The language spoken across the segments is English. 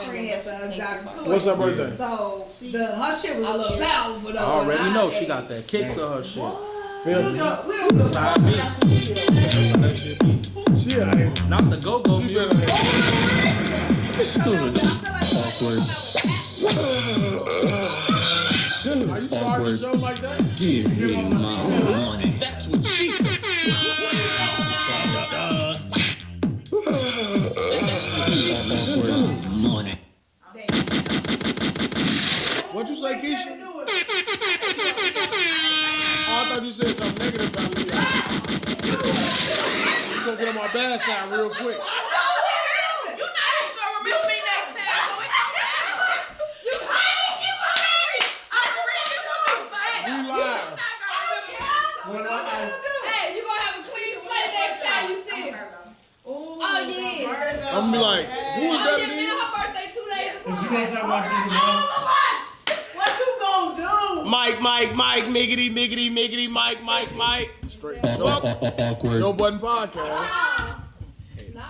friend had to adopt to What's it. her birthday? So her shit was a little powerful though. I already know she got that kick to her shit. Feel me? Beside me. That's how that shit be. Shit, Not the go-go music. Awkward. Dude, are you starting the show like that? Give me my money. That's what she said. Awkward money. What'd you say, Keisha? Oh, I thought you said something negative about me. You gonna get on my bad side real quick. I'm gonna be like, who is that again? Her birthday 2 days ago. What you gonna do? Mike, miggity, Mike. Straight Awkward. Joe Budden Podcast. Nah.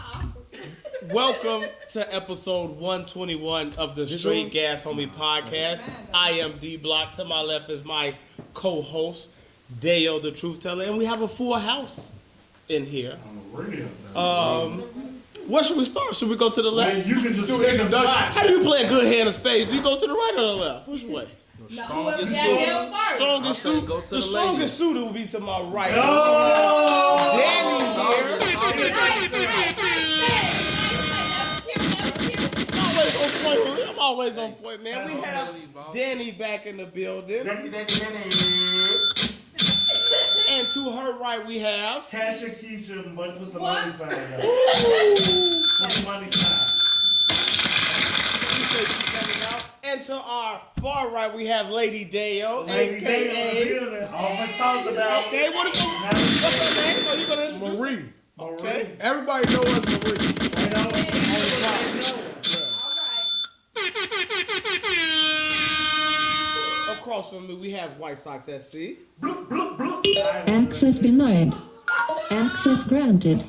Welcome to episode 121 of the Straight Gas Homie Podcast. I am D Block. To my left is my co-host, Dale the Truth Teller, and we have a full house in here. Where should we start? Should we go to the left? Man, you can just Do pick a introduction. spot. How do you play a good hand of spades? Do you go to the right or the left? Which way? No, whoever got suit. there first. Strongest say suit. go to The the strongest ladies. suitor will be to my right. Oh! Danny's here. I'm always on point, man. We have Danny back in the building. And to her right we have Cash and Keisha, but with the What? money sign. With the money sign. and to our far right we have Lady Dale, Lady Day in the aka. building. All we talked about. Okay, what's her name? Are you gonna introduce her? Marie. Okay. Everybody know us Marie. Right on. Across from me we have White Sox SC. Access denied. Access granted.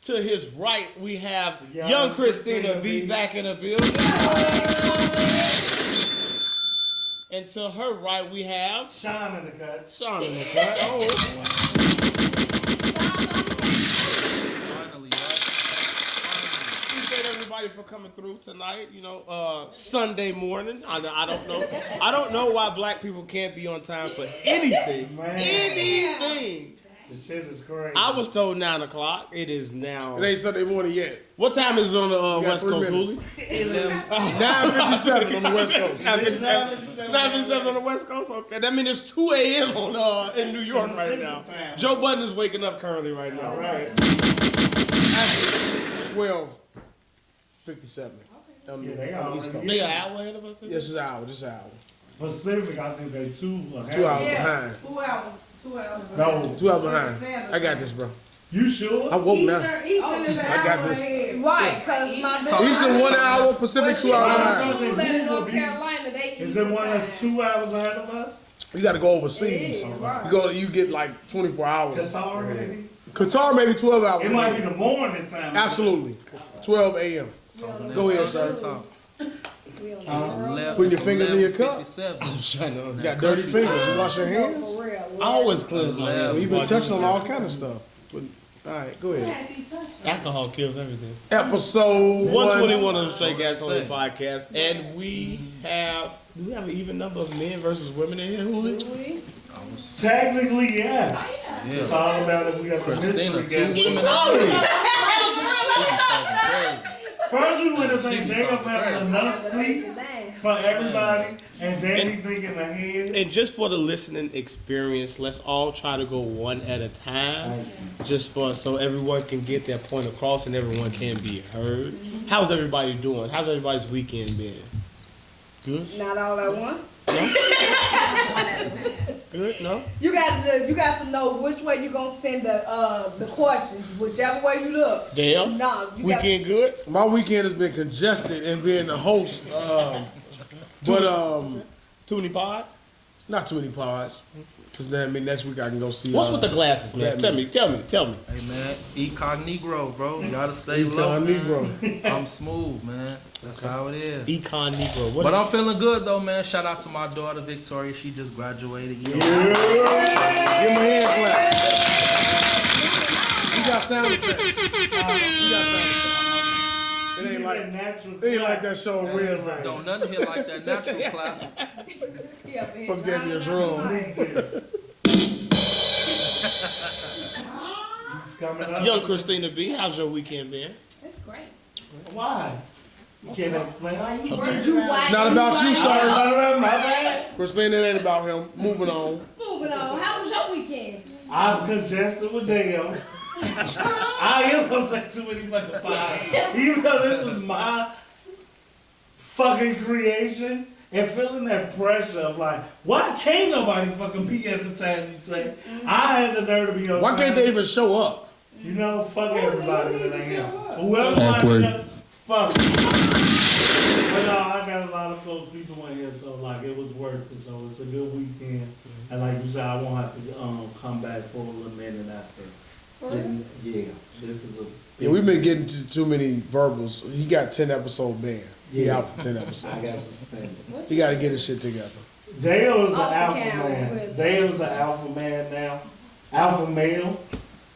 To his right we have Young young Christina Christina B B. back in the building. And to her right we have Sean in the cut. Sean in the cut. Oh. Finally, right? Appreciate everybody for coming through tonight. You know, Sunday morning. I don't know. I don't know why black people can't be on time for anything. Man. Anything. The shit is crazy. I was told 9 o'clock. It is now. It ain't Sunday morning yet. What time is it on the got West 3 Coast, minutes. Hooli? 9:57 on the West Coast. 9:57 on the West Coast. Okay, that means it's 2 a.m. on in New York right now. Joe Budden is waking up currently right now. Right. Actually, it's 12:57. Yeah, they on the East already Coast. They an hour ahead of us. Yes, it's an hour. Just an hour. Pacific, I think they 2 ahead. 2 hours behind. 2 hours. 2 hours. No. 2 hours behind. I got this, bro. You sure? I woke now. Eastern is an I got hour this. ahead. Right, because my daughter. Eastern 1 hour, Pacific 2 hours behind. School at North Carolina, they Is it one that's 2 hours ahead of us? You got to go overseas. You get like 24 hours. Qatar, maybe? Qatar maybe 12 hours. It might be the morning time. Absolutely. 12 a.m. Go ahead, sir. Put your fingers in your cup. 57. You got dirty fingers. You wash your hands. For real. I always cleanse my hands. Well, you've been touching on all kind of stuff. But, all right, go ahead. Alcohol kills everything. Episode 121 of the Straight Gas Homie Podcast, and do we have an even number of men versus women in here, Hooli? Technically, yes. It's all about if we got the Christina, mystery 2 guest. women out here. First we would have She think be they have talking crazy. enough seats for everybody, and Danny thinking ahead. And just for the listening experience, let's all try to go one at a time, just for so everyone can get their point across and everyone can be heard. How's everybody doing? How's everybody's weekend been? Good? Not all at once. Good? No? You got to know which way you gonna send the questions, whichever way you look. Dale? No, you Weekend good? My weekend has been congested and being the host. Too many pods? Not too many pods. Cause then next week I can go see. What's with the glasses, man? Batman. Tell me. Hey man, Ecognegro, bro. You gotta stay low. Negro. I'm smooth, man. That's how it is. Econ Negro. But I'm feeling good though, man. Shout out to my daughter Victoria. She just graduated. Give him a hand clap. You got sound effects. It ain't like that show on Wednesday. Don't nothing hit like that natural clap. Let's give me a drum. Young Christina B, how's your weekend been? It's great. Why? You can't explain. It's not about you, sorry. Christina, it ain't about him. Moving on. How was your weekend? I'm congested with Dale. I am gonna say too many fucking five. Even though this was my fucking creation, and feeling that pressure of like, why can't nobody fucking be at the time you say? I had the nerve to be on Why time. can't they even show up? You know, fuck everybody that I am. Whoever's Awkward. like, fuck. But no, I got a lot of close people in here, so like it was worth it. So it's a good weekend. And like you said, I won't have to come back for a little minute after. And, yeah, this is a. Yeah, we've been getting too many verbals. He got 10 episode ban. He Yeah. out for 10 I episodes. got suspended. He got to get his shit together. Dale is an Off the alpha camera, man. please. Dale's an alpha man now. Alpha male.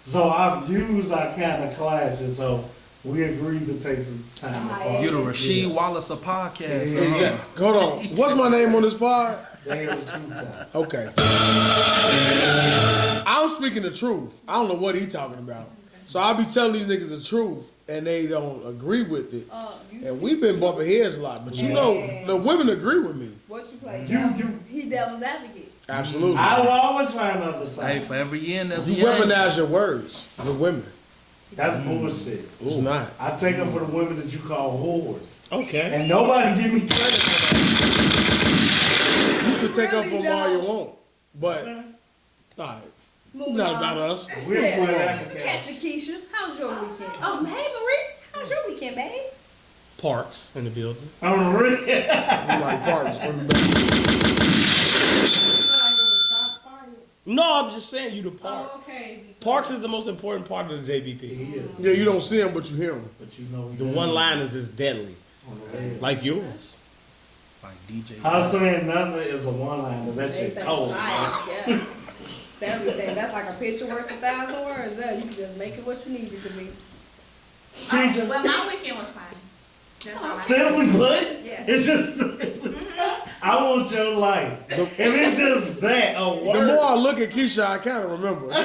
So our views are kind of clashing. So we agreed to take some time apart. You're the Rasheed Wallace of podcasts. Yeah. huh? Exactly. Hold on. What's my name on this pod? Dale's true time. Okay. I'm speaking the truth. I don't know what he talking about. So I'll be telling these niggas the truth, and they don't agree with it. And we've been bumping heads a lot, but you know, the women agree with me. What you play? You- He devil's advocate. Absolutely. I will always find other Hey, side. for every yen there's a You yang. weaponize your words with women. That's bullshit. It's not. I take them for the women that you call whores. Okay. And nobody give me credit for that. You can take up Really from all you don't. want, but all right, Moving not on. about us. We're Yeah. playing African. Kesha Keisha, how's your weekend? Oh, hey Marie, how's your weekend, babe? Parks in the building. I'm real. We like parties. No, I'm just saying you the Parks. Okay. Parks is the most important part of the JBP. He is. Yeah, you don't see them, but you hear them. But you know The one-liners is deadly, on the radio. like yours. Like DJ. Her saying nothing is a one-liner. That They shit say cold. science, yes. It's everything. That's like a picture worth 1,000 words. There, you can just make it what you need it to be. Keisha, Well, my weekend was fine. That's all I had. simply put, Yeah. it's just simply. I want your life. If it's just that, a The word. more I look at Keisha, I kind of remember. My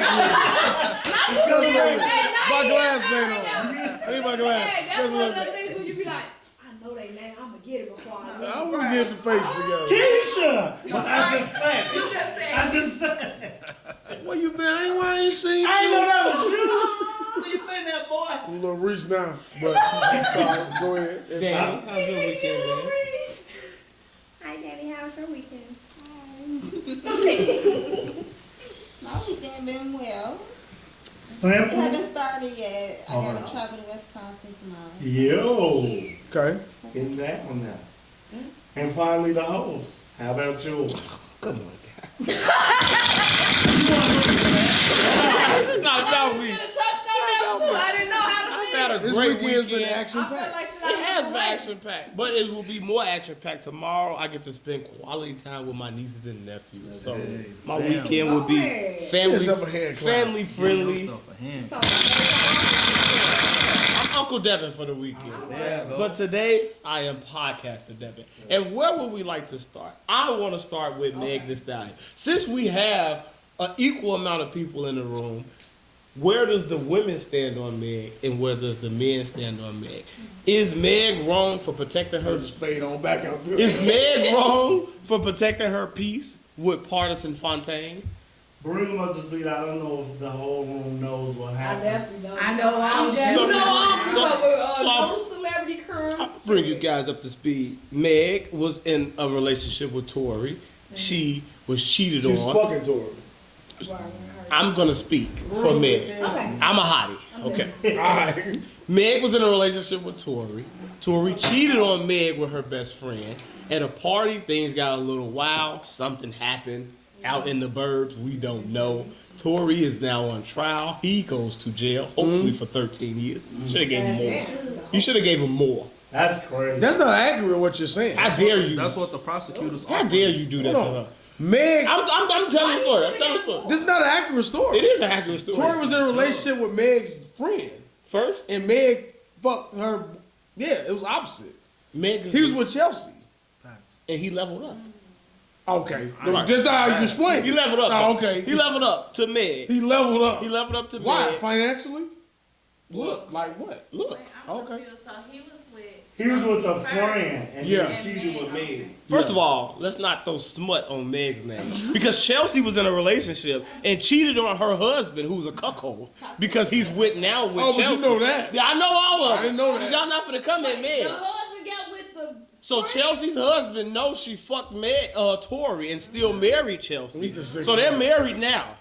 glass ain't on. I need my glass. Hey, Just that's a one little of the bit. things when you be like, I know they name, I'm gonna get it before I leave. I want to get the face together. Keisha! But I just said You it. just said. I just said it. Where you been? I ain't seen I didn't know you. that was you. Where you been that boy? I'm a little reach now, but sorry, go ahead. It's Danny, out. how's your weekend, man? Hi, Daddy, how's your weekend? My weekend been well. Simple. Haven't started yet. I gotta Alright. travel to Wisconsin tomorrow. Yo. Okay. Getting that one now. And finally the host. How about yours? Come on, guys. This is not about You me. should have touched on that too. I didn't know how to I've put had it. a This great weekend's been weekend. action I feel packed. like should It has I been action packed, but it will be more action packed tomorrow. I get to spend quality time with my nieces and nephews, so my Damn. weekend will be Hey. Give yourself a hand clap. family Give friendly. yourself a hand. I'm Uncle Devin for the weekend. Yeah, bro. But today, I am podcaster Devin. And where would we like to start? I want to start with Meg Thee Stallion. Since we have an equal amount of people in the room, where does the women stand on Meg and where does the men stand on Meg? Is Meg wrong for protecting her? Just fade on back out there. Is Meg wrong for protecting her peace with Partisan Fontaine? Bring them up to speed. I don't know if the whole room knows what I happened. definitely don't. I know I'm You just- know I'm So- with so I'm- no celebrity curve. I'll bring you guys up to speed. Meg was in a relationship with Tory. She was cheated She was on. fucking to her. I'm gonna speak for Meg. Okay. I'm a hottie. Okay. All right. Meg was in a relationship with Tori. Tori cheated on Meg with her best friend. At a party, things got a little wild. Something happened out in the burbs. We don't know. Tori is now on trial. He goes to jail, hopefully for 13 years. Should have gave him more. You should have gave him more. That's crazy. That's not accurate what you're saying. How dare you? That's what the prosecutors. How dare you do that to her? Meg, I'm telling the story. I'm telling the story. this is not an accurate story. It is an accurate story. Tori was in a relationship with Meg's friend. First, And Meg fucked her. Yeah, it was opposite. Meg. He was with Chelsea. and he leveled up. Okay. Right. That's how you explain it. He leveled up. Oh, okay. He leveled up to Meg. He leveled up. He leveled up to Why? Meg. Financially? Looks. Like what? Looks. Okay. So he was with. He was with a friend and Yeah. he cheated with me. First of all, let's not throw smut on Meg's name. Because Chelsea was in a relationship and cheated on her husband, who's a cuckold, because he's with now with Chelsea. Oh, but you know that. Yeah, I know all of it. I didn't know that. Y'all not finna come at Meg. The husband got with the. So Chelsea's husband knows she fucked Tori and still married Chelsea. He's the sick So they're one. married now.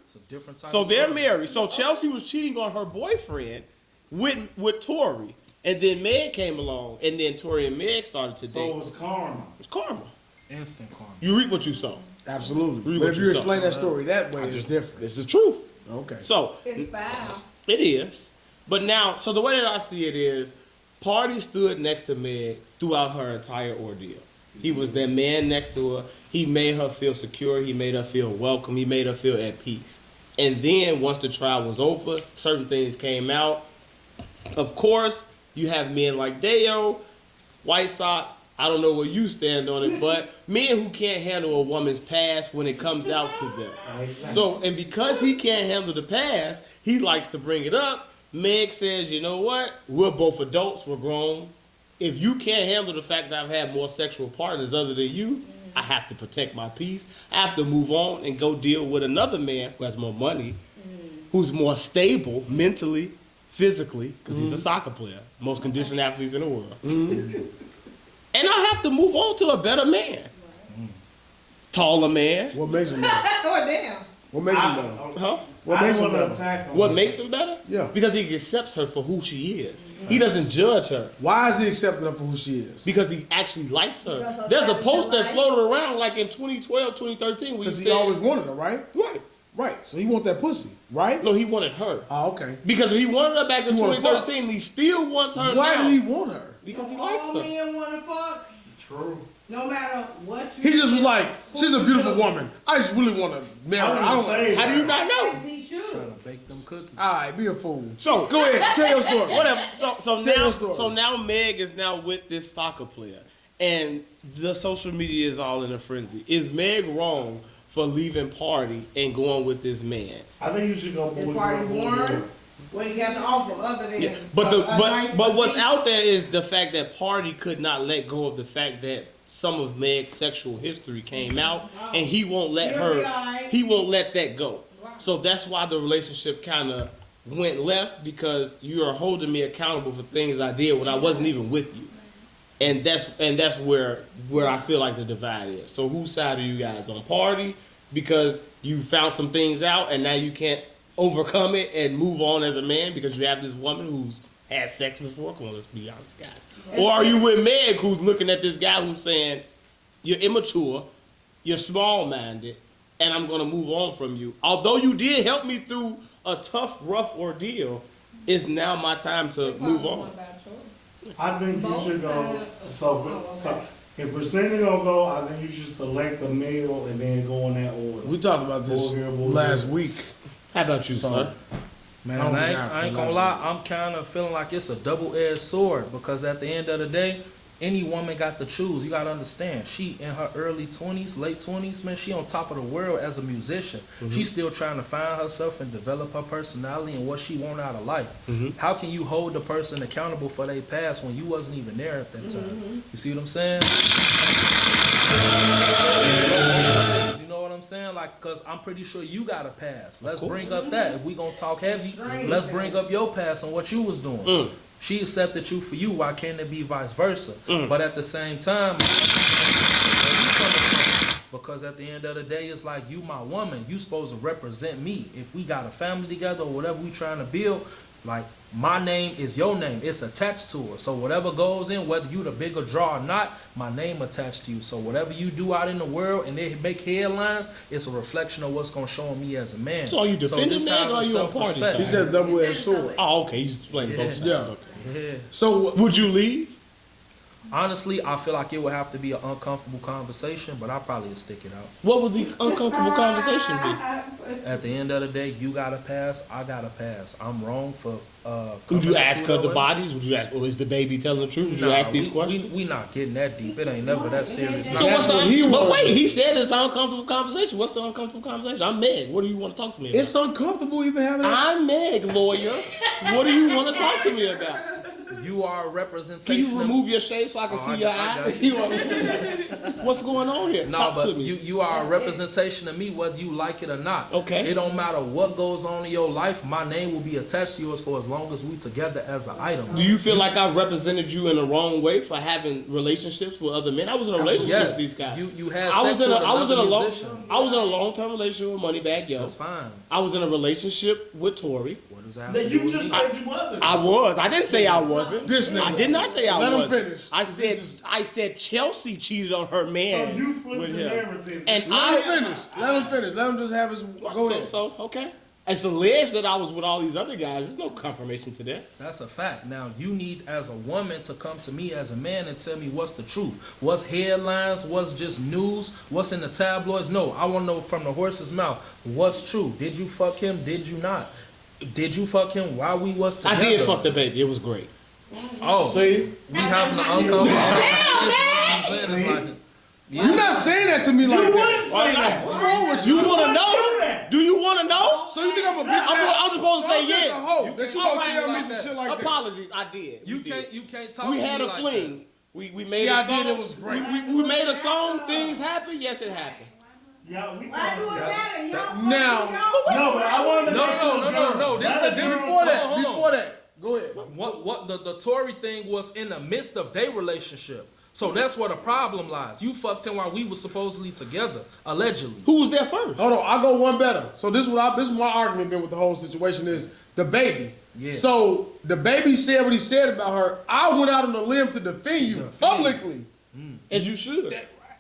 It's a different type. So of they're love. married. So Chelsea was cheating on her boyfriend with Tori. And then Meg came along. And then Tori and Meg started to So date. it was karma. It's karma. Instant karma. You reap what you sow. Absolutely. Read But what if you you saw. explain that story that way, it's different. It's the truth. Okay. So It's foul. it is. But now, so the way that I see it is, Party stood next to Meg throughout her entire ordeal. He was that man next to her. He made her feel secure. He made her feel welcome. He made her feel at peace. And then once the trial was over, certain things came out. Of course, you have men like Deo, White Sox. I don't know where you stand on it, but men who can't handle a woman's past when it comes out to them. So, and because he can't handle the past, he likes to bring it up. Meg says, you know what? We're both adults. We're grown. If you can't handle the fact that I've had more sexual partners other than you, I have to protect my peace. I have to move on and go deal with another man who has more money, who's more stable mentally, physically, because he's a soccer player, most conditioned athletes in the world. And I have to move on to a better man. Taller man. What makes him better? Oh damn. What makes him better? Huh? What I makes don't him want to better? attack him. What makes him better? Yeah. Because he accepts her for who she is. He doesn't judge her. Why is he accepting her for who she is? Because he actually likes her. Because of There's a how post he that life. floated around like in 2012, 2013 where Because he he said, always wanted her, right? right. Right. So he want that pussy, right? No, he wanted her. Oh, okay. Because he wanted her back in He wanted 2013, he still wants her Why now. did he want her? Because he likes All her. men wanna fuck, True. no matter what you He just was do, like, she's a beautiful woman. I just really want to marry her. I don't. How do you not know? as he should. Trying to bake them cookies. All right, be a fool. So Go ahead, tell your story. whatever. Tell your story. So now Meg is now with this soccer player, and the social media is all in a frenzy. Is Meg wrong for leaving Party and going with this man? I think you should go Is boy, Party girl, boy, born? girl. What you got to offer other than Yeah, but a nice but what's physique? out there is the fact that Party could not let go of the fact that some of Meg's sexual history came out, and he won't let You'll her. be all right. He won't let that go. So that's why the relationship kind of went left, because you are holding me accountable for things I did when I wasn't even with you, and that's where I feel like the divide is. So whose side are you guys on? Party because you found some things out and now you can't overcome it and move on as a man because you have this woman who's had sex before? Come on, let's be honest, guys. Or are you with Meg, who's looking at this guy who's saying, you're immature, you're small-minded, and I'm going to move on from you. Although you did help me through a tough, rough ordeal, it's now my time to move on. I think you should go. So if Christina gonna go, I think you should select the meal and then go in that order. We talked about this Boy, girl, boy, last girl. week. How about you, sir? Man, I don't I think ain't, I I ain't feel gonna like lie. I'm kind of feeling like it's a double-edged sword, because at the end of the day, any woman got to choose. You gotta understand, she in her early 20s, late 20s, man, she on top of the world as a musician. She's still trying to find herself and develop her personality and what she want out of life. How can you hold the person accountable for their past when you wasn't even there at that time? You see what I'm saying? You know what I'm saying? Like, cause I'm pretty sure you got a past. Let's bring up that. If we gonna talk heavy, let's bring up your past and what you was doing. She accepted you for you. Why can't it be vice versa? But at the same time, where you coming from? Because at the end of the day, it's like, you my woman. You supposed to represent me. If we got a family together or whatever we trying to build, like, My name is your name. It's attached to it. So whatever goes in, whether you the bigger draw or not, my name attached to you. So whatever you do out in the world and they make headlines, it's a reflection of what's gonna show me as a man. So are you defending that or are you a party self-respect. He says double-edged sword. Oh, okay. He's playing both sides. Yeah. Okay. Yeah. So Would you leave? Honestly, I feel like it would have to be an uncomfortable conversation, but I probably would stick it out. What would the uncomfortable conversation be? At the end of the day, you gotta pass, I gotta pass. I'm wrong for Would you coming at ask her that the way. bodies? Would you ask, well, is the baby telling the truth? Would you Nah, ask these we- questions? We not getting that deep. It ain't never that serious. So Nah, what's what the? he But wanted. wait, he said it's an uncomfortable conversation. What's the uncomfortable conversation? I'm Meg. What do you want to talk to me about? it's uncomfortable even having that. I'm Meg, lawyer. What do you want to talk to me about? you are a Can representation. you remove your shade so I can Oh, see I your got eye? you. What's going on here? No, Talk but to me. you are a representation of me, whether you like it or not. Okay. It don't matter what goes on in your life. My name will be attached to yours for as long as we together as an item. Do you feel like I represented you in the wrong way for having relationships with other men? I was in a relationship Yes, with these guys. you had I sex was in with a, I was in a another long, musician. I was in a long-term relationship with Moneybag Yo. That's fine. I was in a relationship with Tori. What does that have That to do you with just me? said you wasn't. I was. I didn't say I wasn't. This nigga. I did not say I Let him wasn't. finish. I said Chelsea cheated on her So man you flipped with the him. narrative. And Let him finish. Let him finish. Let him just have his. Go ahead. So okay. It's alleged that I was with all these other guys. There's no confirmation to that. That's a fact. Now you need, as a woman, to come to me as a man and tell me what's the truth. What's headlines? What's just news? What's in the tabloids? No, I want to know from the horse's mouth. What's true? Did you fuck him? Did you not? Did you fuck him while we was together? I did fuck the baby. It was great. Oh, See? we having an uncomfortable conversation. You're not saying that to me like You that. wouldn't say that. What's wrong with You you? want to do know? that. Do you want to know? So you think I'm a bitch? I'm supposed to So say I'm just yes. a hoe that you All gonna right, tell me like some that. shit like that. Apologies, I did. You We can't talk. did. We to had me a like fling. We made Yeah, a I song. did. It was great. We made a song. Things happen. Yes, it happened. Y'all, we Why do it matter? Y'all Now- No, but I want to No. This the difference. Before that, Hold on. before that, go ahead. What the Tory thing was in the midst of their relationship. So that's where the problem lies. You fucked him while we were supposedly together, allegedly. Who was there first? Hold on, I'll go one better. So this is my argument been with the whole situation is the baby. Yeah. So the baby said what he said about her. I went out on a limb to defend you publicly. As you should.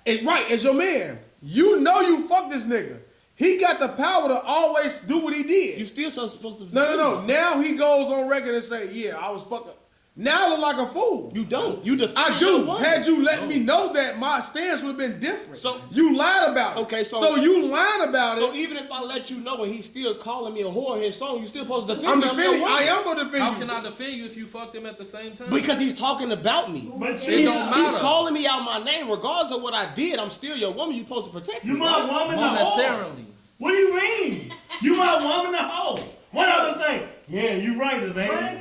And right, as your man. You know you fucked this nigga. He got the power to always do what he did. You still supposed to. No. Now he goes on record and say, yeah, I was fucking. Now I look like a fool. You don't. You defend I your do. woman. Had you let me know that, my stance would have been different. So- you lied about it. Okay, so- you lied about So it. even if I let you know and he's still calling me a whore in his song, you still supposed to defend I'm me. defending. your I woman. am gonna defend How you. can I defend you if you fucked him at the same time? Because he's talking about me. But It you, don't He's matter. calling me out my name, regardless of what I did. I'm still your woman. You're supposed to protect me. you my woman to hoe. Momentarily. What do you mean? You my woman to hoe. What I would say? Yeah, you right, baby.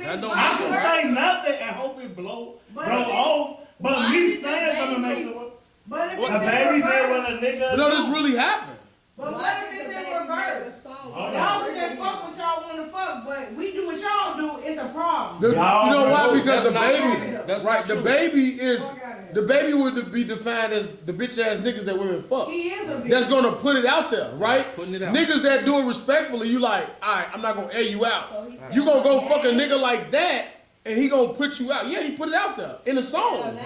That don't I can say nothing and hope it blow off. But Why me did the saying something baby- makes it work. But if A it's baby in there reverse, with a nigga. No, this really happened. but what Why if did it's the in baby make reverse? a song? Hold Y'all on. can just fuck what y'all want to fuck, but we do what y'all do, it's a problem. You know why? No, Because the that's not baby, true. That's right? not The true. baby is Fuck outta here. the baby would be defined as the bitch ass niggas that women fuck. He is a bitch. That's gonna put it out there, right? Putting it out. Niggas that do it respectfully, you like, alright, I'm not gonna air you out. So he You gonna go said, fuck a "Hey." nigga like that, and he gonna put you out. Yeah, he put it out there in a song.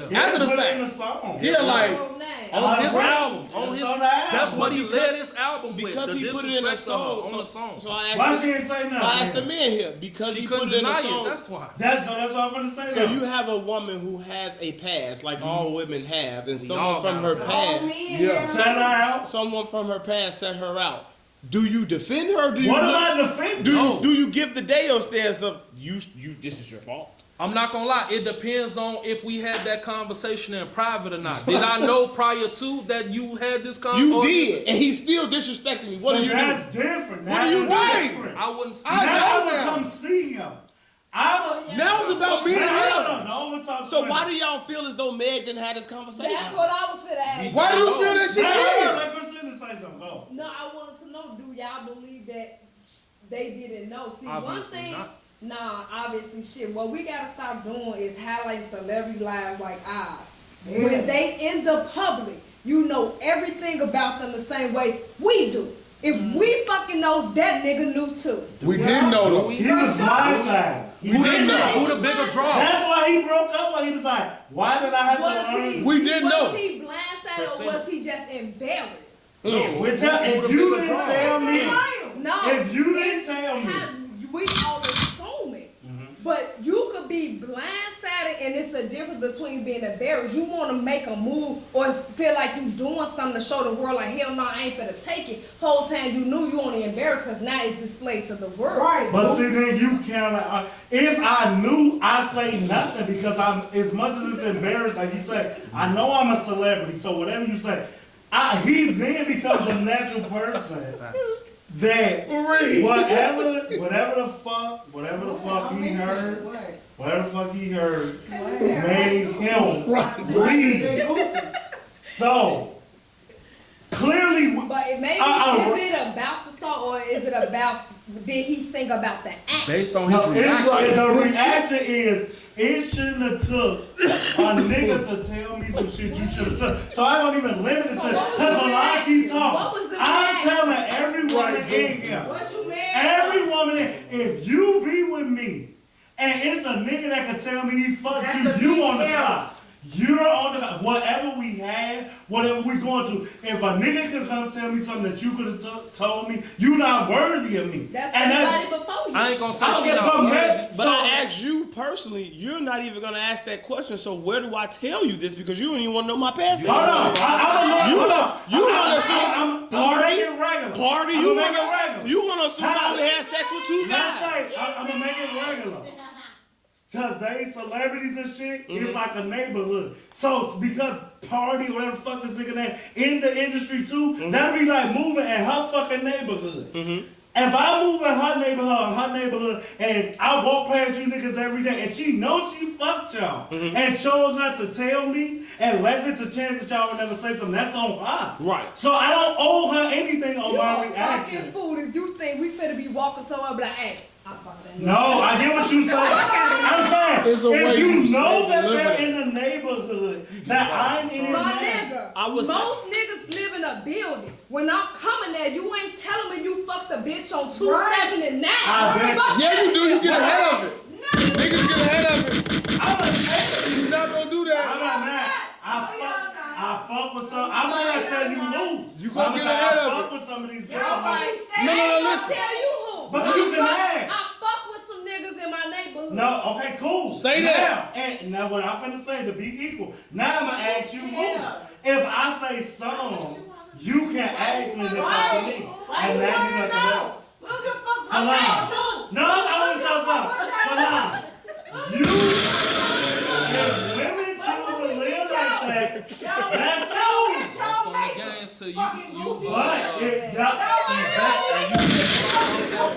Yeah, After the put it in fact. a song. Yeah, like Whole name. On his Right. album. On his, It's on the album. that's what he led his album with. Because the he put it in a disrespect of her song. on the song. So I asked, Why she ain't say nothing? I asked the men here because She he put couldn't it in a deny song. it. That's why. That's what I'm gonna say. So now. you have a woman who has a past, like all women have, and someone all from got her a All past, men Yeah. have- set her out. someone from her past set her out. Do you defend her? Or do you What am I defending? No. do you give the Deo stance of you this is your fault? I'm not gonna lie. It depends on if we had that conversation in private or not. Did I know prior to that you had this conversation? You did, and he's still disrespecting me. What So do you that's do? different. What do you do? Different. I wouldn't speak. I Now I know would now. come see him. Now it's about me and him. No, we're talking So about- why do y'all feel as though Meg didn't have this conversation? That's what I was finna ask. Why do you feel that she Now, hold on, did? let Christina say something. Go. No, I wanted to know, do y'all believe that they didn't know? See, Obviously one thing, not. nah, obviously shit. What we gotta stop doing is highlighting celebrity lives like ours. Yeah. When they in the public, you know everything about them the same way we do. If we fucking know, that nigga knew too. We didn't know though. He was blindsided. We didn't know. Who the bigger draw? That's why he broke up. When he was like, why did I have to learn? We didn't know. Was he blindsided or was he just embarrassed? Which if you didn't tell me, No. if you didn't tell me, we all assume it. But you could be blindsided, and it's the difference between being embarrassed. You want to make a move or feel like you doing something to show the world, like, hell no, I ain't finna take it. Whole time you knew you only embarrassed because now it's displayed to the world. Right. but see, then you can't. If I knew, I say nothing because I'm as much as it's embarrassed. Like you said, I know I'm a celebrity, so whatever you say, he then becomes a natural person. That whatever the fuck he heard made him leave. So clearly, But it maybe is it about the song or is it about did he sing about the act? Based on his it's reaction. like the reaction is it shouldn't have took a nigga to tell me some shit you should have took. So I don't even limit it to because when I keep talking, I'm telling every woman in here, every woman if you be with me and it's a nigga that can tell me he fucked you on the clock. You're on the whatever we had, whatever we going to. If a nigga could come tell me something that you could have told me, you not worthy of me. That's everybody before you. I ain't gonna say she not worthy. But I asked you personally, you're not even gonna ask that question. So where do I tell you this? Because you don't even want to know my past. Hold on, You want to assume party? You want to assume I only had sex with two guys? I'm gonna make it regular. Cause they celebrities and shit, it's like a neighborhood. So because party, whatever the fuck this nigga name, in the industry too, that'd be like moving in her fucking neighborhood. If I move in her neighborhood, and I walk past you niggas every day, and she knows she fucked y'all, and chose not to tell me, and left it to chance that y'all would never say something, that's on her. Right. So I don't owe her anything on my You reaction. fucking fool if you think we finna be walking somewhere and be like, hey, No, I get what you saying. I'm saying, It's a way if you you know say that deliver they're it. in the neighborhood that I'm in, my now, nigga, most niggas live in a building. When I'm coming there, you ain't telling me you fucked a bitch on 279. Yeah, you do. You get ahead of it. Niggas get ahead of it. You're not gonna do I'm that. not mad. I fuck with some. I might not tell you who. You gonna get ahead I of fuck it. with some of these girls. No, listen. Tell you who. But you can ask. I fuck with some niggas in my neighborhood. No, okay, cool. Say that. Now what I'm finna say to be equal. Now I'm gonna ask you who. If I say some, you can ask me this to me. And now you have to know. No, I want to talk. If women choose to live like that, that's cool. From the games to you But it at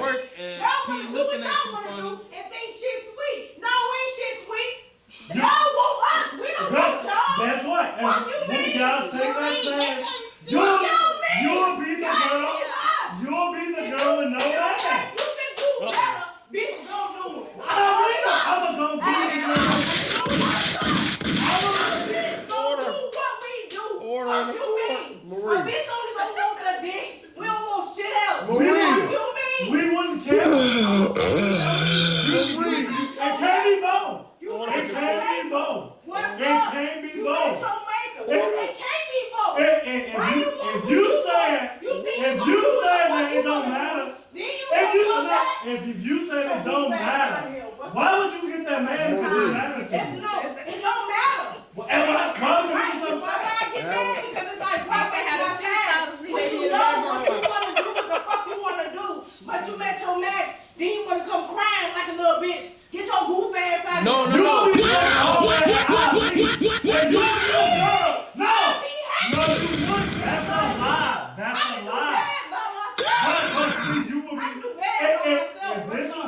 work and he looking at you funny. If they shit sweet. No, we ain't shit sweet. Y'all want us. We don't want y'all. That's what. Fuck you, When mean? y'all take that stand, you'll be the girl. You'll be the girl with no ass. You can do better. Bitch, go do it. I'ma go do it. Bitch, go do what we do. Order Fuck in the you court. mean? Marie. A bitch only gonna want the dick. We don't want shit else. Marie. Fuck you mean? We wouldn't care. It can't be both. It can't be both. What's It up? can't be You both. met your maker. It can't be both. If you say that it don't matter, if you say it don't matter, why would you get that mad if it didn't matter to you? It don't matter. And why would you get so Why sad? I get mad? Because it's like, why They had waste a my shit time? style to When be you know what you want to do, what the fuck you want to do, but you met your match, then you want to come crying like a little bitch. Get your goof ass out of No, here. no, no. You be saying all that I be. And you be a girl. No, you wouldn't. That's a lie. That's a lie. But see, you will be.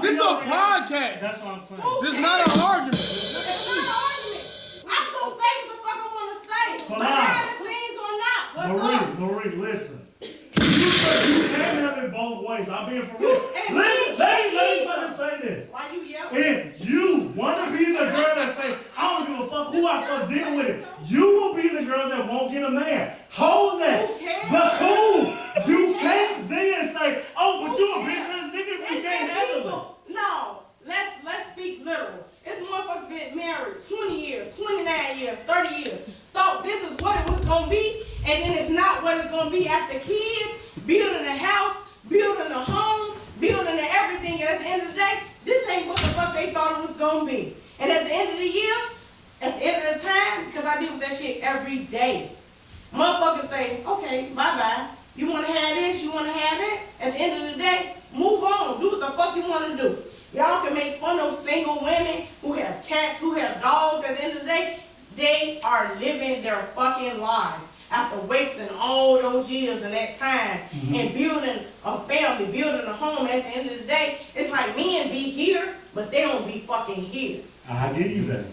This is a podcast. That's what I'm saying. This is not an argument. It's not an argument. I can go say what the fuck I want to say. Come on. Behind the scenes or not. What's up? Marie, listen. You can't have it both ways. I'm being for real. Listen, let me fucking say this. Why you yelling? If you want to be the girl that say, I don't give a fuck who I fuck, deal with it, you will be the girl that won't get a man. Hold that. Who cares? But who? You can't then say, oh, but you a bitch ass nigga if you can't handle it. No, let's speak it's gonna be, and then it's not what it's gonna be after kids, building a house, building a home, building everything. And at the end of the day, this ain't what the fuck they thought it was gonna be. And at the end of the year, at the end of the time, because I deal with that shit every day, motherfuckers say, okay, bye-bye. You want to have this, you want to have that. At the end of the day, move on. Do what the fuck you want to do. Y'all can make fun of single women who have cats, who have dogs. At the end of the day, they are living their fucking lives after wasting all those years and that time and building a family, building a home. At the end of the day, it's like men be here, but they don't be fucking here. I get you that.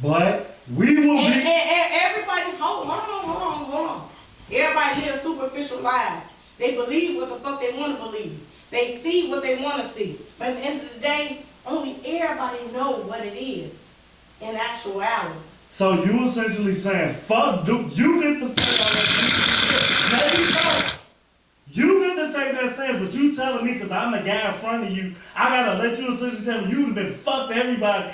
But we will be. And everybody, hold on. Everybody lives superficial lives. They believe what the fuck they want to believe. They see what they want to see. But at the end of the day, only everybody know what it is in actuality. So you essentially saying, fuck, Duke, you get to say all that. Maybe so. You get to take that stance, but you telling me, because I'm the guy in front of you, I gotta let you essentially tell me you've been fucked everybody.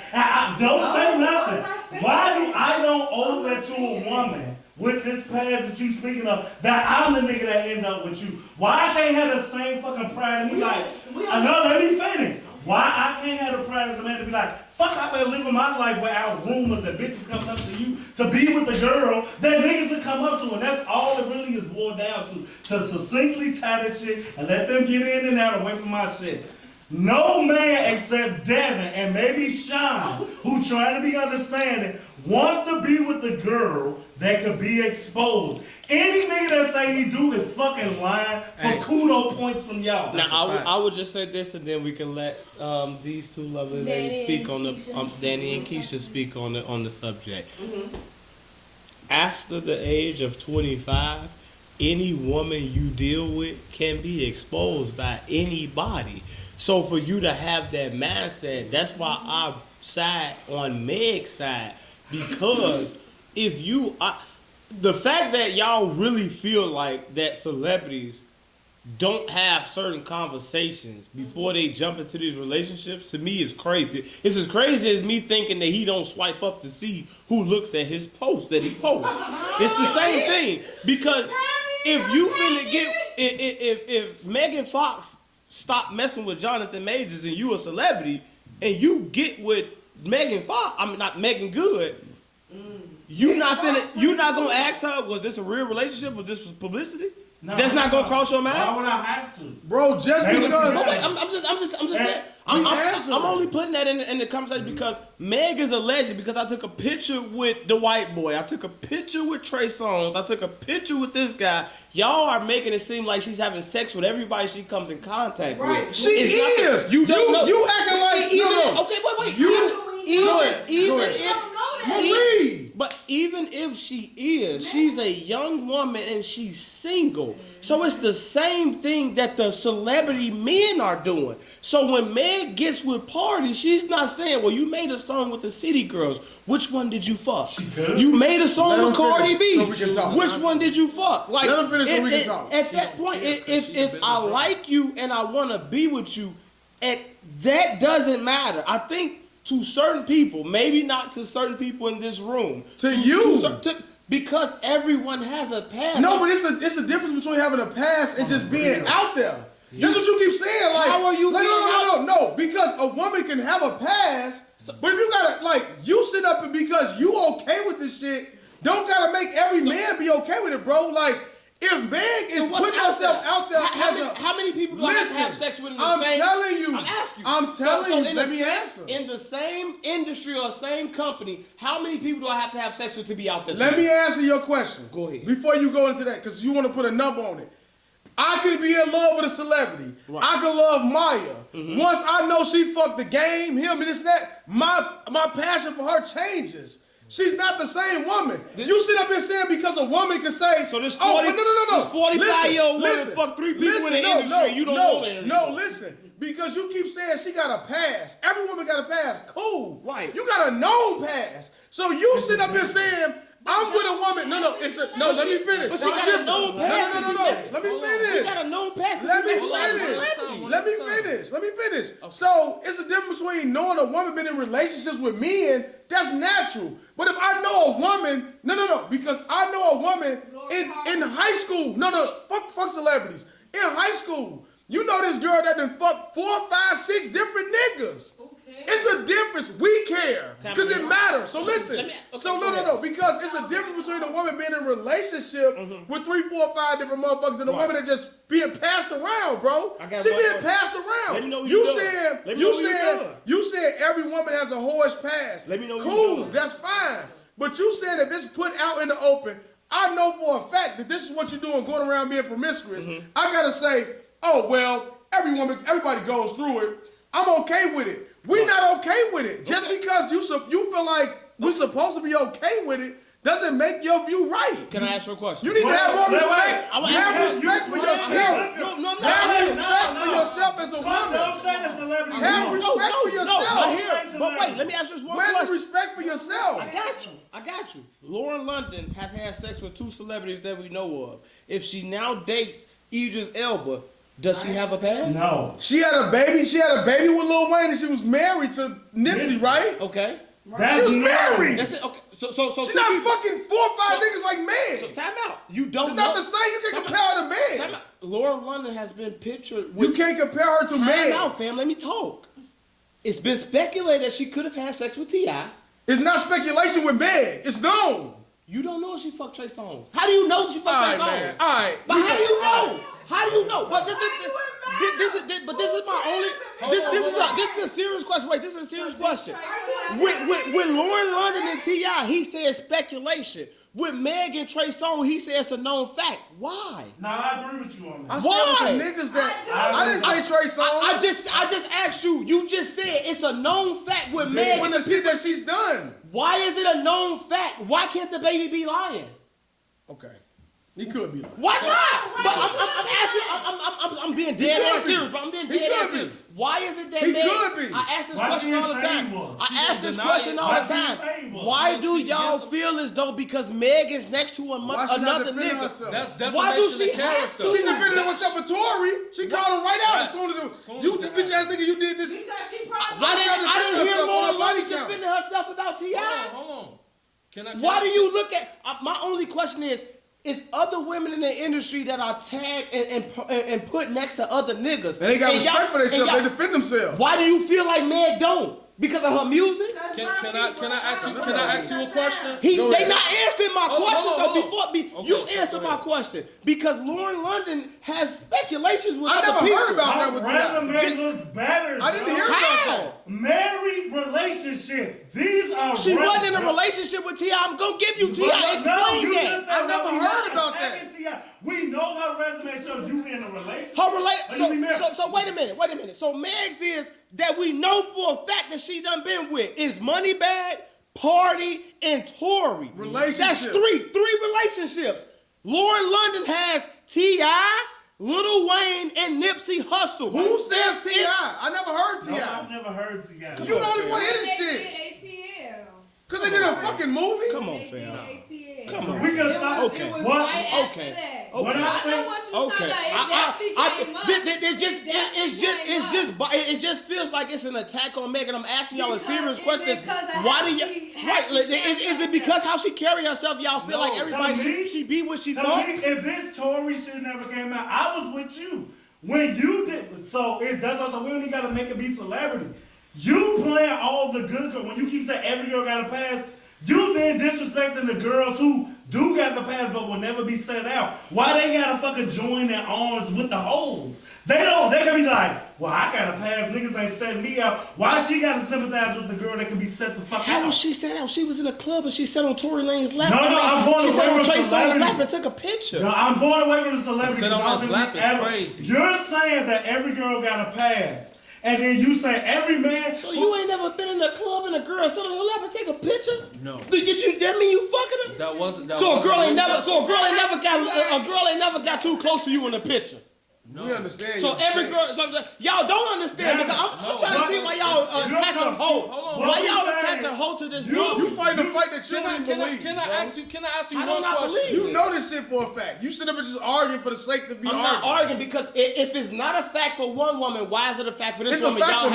Don't say nothing. Why do I don't owe that to a woman with this past that you speaking of, that I'm the nigga that end up with you? Why I can't have the same fucking pride in me like, no, let me finish. Why I can't have the pride as a man to be like, fuck, I better live my life without rumors and bitches coming up to you to be with a girl that niggas will come up to. And that's all it really is boiled down to succinctly tie that shit and let them get in and out away from my shit. No man except Devin and maybe Sean, who trying to be understanding, wants to be with a girl that could be exposed. Any nigga that say he do is fucking lying for kudo points from y'all. Now I would just say this, and then we can let these two lovely ladies speak on the Danny and Keisha speak on the subject. After the age of 25, any woman you deal with can be exposed by anybody. So for you to have that mindset, that's why I side on Meg's side, because if you, the fact that y'all really feel like that celebrities don't have certain conversations before they jump into these relationships, to me is crazy. It's as crazy as me thinking that he don't swipe up to see who looks at his post that he posts. It's the same thing, because if you finna get, if Megan Fox stop messing with Jonathan Majors and you a celebrity and you get with Megan Fox, I mean not Megan Good, you not gonna ask her, was this a real relationship? Was this publicity? No, that's not gonna cross your mind. Why would I have to, bro? Just because I'm just saying. I'm only putting that in the conversation because Meg is a legend. Because I took a picture with the white boy, I took a picture with Trey Songz, I took a picture with this guy. Y'all are making it seem like she's having sex with everybody she comes in contact with. She is. You acting like no. Okay, wait. But even if she is, she's a young woman and she's single. So it's the same thing that the celebrity men are doing. So when Meg gets with Party, she's not saying, well, you made a song with the City Girls. Which one did you fuck? You made a song with Cardi B. Which one did you fuck? Like, let him finish so we can talk. At that point, if I like you and I want to be with you, that doesn't matter. I think to certain people, maybe not to certain people in this room. Because everyone has a past. No, but it's a difference between having a past and just being out there. That's what you keep saying. Like, how are you? No. Because a woman can have a past, but if you gotta you sit up and because you okay with this shit, don't gotta make every man be okay with it, bro. Like, if Meg is putting herself out there how many people do I have to have sex with in the I'm same? telling you. I'm asking you. I'm telling you. Let me answer. In the same industry or same company, how many people do I have to have sex with to be out there? Let me answer your question. Go ahead. Before you go into that, because you want to put a number on it. I could be in love with a celebrity. Right. I could love Maya. Mm-hmm. Once I know she fucked the game, him, and this and that, my passion for her changes. She's not the same woman. You sit up here saying because a woman can say, so this 45-year-old woman fucked 3 people in the industry. You don't know that. No, listen. Because you keep saying she got a past. Every woman got a past. Cool. Right. You got a known past. So you sit up here saying, I'm with a woman. No. Let me finish. But she got a known past. No. Let me finish. She got a known past. Let me finish. So it's a difference between knowing a woman been in relationships with men. That's natural. But if I know a woman, because I know a woman in high school. Fuck celebrities. In high school, you know this girl that done fucked 4, 5, 6 different niggas. It's a difference. We care because it matters. So listen. Because it's a difference between a woman being in a relationship with 3, 4, 5 different motherfuckers and a woman that just being passed around, bro. She being passed around. You said every woman has a whorish past. Let me know. Cool, that's fine. But you said if it's put out in the open, I know for a fact that this is what you're doing, going around being promiscuous. I gotta say, oh well, everybody goes through it. I'm okay with it. We're not okay with it. Just because you feel like we're supposed to be okay with it doesn't make your view right. Can I ask you a question? You need to have more respect. Have respect for yourself. Have respect for yourself as a woman. Don't say the celebrity. Have respect for yourself. But wait, let me ask you this one Where's question. the respect for yourself? I got you. Lauren London has had sex with 2 celebrities that we know of. If she now dates Idris Elba, does she have a past? No. She had a baby. She had a baby with Lil Wayne, and she was married to Nipsey, right? Okay. She was married. That's it. Okay. So she's not fucking 4 or 5 niggas like Meg. So time out. You don't. It's not the same. You can't compare her to Meg. Lauren London has been pictured with. You can't compare her to Meg. Time out, fam. Let me talk. It's been speculated that she could have had sex with T.I. It's not speculation with Meg. It's known. You don't know if she fucked Trey Songz. How do you know she fucked Trey Songz? All right. But how do you know? How do you know? But this is my only. This is a serious question. Wait, this is a serious question. With Lauren London and T.I., he said speculation. With Meg and Trey Songz, he said it's a known fact. Why? Nah, I agree with you on that. I said with the niggas that I didn't say Trey Songz. I just asked you. You just said it's a known fact with Meg. With the shit that she's done. Why is it a known fact? Why can't the baby be lying? Okay. He could be lying. Why not? But I'm asking. I'm being dead ass serious. But I'm being dead ass serious. Why is it that He Meg? could be. I ask this question all the time. I ask this question all the time. Why do y'all feel as though because Meg is next to another nigga? That's Why do defamation she of character. She defended herself with Tory. She called him right out as soon as you bitch ass nigga, you did this. I didn't hear Lauren London defending herself about T.I. Hold on. Why do you look at my only question is other women in the industry that are tagged and put next to other niggas. And they got respect for themselves. They defend themselves. Why do you feel like Meg don't? Because of her music? Can I ask you a question? They not answering my question though. You answer my question because Lauren London has speculations with other people. I never heard about that with resume looks better. I didn't hear about that. Married relationship. These are. She wasn't in a relationship with T.I. I'm gonna give you T.I. Explain that. I never heard about that. We know her resume shows you in a relationship. So wait a minute. So Meg's is that we know for a fact that she done been with is Moneybag, Party, and Tory. Relationships. That's three relationships. Lauren London has T.I., Lil Wayne, and Nipsey Hussle. Who says T.I.? I never heard T.I. No, I've never heard T.I. You the only one in this shit. Cause they did a fucking movie. Come on, fam. Come on. We can stop. Okay. What? Okay. What I think. It just feels like it's an attack on Meg, and I'm asking y'all a serious question. Why do y'all? Right? Is it because how she carry herself? Y'all feel like everybody she be what she thought? If this Tory shit never came out, I was with you when you did. So it does also. We don't even gotta make it be celebrity. You playing all the good girls. When you keep saying every girl got a pass, you then disrespecting the girls who do got the pass but will never be set out. Why they gotta fucking join their arms with the hoes? They can be like, well, I got a pass, niggas ain't setting me out. Why she gotta sympathize with the girl that can be set the fuck out? How was she set out? She was in a club and she sat on Tory Lane's lap. I'm going she sat away on from Trey Songz's celebrity. lap and took a picture. No, I'm going away from the celebrity. Sit on his lap is crazy. You're saying that every girl got a pass. And then you say every man. So you ain't never been in a club and a girl sit on your lap and take a picture? No. That mean you fucking her? That wasn't. A girl ain't never got too close to you in a picture. We understand. So every girl, y'all don't understand. Because I'm trying to see why y'all attach a hoe. Why y'all attach a hoe to this woman? You fighting a fight that you don't even believe. Can I ask you one not question? believe You know this shit for a fact. You sit up and just arguing for the sake to be I'm not arguing because if it's not a fact for one woman, why is it a fact for this woman? It's a fact for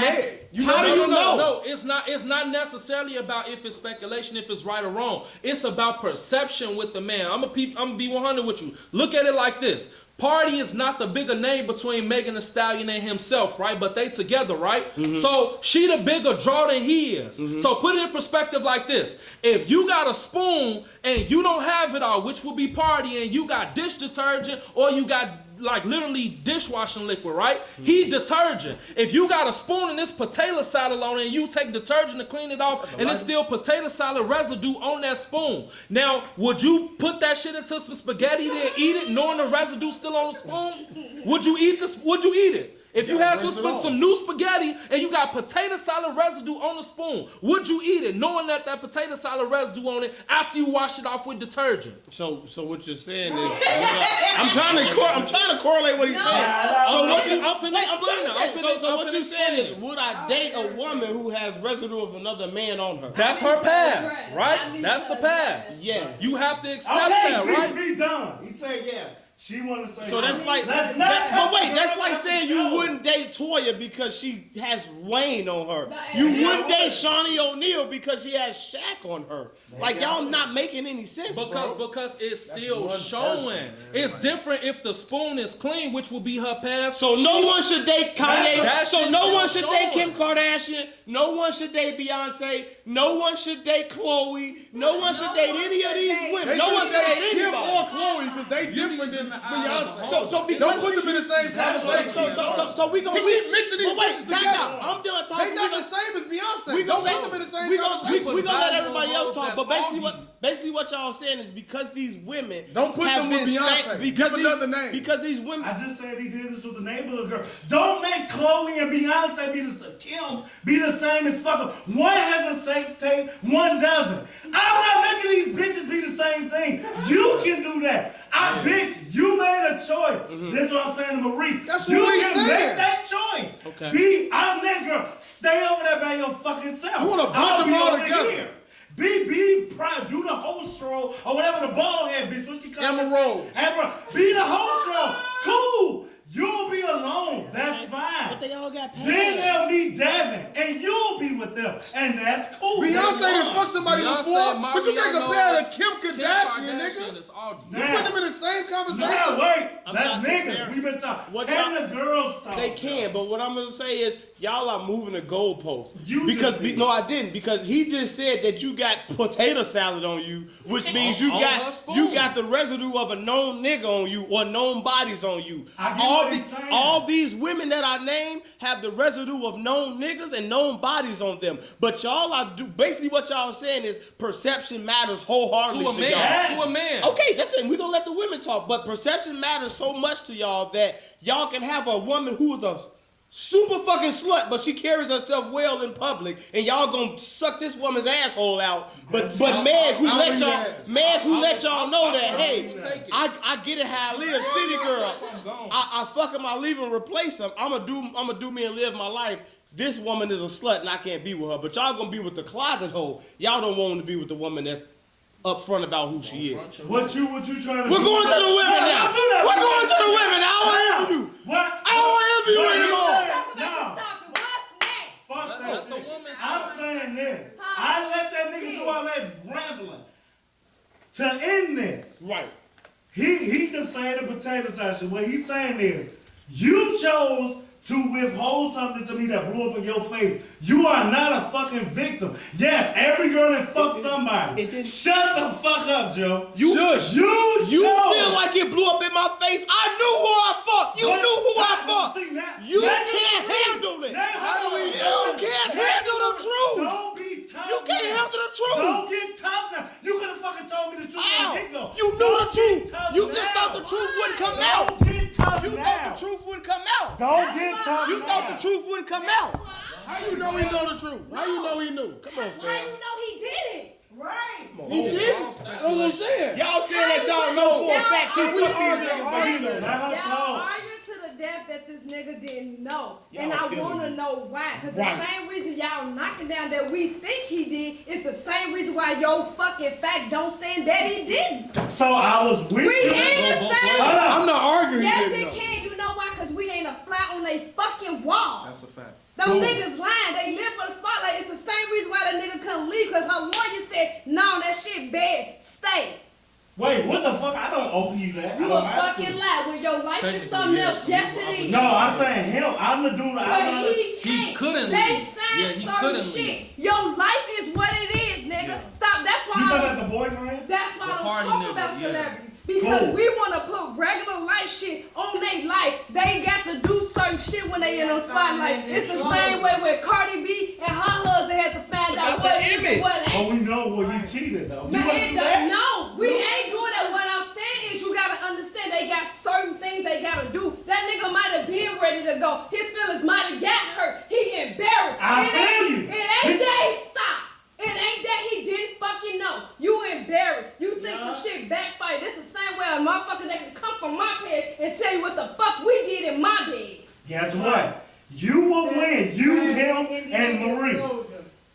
me. How do you know? No, it's not necessarily about if it's speculation, if it's right or wrong. It's about perception with the man. I'm gonna be 100 with you. Look at it like this. Party is not the bigger name between Megan Thee Stallion and himself, right? But they together, right? Mm-hmm. So she the bigger draw than he is. Mm-hmm. So put it in perspective like this. If you got a spoon and you don't have it all, which will be Party, and you got dish detergent or you got like literally dishwashing liquid, right? Mm-hmm. He detergent. If you got a spoon and it's potato salad on it and you take detergent to clean it off and it's still potato salad residue on that spoon. Now, would you put that shit into some spaghetti then eat it knowing the residue still on the spoon? Would you eat this? Would you eat it? If you had some new spaghetti and you got potato salad residue on the spoon, would you eat it knowing that potato salad residue on it after you wash it off with detergent? So what you're saying is, I'm trying to correlate what he's saying. So what you're saying is, would I date a woman who has residue of another man on her? That's her past, right? That's the past. Yes. You have to accept that, right? Be done. He said, yeah. She want to say. So that's like. That's like saying you wouldn't date Toya because she has Wayne on her. You wouldn't date Shawnee O'Neal because she has Shaq on her. Like y'all not making any sense, because it's still showing. It's different if the spoon is clean, which will be her past. So no one should date Kanye. So no one should date Kim Kardashian. Kardashian. No one should date Beyonce. No one should date Chloe. No one should date any of these women. No one should date Kim anybody. or Chloe because they different than Beyonce. So don't put them in the same conversation. So we gonna keep mixing these bitches together. I'm done talking. They not the same as Beyonce. We Don't gonna put them in the same conversation. We gonna let everybody else talk. But basically what y'all saying is because these women don't put them with Beyonce. Give another name. Because these women. I just said he did this with the neighborhood girl. Don't make Chloe and Beyonce be the same as fucking. One has a sex tape, one doesn't. I'm not making these bitches be the same thing. You can do that. Bitch, you made a choice. Mm-hmm. This is what I'm saying to Marie. That's you what he's can saying. Make that choice. Okay. I'm that girl. Stay over there by your fucking self. You want to bunch them all together. Here. Be proud. Do the whole stroll or whatever the bald head bitch. What she call it? Be the whole stroll. Cool. You'll be alone. That's fine. But they all got paid. Then they'll meet Devin, and you'll be with them, and that's cool. Beyonce done fuck somebody before, but you can't compare to Kim Kardashian, nigga. You put them in the same conversation. Now, wait. That's niggas. We been talking. Can the girls talk? They can, but what I'm gonna say is y'all are moving the goalposts. No, I didn't, because he just said that you got potato salad on you, which means you got the residue of a known nigga on you or known bodies on you. All these women that I named have the residue of known niggas and known bodies on them. But y'all are basically what y'all are saying is perception matters wholeheartedly to y'all. To a man. Okay, that's it. We're gonna let the women talk, but perception matters so much to y'all that y'all can have a woman who is a super fucking slut, but she carries herself well in public, and y'all gonna suck this woman's asshole out. But Meg, who let y'all know that, hey, I get it how I live, city girl. I fuck him, I leave him, replace him. I'ma do me and live my life. This woman is a slut, and I can't be with her. But y'all gonna be with the closet hoe. Y'all don't want to be with the woman that's upfront about who she is. What you trying to do? We're going to the women now. We're going to the women. I don't envy you. What? I don't envy you anymore. No. Fuck that shit. I'm saying this. I let that nigga do all that rambling to end this. Right. He can say the potato salad. What he's saying is, you chose to withhold something to me that blew up in your face. You are not a fucking victim. Yes, every girl that fucked somebody. Shut the fuck up, Joe. You feel like it blew up in my face. I knew who I fucked. You knew who I fucked. You can't handle it. You can't handle the truth. Don't be tough. You can't handle the truth. Don't get tough now. You could have fucking told me the truth from the get-go. You knew the truth. You just thought the truth wouldn't come out. Don't get tough now. You thought the truth wouldn't come out. Don't get tough You thought the truth wouldn't come out. How you know he know the truth? How you know he knew? Come on, fam. How you know he did it? Right. He did. That's what I'm saying. Y'all saying that y'all know for a fact she fucked these niggas. Y'all arguing to the death that this nigga didn't know. Y'all And I killing want to me. know why. Because Right. the same reason y'all knocking down that we think he did is the same reason why your fucking fact don't stand that he didn't. So I was with We you. ain't the same. Hold on. I'm not arguing. Yes, he it didn't know. can. You know why? Because we ain't a fly on they fucking wall. That's a fact. Them Cool. niggas lying. They live for the spotlight. It's the same reason why that nigga couldn't leave. Because her lawyer said, no, that shit bad. Stay. Wait, what the fuck? I don't owe you that. You I a don't have fucking to. lie. When your life is Technically, something yeah, else, so yes you- it is. No, I'm saying him. I'm the dude. But he can't. couldn't They leave. saying Yeah, he certain couldn't shit. leave. Your life is what it is, nigga. Yeah. Stop. That's why You I talking don't, about the boyfriend? that's why The I don't party talk nigga, about yeah. celebrities. Because Cool. we want to put regular life shit on their life. They got to do certain shit when they in the spotlight. It's the same way with Cardi B and her husband had to find out what it is and what Oh, ain't. we know what he cheated though. You Man, wanna it do don't- that? no, we ain't doing that. What I'm saying is you gotta understand they got certain things they gotta do. That nigga might have been ready to go. His feelings might have got hurt. He embarrassed. I feel you. It ain't that he stopped. It ain't that he didn't fucking know. You embarrassed. You think some shit backfired. This the same way a motherfucker that can come from my bed and tell you what the fuck we did in my bed. Guess what? You will win. You, him, and Marie.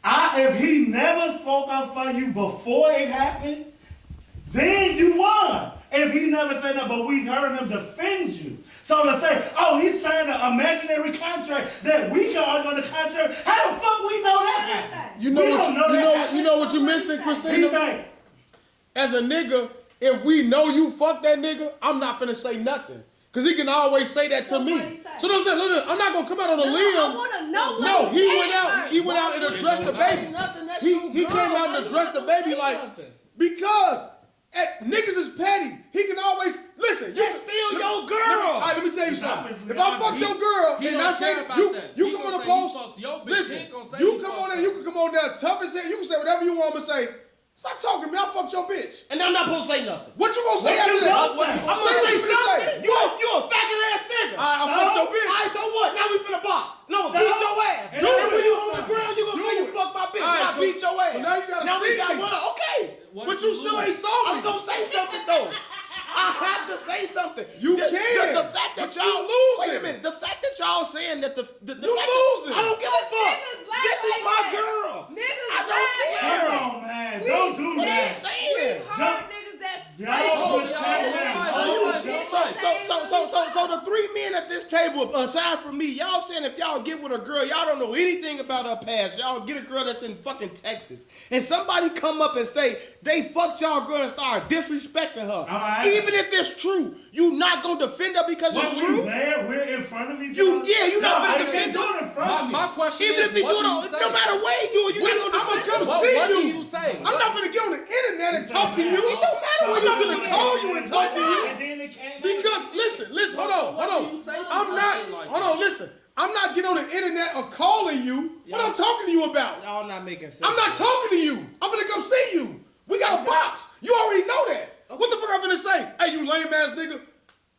If he never spoke up for you before it happened, then you won. If he never said that, but we heard him defend you. So to say, oh, he's signing an imaginary contract that we can argue on the contract. How the fuck we know that happened? You know We what don't you, know you that know happened. you know what you missing, He Christina? say, As a nigga, if we know you fuck that nigga, I'm not finna say nothing. Cause he can always say that So to me. what he say? So don't say, look, I'm not gonna come out on a No, limb. I wanna know what No, he he said went out. first. He went out and addressed the baby. He came out and addressed the baby like because niggas is petty. He can always listen. That's still your girl. All right, let me tell you something. If I fuck your girl He and don't I say care that about that. you He come gonna on the say he post, fucked your bitch. He listen, ain't gonna say you he come fucked on there, her. you can come on there tough as hell. You can say whatever you want to say. Stop talking to me. I fucked your bitch. And I'm not supposed to say nothing. What you gonna say What after you that? gonna say? I'm gonna Say say what you something. say. You a faggot ass nigga. I fucked your bitch. Alright, so what? Now we finna box. No, So? beat your ass. And Do that's it when you what on the you ground. You gonna do say you it. fuck my bitch. Alright, I so- beat your ass. so now you gotta Now we see got me. one. Okay. But you still ain't saw me. I'm gonna say something though. I have to say something. You The can. fact that But you y'all losing. Wait a minute. The fact that y'all saying that the You fact that- losing. I don't give a fuck. Niggas lie This is like my that. girl. Niggas I don't lie care. like come that. on, man. We- Don't do What are you that. saying? We've heard niggas that say Y'all put that that they man fuck on your the bitch show. and So the three men at this table, aside from me, y'all saying if y'all get with a girl, y'all don't know anything about her past. Y'all get a girl that's in fucking Texas, and somebody come up and say they fucked y'all girl and start disrespecting her. Alright. Even if it's true, you not gonna defend her because When it's we true. there, we're in front of each You- other. yeah, you not no, finna I defend can't do it in front of me. My question Even is, if he what do do you it, say? no matter what he do it, you not I'm gonna gonna defend come her. What see do you. you say? I'm not gonna get on the internet and talk to you. It don't matter what I'm not you gonna do. call you and talk to you. And then it came out. Because listen, hold on. What do you say to I'm not. something like Hold that? on, listen. I'm not getting on the internet or calling you. What I'm talking to you about? Y'all not making sense. I'm not talking to you. I'm gonna come see you. We got a box. You already know that. What the fuck I'm gonna say? Hey, you lame ass nigga.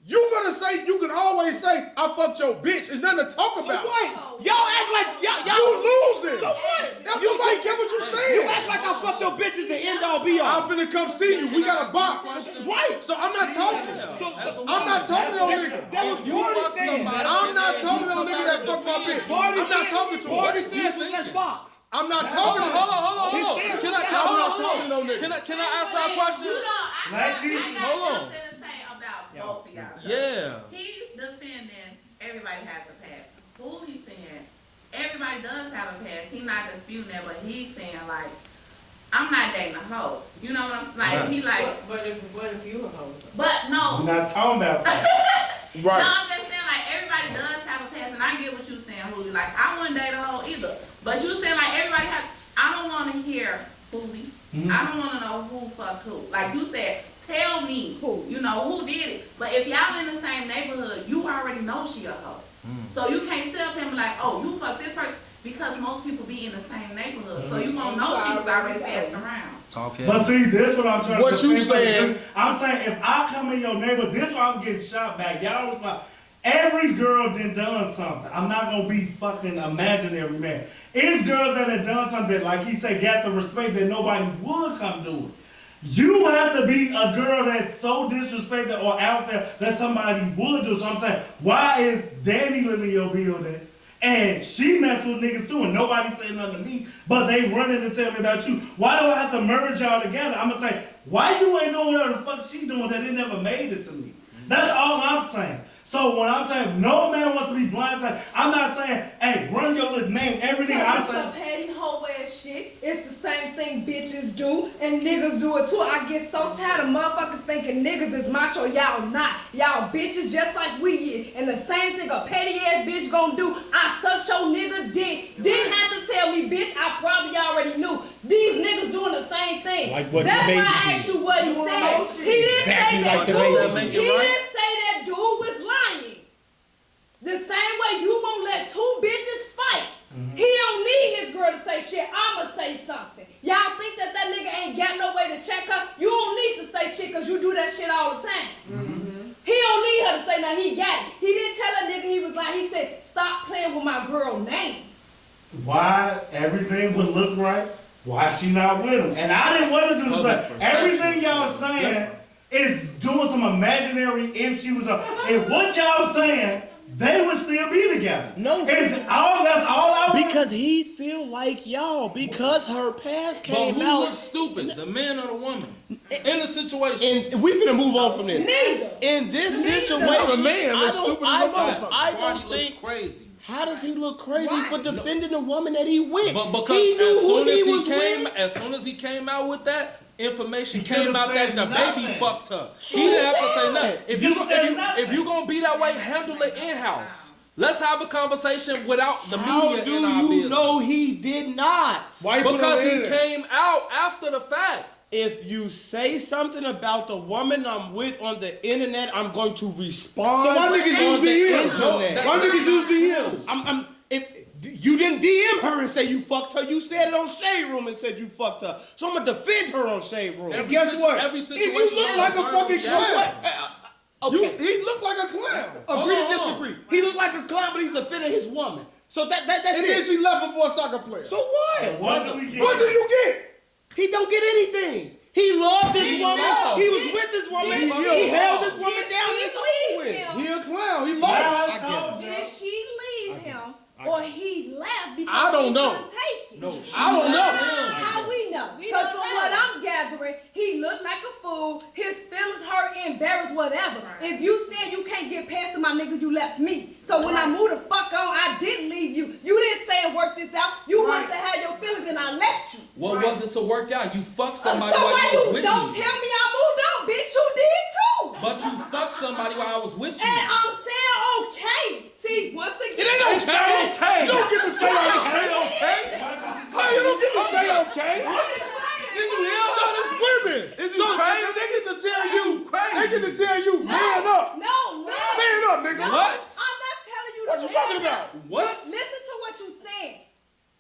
You gonna say, you can always say, I fucked your bitch. It's nothing to talk about. What? Y'all act like y'all You losing. So what? Nobody care what you saying. You act like I fucked your bitch is the end all be all. I'm finna come see you. We got a box. Right. So I'm not talking. I'm not talking to no nigga. That was Barty fuck saying. somebody. I'm not talking to no nigga that fucked my bitch. I'm not talking to Barty him. says let's box. I'm not Hold talking on, to hold him. on, hold on, His hold on. stance Can was I, that. I'm hold not on, talking to no hold on. nigga. Can I ask her a question? You know, I Like got these- hold on. something to say about both of y'all. Yeah. He defending everybody has a past. Who he saying everybody does have a past. He not disputing that, but he's saying like, I'm not dating a hoe. You know what I'm saying? Like he like, What if you a hoe? but no. I'm not talking about that. No, I'm just saying like everybody does have a past, and I get what you're saying, Hoolie. Like I wouldn't date a hoe either, but you saying like everybody has. I don't want to hear Hoolie. I don't want to know who fucked who. Like you said, tell me who. You know who did it. But if y'all in the same neighborhood, you already know she a hoe. So you can't sit up here and be like, oh, you fucked this person, because most people be in the same neighborhood. So you gonna know she was already passed around. Talking. But see, this what I'm trying to What you defend. saying? I'm saying if I come in your neighborhood, this why I'm getting shot back. Y'all was like, every girl done something. I'm not gonna be fucking imaginary, man. It's girls that have done something that, like he said, got the respect that nobody would come do it. You have to be a girl that's so disrespected or out there that somebody would do. So I'm saying, why is Danny living in your building and she mess with niggas too and nobody saying nothing to me, but they running to tell me about you? Why do I have to merge y'all together? I'm gonna say, why you ain't doing whatever the fuck she doing that it never made it to me? That's all I'm saying. So when I'm saying no man wants to be blindsided, I'm not saying, hey, run your little name, everything I'm It's saying. the petty hoe ass shit. It's the same thing bitches do and niggas do it too. I get so tired of motherfuckers thinking niggas is macho. Y'all not. Y'all bitches just like we is. And the same thing a petty ass bitch gonna do. I sucked your nigga dick. Didn't have to tell me, bitch. I probably already knew. These niggas doing the same thing. Like what That's the why baby I asked you what he said. He didn't Exactly say that like the dude. baby He didn't say that dude was lying. The same way you won't let two bitches fight. He don't need his girl to say shit. I'ma say something. Y'all think that nigga ain't got no way to check her? You don't need to say shit because you do that shit all the time. He don't need her to say nothing. He got it. He didn't tell that nigga he was lying. He said, stop playing with my girl name. Why everything would look right? Why she not with him? And I didn't want to do the same. Everything y'all saying is doing some imaginary if she was a. If what y'all saying, they would still be together. No, that's all I want. because he feel like y'all because her past But came who out. looks stupid, the man or the woman? In the situation. And we finna move on from this. Neither. In this Neither. situation, The man I looks don't- stupid as I a don't- motherfucker. I Smarty don't looked think. crazy. How does he look crazy Right. for defending the woman that he with? But he because knew as who soon as he was came, with. as soon as he came out with that, information He came could've out that said the baby nothing. fucked her. So He didn't have to say what? nothing. If You you said nothing. if you gonna be that way, handle it in house. Let's have a conversation without the How media do in our you business. know he did not? Why you put Because it on he the internet? came out after the fact. If you say something about the woman I'm with on the internet, I'm going to respond. So why niggas on use DMs? internet. Why niggas use DMs? If you didn't DM her and say you fucked her, you said it on Shade Room and said you fucked her. So I'm gonna defend her on Shade Room. And guess what? Every If situation you look like a fucking clown. Okay. He looked like a clown. Agree to Hold on. disagree. He looked like a clown, but he's defending his woman. So that's And then it. she left him for a soccer player. So what? What do we get? What do you get? He don't get anything. He loved this He woman. loves. He was with this woman. Did He she- held this woman did down. she It's over leave with. him? He a clown. He Now lost. I told you. Did she leave him or he left because I don't he know. couldn't take it? No, I don't know. How we know? Because from what I'm gathering, he looked like a fool. His feelings hurt, embarrassed, whatever. If you said you can't get past to my nigga, you left me. So when I moved the fuck on, I didn't leave you. You didn't stay and work this out. You wanted to have your feelings and I left you. What was it to work out? You fucked somebody So while why you was you with don't me. tell me I moved on, bitch? You did too. But you fucked somebody while I was with you. And I'm saying okay. See, once again, It ain't okay. okay. You don't get to say okay. okay. Hey, you don't get to say okay. Did you hear? No, that's women. Is So you crazy? they get to tell you. crazy. They get to tell you, man up. No, Man up, nigga. No, What? I'm not telling you What to you man talking up. about? What? Listen to what you saying.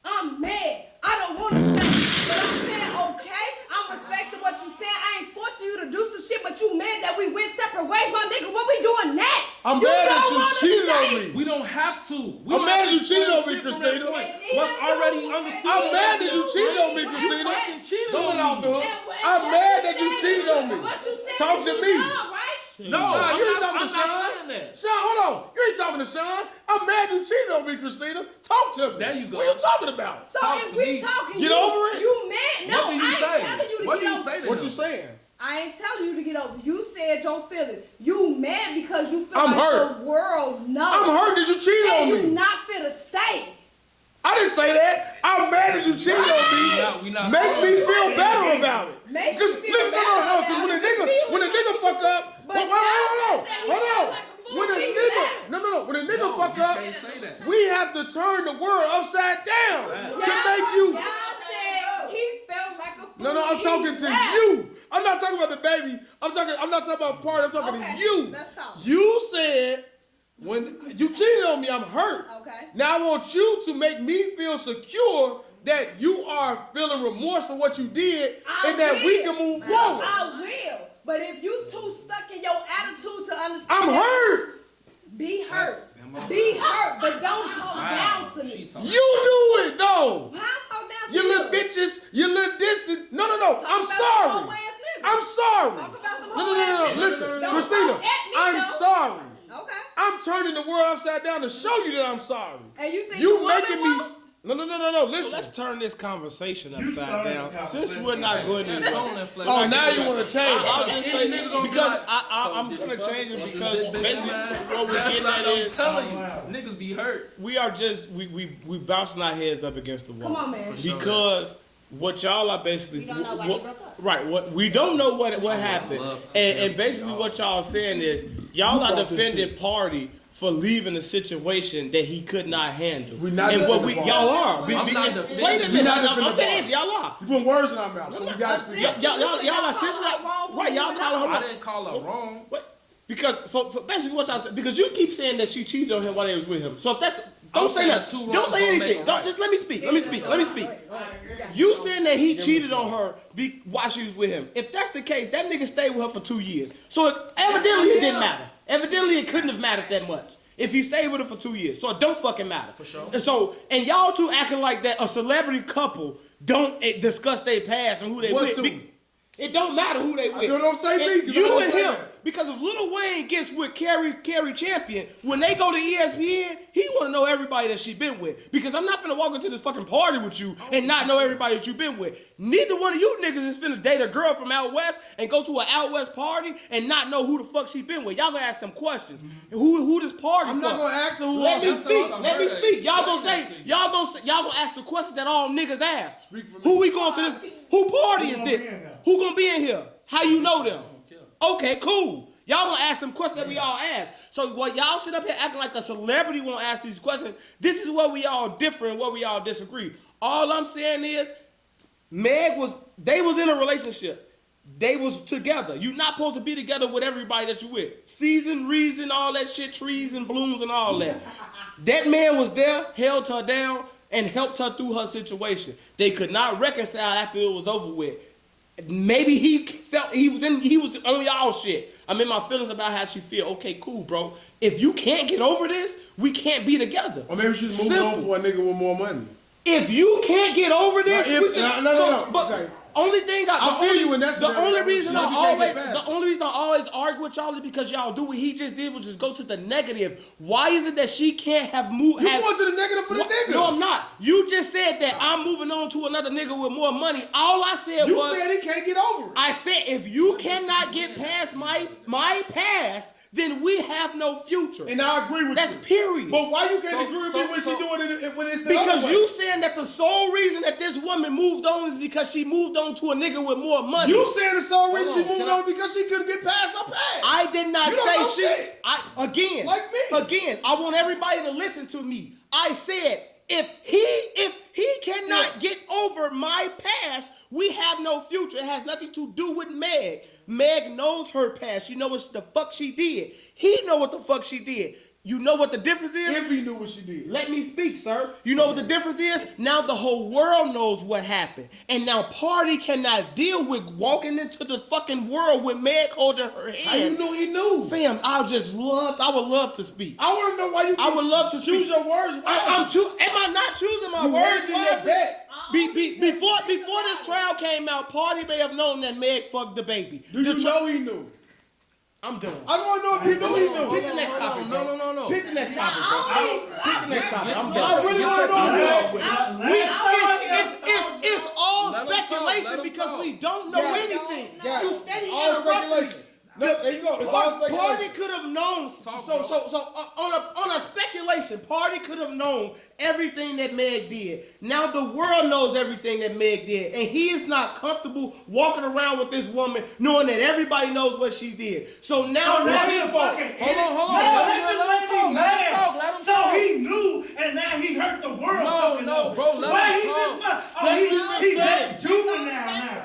I'm mad. I don't want to stay. But I'm saying, okay, I'm respecting what you said. I ain't forcing you to do some shit, but you mad that we went separate ways, my nigga. What we doing next? I'm mad that don't you wanna cheated on stay. me. We don't have to. We I'm don't mad have to you cheated explain on me, shit from Christina. that point. What's already understood? I'm mad that you cheated on me, What? Christina. fucking cheated Throw on it off the me. hook. And what- I'm what mad you that you said cheated is- on me. What you said Talk is to you me. done, right? No, Nah, you ain't talking I'm to not Sean. saying that. Sean, hold on. You ain't talking to Sean. I'm mad you cheated on me, Christina. Talk to me. There you go. What you talking about? So Talk if to we me. talking, Get you, over it. You mad? No, What do you I ain't say? telling you to What get do you over. say to What him? you saying? I ain't telling you to get over. You said your feelings. You mad because you feel I'm like hurt. the world knows. I'm hurt that you cheated And on you me. not fit to stay. I didn't say that. I'm mad that you cheated on We me. not Make saying me that. feel better about it. Make you Cause feel listen, better no, about because it. when a Just nigga feel fuck up, But hold y'all on. said he felt like a fool. When a He nigga, better. when a nigga No, fuck you up, can't say that. we have to turn the world upside down to make you. Y'all said he felt like a fool. No, I'm He talking to left. you. I'm not talking about the baby. I'm not talking about part. I'm talking Okay, to you. let's talk. You said when you cheated on me, I'm hurt. Okay. Now I want you to make me feel secure that you are feeling remorse for what you did and that we can move forward. I will. But if you too stuck in your attitude to understand, I'm hurt. Be hurt. Be hurt, but don't talk down to me. You do it though. How I talk down to You you? little bitches, you little distant. No. Talk I'm about sorry. your ass sorry. Talk about them No. whole Listen, Don't Christina, talk at me, I'm though. sorry. Okay. I'm turning the world upside down to show you that I'm sorry. And you think You the making woman me. won't? No. So Listen. let's turn this conversation You upside started down. the Since we're conversation. not going That anywhere. tone inflection. Oh, now you want to change. I'll just Any say nigga gonna be because like, I'm so gonna did you change it fuck? because This big basically man? what we're That's getting like at I'm is telling you, wow. niggas be hurt. we are just we bouncing our heads up against the wall. Come on, man. Because what y'all are basically We don't know why he broke up. right. What we don't know what happened, love to and hear basically y'all. what y'all saying is y'all are brought this defending shit. Party for leaving a situation that he could not handle. We not and what defending we Party. y'all are. I'm not defending Wait a him. minute, We not I'm defending saying Party. y'all are. You put words in our mouth, so we gotta speak. Y'all are Y'all essentially call her wrong right. Y'all for calling her I wrong. didn't call her wrong. What? Because for basically what y'all said, because you keep saying that she cheated on him while they was with him. So if that's I'm don't say saying nothing. two Don't wrongs say don't make anything. a Don't right. just let me speak. Let me speak. You saying that he cheated on her while she was with him. If that's the case, that nigga stayed with her for 2 years. So evidently it didn't matter. Evidently it couldn't have mattered that much if he stayed with her for 2 years. So it don't fucking matter. For sure. And y'all two acting like that a celebrity couple don't discuss their past and who they What with. two? It don't matter who they with. Don't say me, 'cause I You don't and say him. that. Because if Lil Wayne gets with Carrie Champion, when they go to ESPN, he want to know everybody that she been with. Because I'm not finna walk into this fucking party with you and not know everybody that you been with. Neither one of you niggas is finna date a girl from out west and go to an out west party and not know who the fuck she been with. Y'all gonna ask them questions. Who this party I'm for? not gonna ask her who Let me else. speak. I'm Let me heard speak. Y'all explain gonna say. that to you. Y'all gonna ask the questions that all niggas ask. Speak for me. Who we going to this? Who party Who is gonna this? be in here? Who gonna be in here? How you know them? Okay, cool. Y'all gonna ask them questions that we all ask. So while y'all sit up here acting like a celebrity won't ask these questions, this is where we all differ and where we all disagree. All I'm saying is, they was in a relationship. They was together. You not supposed to be together with everybody that you with. Season, reason, all that shit, trees and blooms and all that. That man was there, held her down, and helped her through her situation. They could not reconcile after it was over with. Maybe he felt he was on y'all shit. I'm in my feelings about how she feel. Okay, cool, bro. If you can't get over this, we can't be together. Or maybe she's moving on for a nigga with more money. If you can't get over this, No. But Okay. only thing I feel you in that the scenario. only reason You can't get past the only reason I always argue with y'all is because y'all do what he just did, was just go to the negative. Why is it that she can't have moved? You going to the negative for the nigga. No, I'm not. You just said that I'm moving on to another nigga with more money. All I said You was said he can't get over it. I said if you cannot get past my past, then we have no future. And I agree with That's you. period. But why you can't agree with me when she doing it when it's the other Because way? you saying that the sole reason that this woman moved on is because she moved on to a nigga with more money. You saying the sole reason Hold she on, moved on because she couldn't get past her past. I did not You don't know say shit. Again, Like me. Again, I want everybody to listen to me. I said if he cannot get over my past, we have no future. It has nothing to do with Meg. Meg knows her past. She knows what the fuck she did. He know what the fuck she did. You know what the difference is? If he knew what she did. Let me speak, sir. You know what the difference is? Now the whole world knows what happened. And now Party cannot deal with walking into the fucking world with Meg holding her hand. How you knew he knew? Fam, I would love to speak. I want to know why you I would love to choose speak. your words. Am I not choosing my You words? hedging your bet. Before this trial came out, Party may have known that Meg fucked the baby. Do you know he knew? I'm done. I want to know if he knew he knew. Pick the next topic, bro. No. Pick the next topic, bro. Pick the next topic. I'm I done. really want to know that. It's all Let 'em talk, speculation let 'em because talk. we don't know Yeah. anything. Yeah. You steady All interrupting. speculation. No, there you go. It's all Party speculation. could have known. Talk, So bro. on a speculation, Party could have known everything that Meg did. Now the world knows everything that Meg did, and he is not comfortable walking around with this woman knowing that everybody knows what she did. So now That's this his is fault. fucking Hold on. No, Let that him just talk, made me let him mad. talk, let him So talk. he knew, and now he hurt the world. fucking No, up. bro, let Why him he talk. this fuck? Oh, That's he what he that said. juvenile now.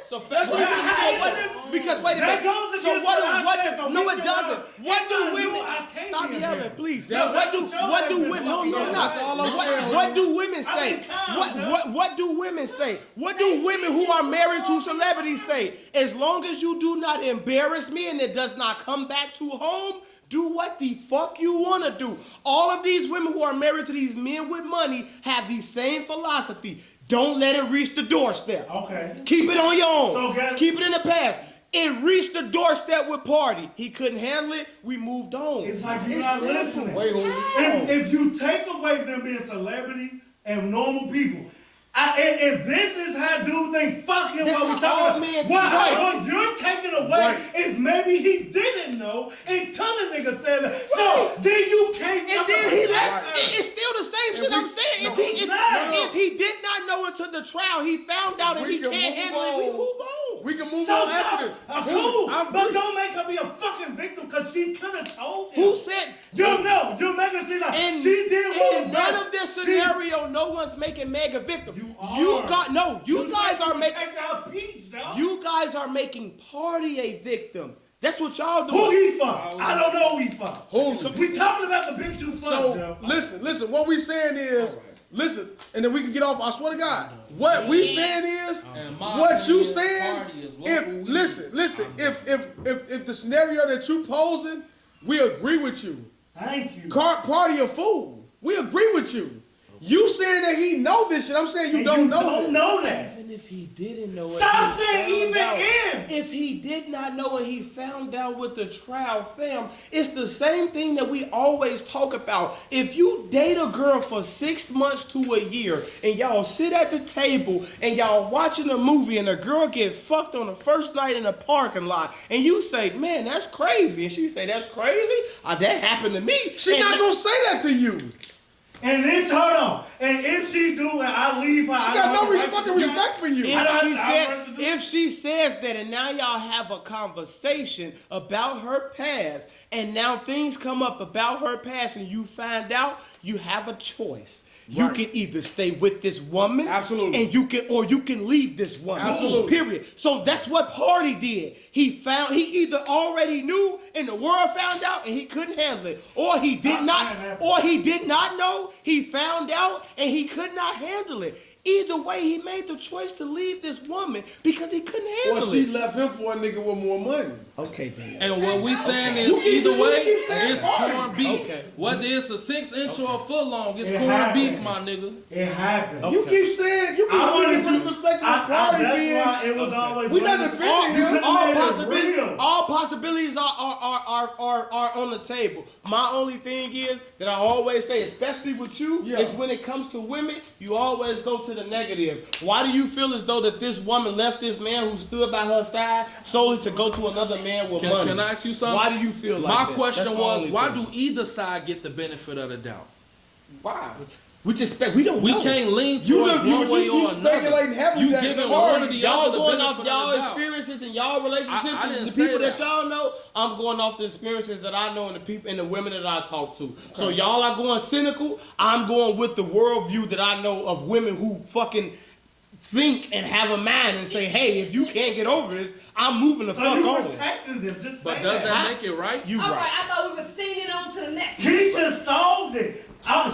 So wait a minute. Because wait a That minute. goes So against what I said, so no, we it should doesn't. know. What If do I knew, women? I can't Stop be in yelling, here. please. No, What that's do what y'all what do have women? been No, fucking I'm That's not. all I'm saying. What do women say? mean, calm, Joe. What do women say? What do women who are married to celebrities say? As long as you do not embarrass me and it does not come back to home, do what the fuck you want to do. All of these women who are married to these men with money have the same philosophy. Don't let it reach the doorstep. Okay. Keep it on your own. So, guys- Keep it in the past. It reached the doorstep with Party. He couldn't handle it. We moved on. It's like you're not listening. Wait, If you take away them being celebrity and normal people, if this is how dude think, fuck him, That's what we how talking all about. men What you're taking away is maybe he didn't know, and ton of niggas said that. So then you can't. And then he left. It's still the same shit I'm saying. If he did not know until the trial, he found out and he can't handle it, we move on. We can move on after this. Cool, but don't make her be a fucking victim because she could have told him. Who said? You're making it seem like she did what was In none right. of this scenario, no one's making Meg a victim. You guys are making. You guys are making Party a victim. That's what y'all do. Who he fucked? I don't know who he fucked. So we talking about the bitch who fucked, Joe. Listen. What we saying is, listen, and then we can get off. I swear to God, what we saying is, what you saying. If the scenario that you posing, we agree with you. Thank you. Party a fool. We agree with you. You saying that he know this shit. I'm saying you don't know that. Even if he didn't know it. Stop saying even if. If he did not know and he found out with the trial, fam, it's the same thing that we always talk about. If you date a girl for 6 months to a year and y'all sit at the table and y'all watching a movie and a girl get fucked on the first night in a parking lot and you say, man, that's crazy. And she say, that's crazy? That happened to me. She not gonna say that to you. And then hold on. And if she do and I leave her, she got no respect for you. If she says that and now y'all have a conversation about her past and now things come up about her past and you find out, you have a choice. You can either stay with this woman, absolutely, and you can leave this woman, absolutely. Period. So that's what Party did. He either already knew and the world found out and he couldn't handle it, or he did not know. He found out and he could not handle it. Either way, he made the choice to leave this woman because he couldn't handle it. Or she left him for a nigga with more money. Okay, then. And what we saying is either way, it's corned beef. Okay. Whether it's a 6-inch or a foot long, it's corned beef, my nigga. It happened. You keep saying, you keep putting from the perspective of Party being. That's why it was always. We not defending him. All possibilities are on the table. My only thing is that I always say, especially with you, is when it comes to women, you always go to the negative. Why do you feel as though that this woman left this man who stood by her side solely to go to another man with money? Can I ask you something? Why do you feel like that? My question was, why do either side get the benefit of the doubt? Why? We don't know. Can't lean towards one way or another. You giving one or the other going the off benefit y'all of the doubt. experiences and y'all relationships and the people that y'all know. I'm going off the experiences that I know and the people and the women that I talk to. So y'all are going cynical. I'm going with the worldview that I know of women who fucking think and have a mind and say, hey, if you can't get over this, I'm moving the fuck on. Protecting them. Just but does that make it right? All right, I thought we were singing on to the next. Keisha solved it.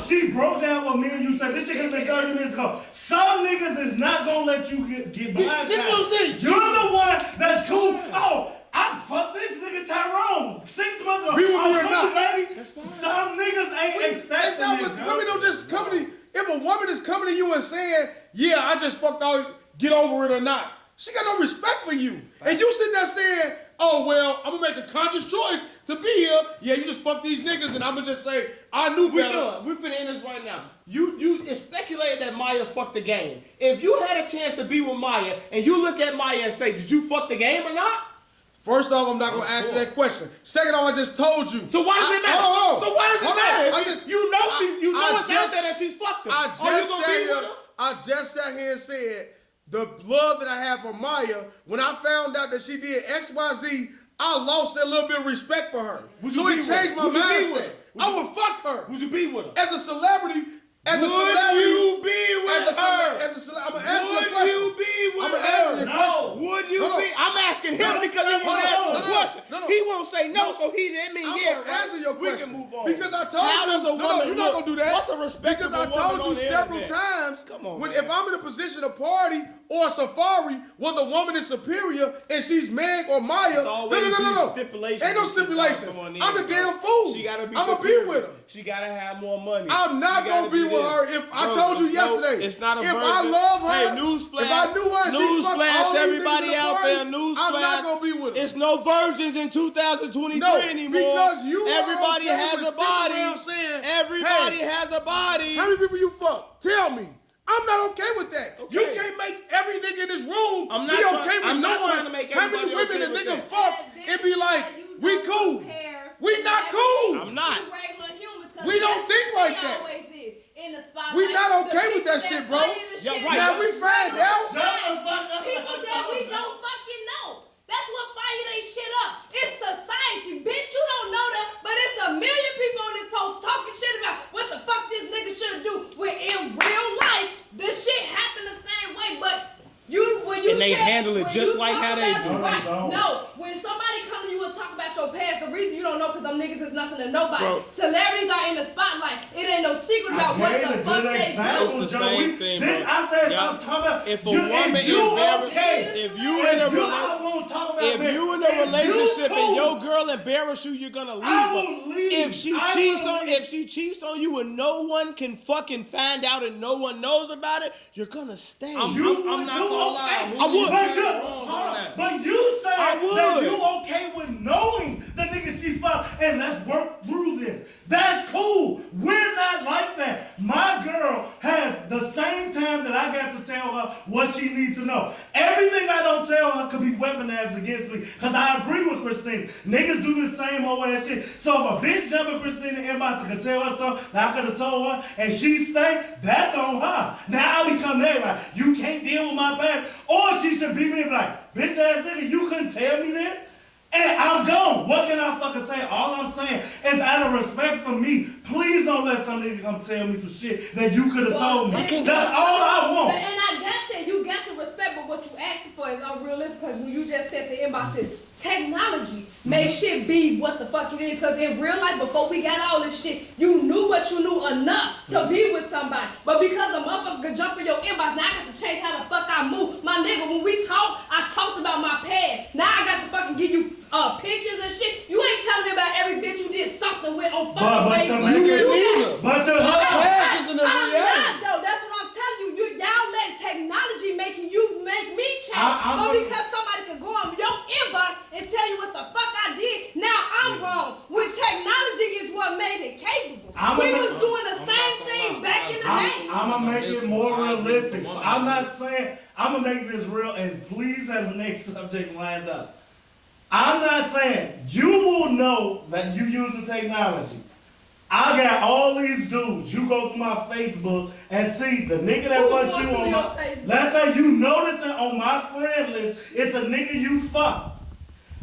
She broke down what me and you said. This shit has been 30 minutes ago. Some niggas is not gonna let you get behind. This is what I'm saying. You're the one that's cool. Oh, I fucked this nigga Tyrone 6 months ago. Be with me or not. Baby. Some niggas ain't accepting it. Women don't just come to you. If a woman is coming to you and saying, yeah, I just fucked all, get over it or not, she got no respect for you. And you sitting there saying, oh, well, I'm going to make a conscious choice to be here. Yeah, you just fuck these niggas, and I'm going to just say, I knew better. We're finna end this right now. It's speculated that Maya fucked the game. If you had a chance to be with Maya, and you look at Maya and say, did you fuck the game or not? First off, I'm not going to answer that question. Second off, I just told you. So why does it matter? So why does it matter? You know it's out there that she's fucked him. I just sat here and said, the love that I have for Maya, when I found out that she did XYZ, I lost that little bit of respect for her. So it changed my mindset. I would fuck her. Would you be with her? As a celebrity, Would you be with her? I'm going to answer your question. Would you be with her? No. Would you be? I'm asking him because he won't answer the question. He won't say no, so he didn't mean yeah. Answer your question. We can move on. Because I told How you. does a woman you're not going to do that. What's the respect Because I told you several times. Come on, if I'm in a position of Party or Safari where the woman is superior and she's Meg or Maya. No. Stipulations. Ain't no stipulations. I'm the damn fool. She gotta be I'm going to be with her. She gotta have more money. I'm not going to be with her if I told you you yesterday. It's not a If virgin. I love her, Hey, newsflash. if I knew her, she'd fuck Newsflash, all these everybody niggas in the out party, there. Newsflash. I'm not gonna be with her. It's no virgins in 2023 No, anymore. because you are Everybody okay has with a sitting body. around saying, Everybody hey, has a body. how many people you fuck? Tell me. I'm not okay with that. Okay. You can't make every nigga in this room I'm be not try- okay with I'm no not one. trying to make How many everybody women okay a with nigga that. fuck and be like, we cool. We not cool. I'm not. We don't think like that. In the spotlight. We not okay The with that people shit, bro. play the Yeah, shit right. Now we find out. Shut the fuck up. People that we don't fucking know. That's what fire they shit up. It's society, bitch. You don't know that, but it's a million people on this post talking shit about what the fuck this nigga should do. When in real life, this shit happen the same way, but when you And they tell- handle it when just you like talk how they about- do. Right. No, they don't. No, when somebody come to you and talk about your past, the reason you don't know because them niggas is nothing to nobody. Bro. Celebrities are in the spotlight. It ain't no secret about what the fuck they do. It's the same thing, This bro. I said Yeah. something talking about. If a you, woman if you embarrass- okay, if you in a I rela- won't talk about If this. you in a If you relationship cool, and your girl embarrass you, you're gonna leave. I her. will leave. If she I cheats will on, leave. if she cheats on you and no one can fucking find out and no one knows about it, you're gonna stay. You I'm would not too, gonna lie. okay. I would. But, you, Wrong hold on on. that. But you said I that would. you okay with knowing the nigga she fucked and let's work through this. That's cool. We're not like that. My girl has the same time that I got to tell her what she needs to know. Everything I don't tell her could be weaponized against me. Because I agree with Christina. Niggas do the same old ass shit. So if a bitch jump at Christina inbox and could tell her something that I could have told her and she stay, that's on her. Now I become that like, you can't deal with my past. Or she should be me and be like, bitch ass nigga, you couldn't tell me this? And I'm gone. What can I fucking say? All I'm saying is out of respect for me, please don't let some nigga come tell me some shit that you could have told me. That's all I want. And I got that. You got to respect, but what you asking for is unrealistic because when you just said the inbox shit, technology made shit be what the fuck it is. Because in real life, before we got all this shit, you knew what you knew enough to be with somebody. But because a motherfucker could jump in your inbox, now I got to change how the fuck I move. My nigga, when we talk, I talked about my past. Now I got to fucking give you pictures and shit. You ain't telling me about every bitch you did something with on fucking But to Facebook. make it You got- But to Her past isn't a I'm reality. not though. That's what I'm telling you. Y'all letting technology make me change. I'm But a- because somebody could go on your inbox and tell you what the fuck I did, now I'm wrong. When technology is what made it capable. We was doing the same thing back in the day. I'm gonna make it more realistic. I'm not saying I'm gonna make this real, and please have the next subject lined up. I'm not saying you will know that you use the technology. I got all these dudes. You go through my Facebook and see the nigga that Who fucked going you through on your my. Facebook? Let's say you notice it on my friend list. It's a nigga you fuck.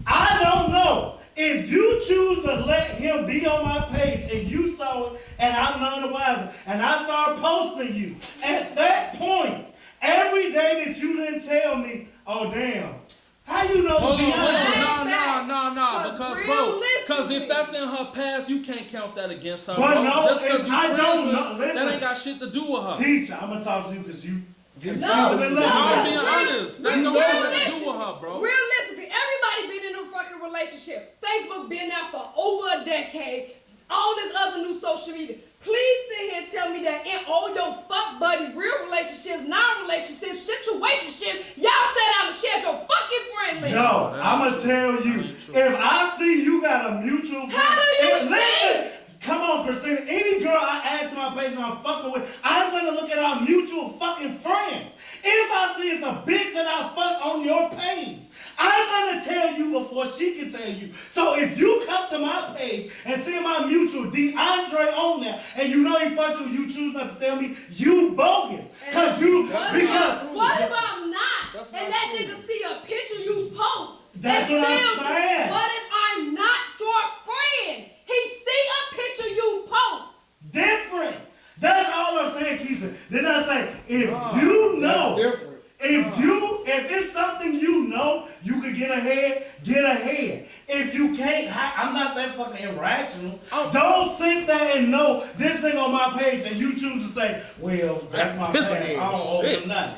I don't know. If you choose to let him be on my page and you saw it and I'm none the wiser and I start posting you, at that point, every day that you didn't tell me, oh damn, how you know Hold on, DeAndre? no. Because if that's in her past, you can't count that against her. But bro. no, Just because if you I friends don't with know- her, listen. that ain't got shit to do with her. Teacher, I'm gonna talk to you because you. No, I'm being no, honest. That don't have to do with her, bro. Realistically, everybody been in a fucking relationship. Facebook been out for over a decade. All this other new social media. Please sit here and tell me that in all your fuck buddy, real relationships, non-relationships, situationships, y'all sat out and shared your fucking friend list. Joe, I'm gonna tell you, if I see you got a mutual friend, How do you listen, come on, Christina, any girl I add to my page and I'm fucking with, I'm gonna look at our mutual fucking friends. If I see it's a bitch that I fuck on your page, I'm gonna tell you before she can tell you. So if you come to my page and see my mutual DeAndre on there, and you know he fucked you choose not to tell me, you bogus. What if I'm not? That's And not that true. nigga see a picture you post. That's and what I'm still- saying. What if I'm not your friend? He see a picture you post. Different. That's all I'm saying, Keisha. Then I say, if you know, That's different. if it's something you know, you can get ahead, get ahead. If you can't, I'm not that fucking irrational. Don't sit there and know this thing on my page and you choose to say, well, that's my past. I don't owe nothing.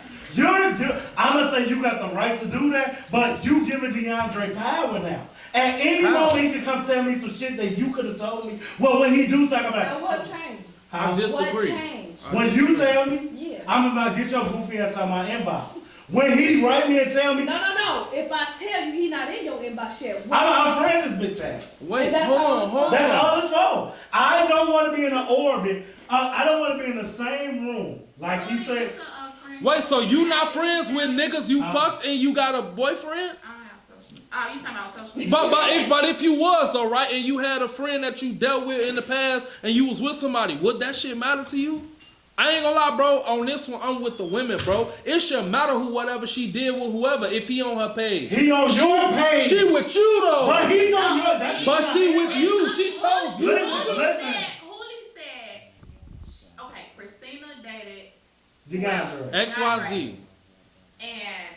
I'm gonna say you got the right to do that, but you giving DeAndre power now. At any moment he could come tell me some shit that you could have told me. Well, when he do talk about Now what changed? I disagree. What changed? When you tell me, Yeah. I'm about to get your goofy ass on my inbox. When he write me and tell me, No. If I tell you he not in your inbox yet, I'm friend this bitch ass. Wait, that's hold all on, it's hold on. That's all it's for. I don't want to be in an orbit. I don't want to be in the same room. Like he said. Wait, so you not friends with niggas you fucked and you got a boyfriend? Oh, you talking about social media? But if you was though, right, and you had a friend that you dealt with in the past and you was with somebody, would that shit matter to you? I ain't gonna lie, bro. On this one, I'm with the women, bro. It shouldn't matter whatever she did with whoever if he on her page. He on your page. She with you though. But he's on your. That's but she with you. She chose you. Listen. Hooli said, okay, Christina dated DeAndre. XYZ. And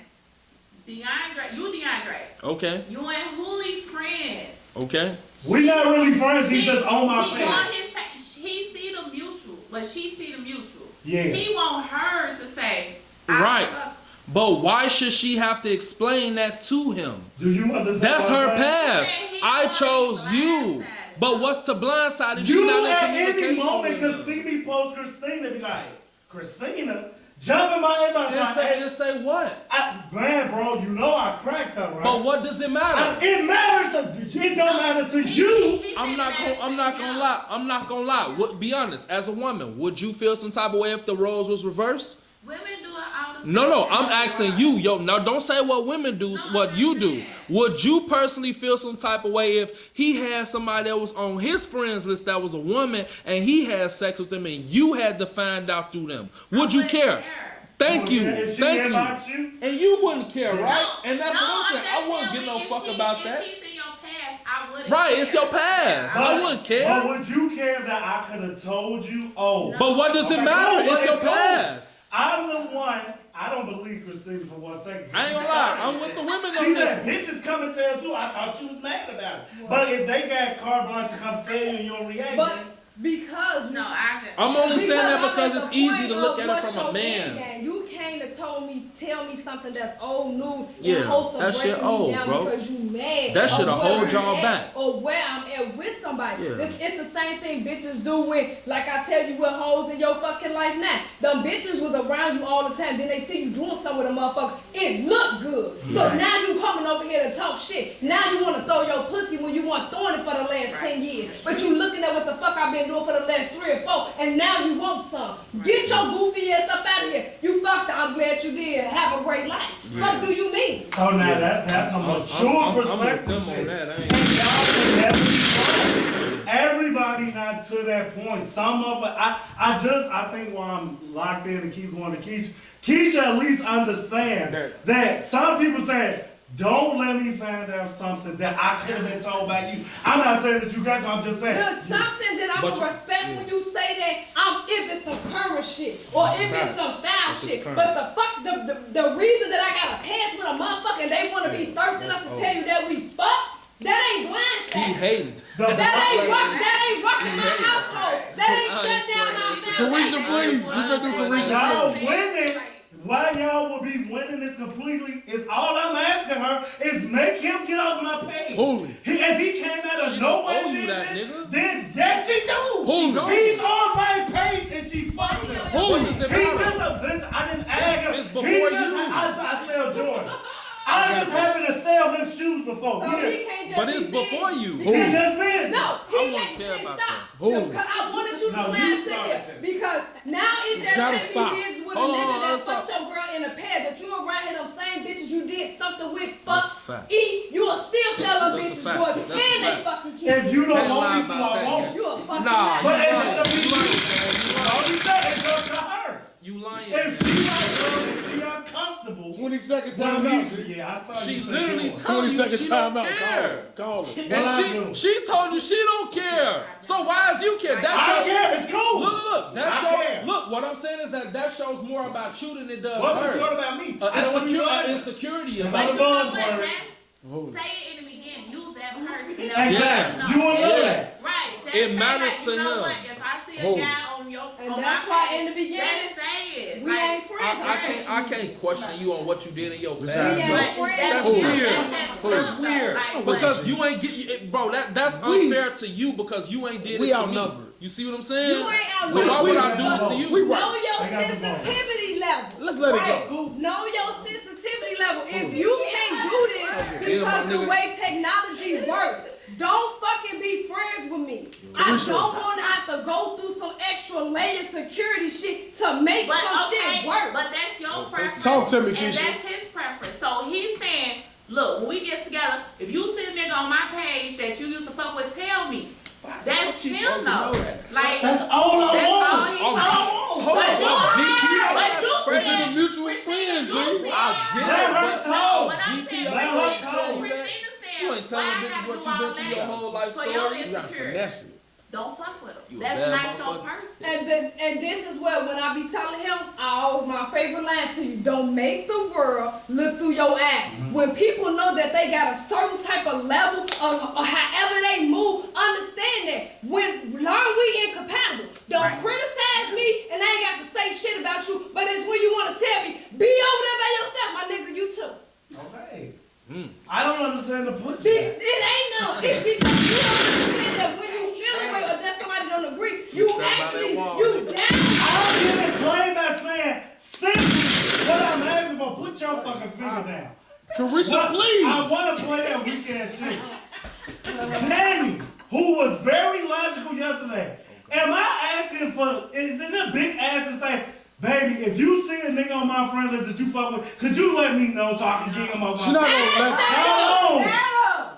DeAndre. Okay. You and Hooli friends. Okay. We not really friends. He's just on my he page. On his page. He see the mutual, but she see the mutual. Yeah. He want her to say, Right. But why should she have to explain that to him? Do you understand? That's what her I'm saying? past. I chose you. But what's to blindside if she You not at in any communication moment with can him? see me post Christina and be like, Christina, jump in my inbox. And say what? Man, bro, you know I cracked her, right? But what does it matter? It matters to it don't matter to you. I'm not gonna lie. I'm not gonna lie. Be honest. As a woman, would you feel some type of way if the roles was reversed? Women do it all the time. No. I'm asking you, yo. No, don't say what women do. What you do. Would you personally feel some type of way if he had somebody that was on his friends list that was a woman and he had sex with them and you had to find out through them? Would you care? Thank you. If she Thank inbox you. And you wouldn't care, right? And that's No, what I'm saying. I just wouldn't give no saying, fuck about that. If she's in your past, I wouldn't Right, care. it's your past. I wouldn't care. But would you care that I could have told you? Oh. But what does it matter? Cool, It's your cool. past. I'm the one. I don't believe Christina for 1 second. I ain't gonna lie. I'm with the women She on said, this. bitches come and tell too. I thought she was mad about it. But if they got carte blanche to come tell you and you don't react, But because No, I just. I'm only saying that because I'm it's at the easy point to look of at it what's from a your man. game. You came to tell me something that's old news Yeah, and hopes of that shit breaking old, me down bro. because you mad. That shit'll of where hold I'm y'all at back. Or where I'm at with somebody. Yeah. It's the same thing bitches do when, like I tell you, with hoes in your fucking life now. Them bitches was around you all the time. Then they see you doing something with a motherfucker. It look good. So now you coming over here to talk shit. Now you want to throw your pussy when you weren't throwing it for the last 10 years. But you looking at what the fuck I've been doing for the last 3 or 4. And now you want some. Get your goofy ass up out of here. You fucked her. I'm glad you did. Have a great life. What do you mean? so now that's a mature perspective. On that. I ain't- And y'all can never be wrong. Everybody not to that point. Some of it, I think why I'm locked in and keep going to Keisha. Keisha at least understand that some people say, don't let me find out something that I could have been told by you. I'm not saying that you got to, I'm just saying. There's something that I'm gonna respect when you say that. If it's some current shit or if it's some foul shit. But the reason that I got a pants with a motherfucker and they want to be thirsty enough to tell you that we fuck, that ain't blindside. He hated. That ain't rocking my household. That ain't shut down our family. Carisha, please. You can do Carisha. Y'all winning. Why y'all will be winning this completely is all I'm asking her is make him get off my page. Holy. If he came out of nowhere, owe you that, nigga. then yes, she do. Holy. He's on my page and she fucked him. Holy. Does it He matter? just listen. I didn't ask him. It's before he just, you. I sell Jordan. I just happened to sell him shoes before. So he can't just But be it's before big. you. He just business. No, he I wouldn't can't care about stop. that. Because I wanted you to No, slide you sit started here. that. Because now it's It's gotta just stop. be business with Hold a on, nigga hold on, that fucked talk. your girl in a pad, but you around here them same bitches you did something with, That's fuck, a fact. eat, you will still sell them That's a bitches fact. boys That's a and they fact. fucking kids. If you don't Can't want lie me to, about I that, won't. gang. You a fucking Nah, liar. But you at the all he said is up to her. You lying. If she like girl and she uncomfortable. 20-second well, time out. yeah, I saw She you. literally told told you 20-second she time don't out. care. Call it. And she told you she don't care. So why is you care? I That care. It's cool. Look, that I shows. care. Look, what I'm saying is that shows more about you than it does What's her. the short about me? I don't want to be lying. Insecurity If about I'm a But you know buzzword. what, Jess? Say it in the beginning. You that person. Exactly. You want to know that. Right. Just It say matters like, to you know him. what? If I see a guy on your your. And on that's my why page, in the beginning, just say it. we ain't friends. I can't question you on what you did in your past. We ain't friends. That's weird. That's weird. Because you ain't get, bro. That's unfair to you because you ain't did it to me. You see what I'm saying? You ain't outnumbered. So why would I do it to you? Know your sensitivity level. Let's let it go. Know your sensitivity level. If you can't do this because the way technology works, don't fucking be friends with me. I don't want to have to go through some extra layer security shit to make shit work. But that's your preference. Talk to me, and Keisha. that's his preference. So he's saying, look, when we get together, if you see a nigga on my page that you used to fuck with, tell me. That's him though. Like that's all I want. That's all he's Friends are mutual friends, G. Let her talk. Let her talk. You ain't telling niggas what you been through your whole life story. You gotta finesse it. Don't fuck with him. That's not your person. And this is where when I be telling him, my favorite line to you, don't make the world look through your eye. When people know that they got a certain type of level of however they move, understand that. Learn we incompatible. Don't criticize me and I ain't got to say shit about you, but it's when you want to tell me, be over there by yourself, my nigga, you too. Okay. I don't understand the pushback. It ain't no. It's because you don't understand that when you feel a way or that somebody don't agree, you actually you down. I don't even play by saying simply what I'm asking for. Put your fucking finger down. Carisha, please. I want to play that weak ass shit. Danny, who was very logical yesterday. Am I asking for? Is it a big ass to say? Baby, if you see a nigga on my friend list that you fuck with, could you let me know so I can get him up my She not gonna let you.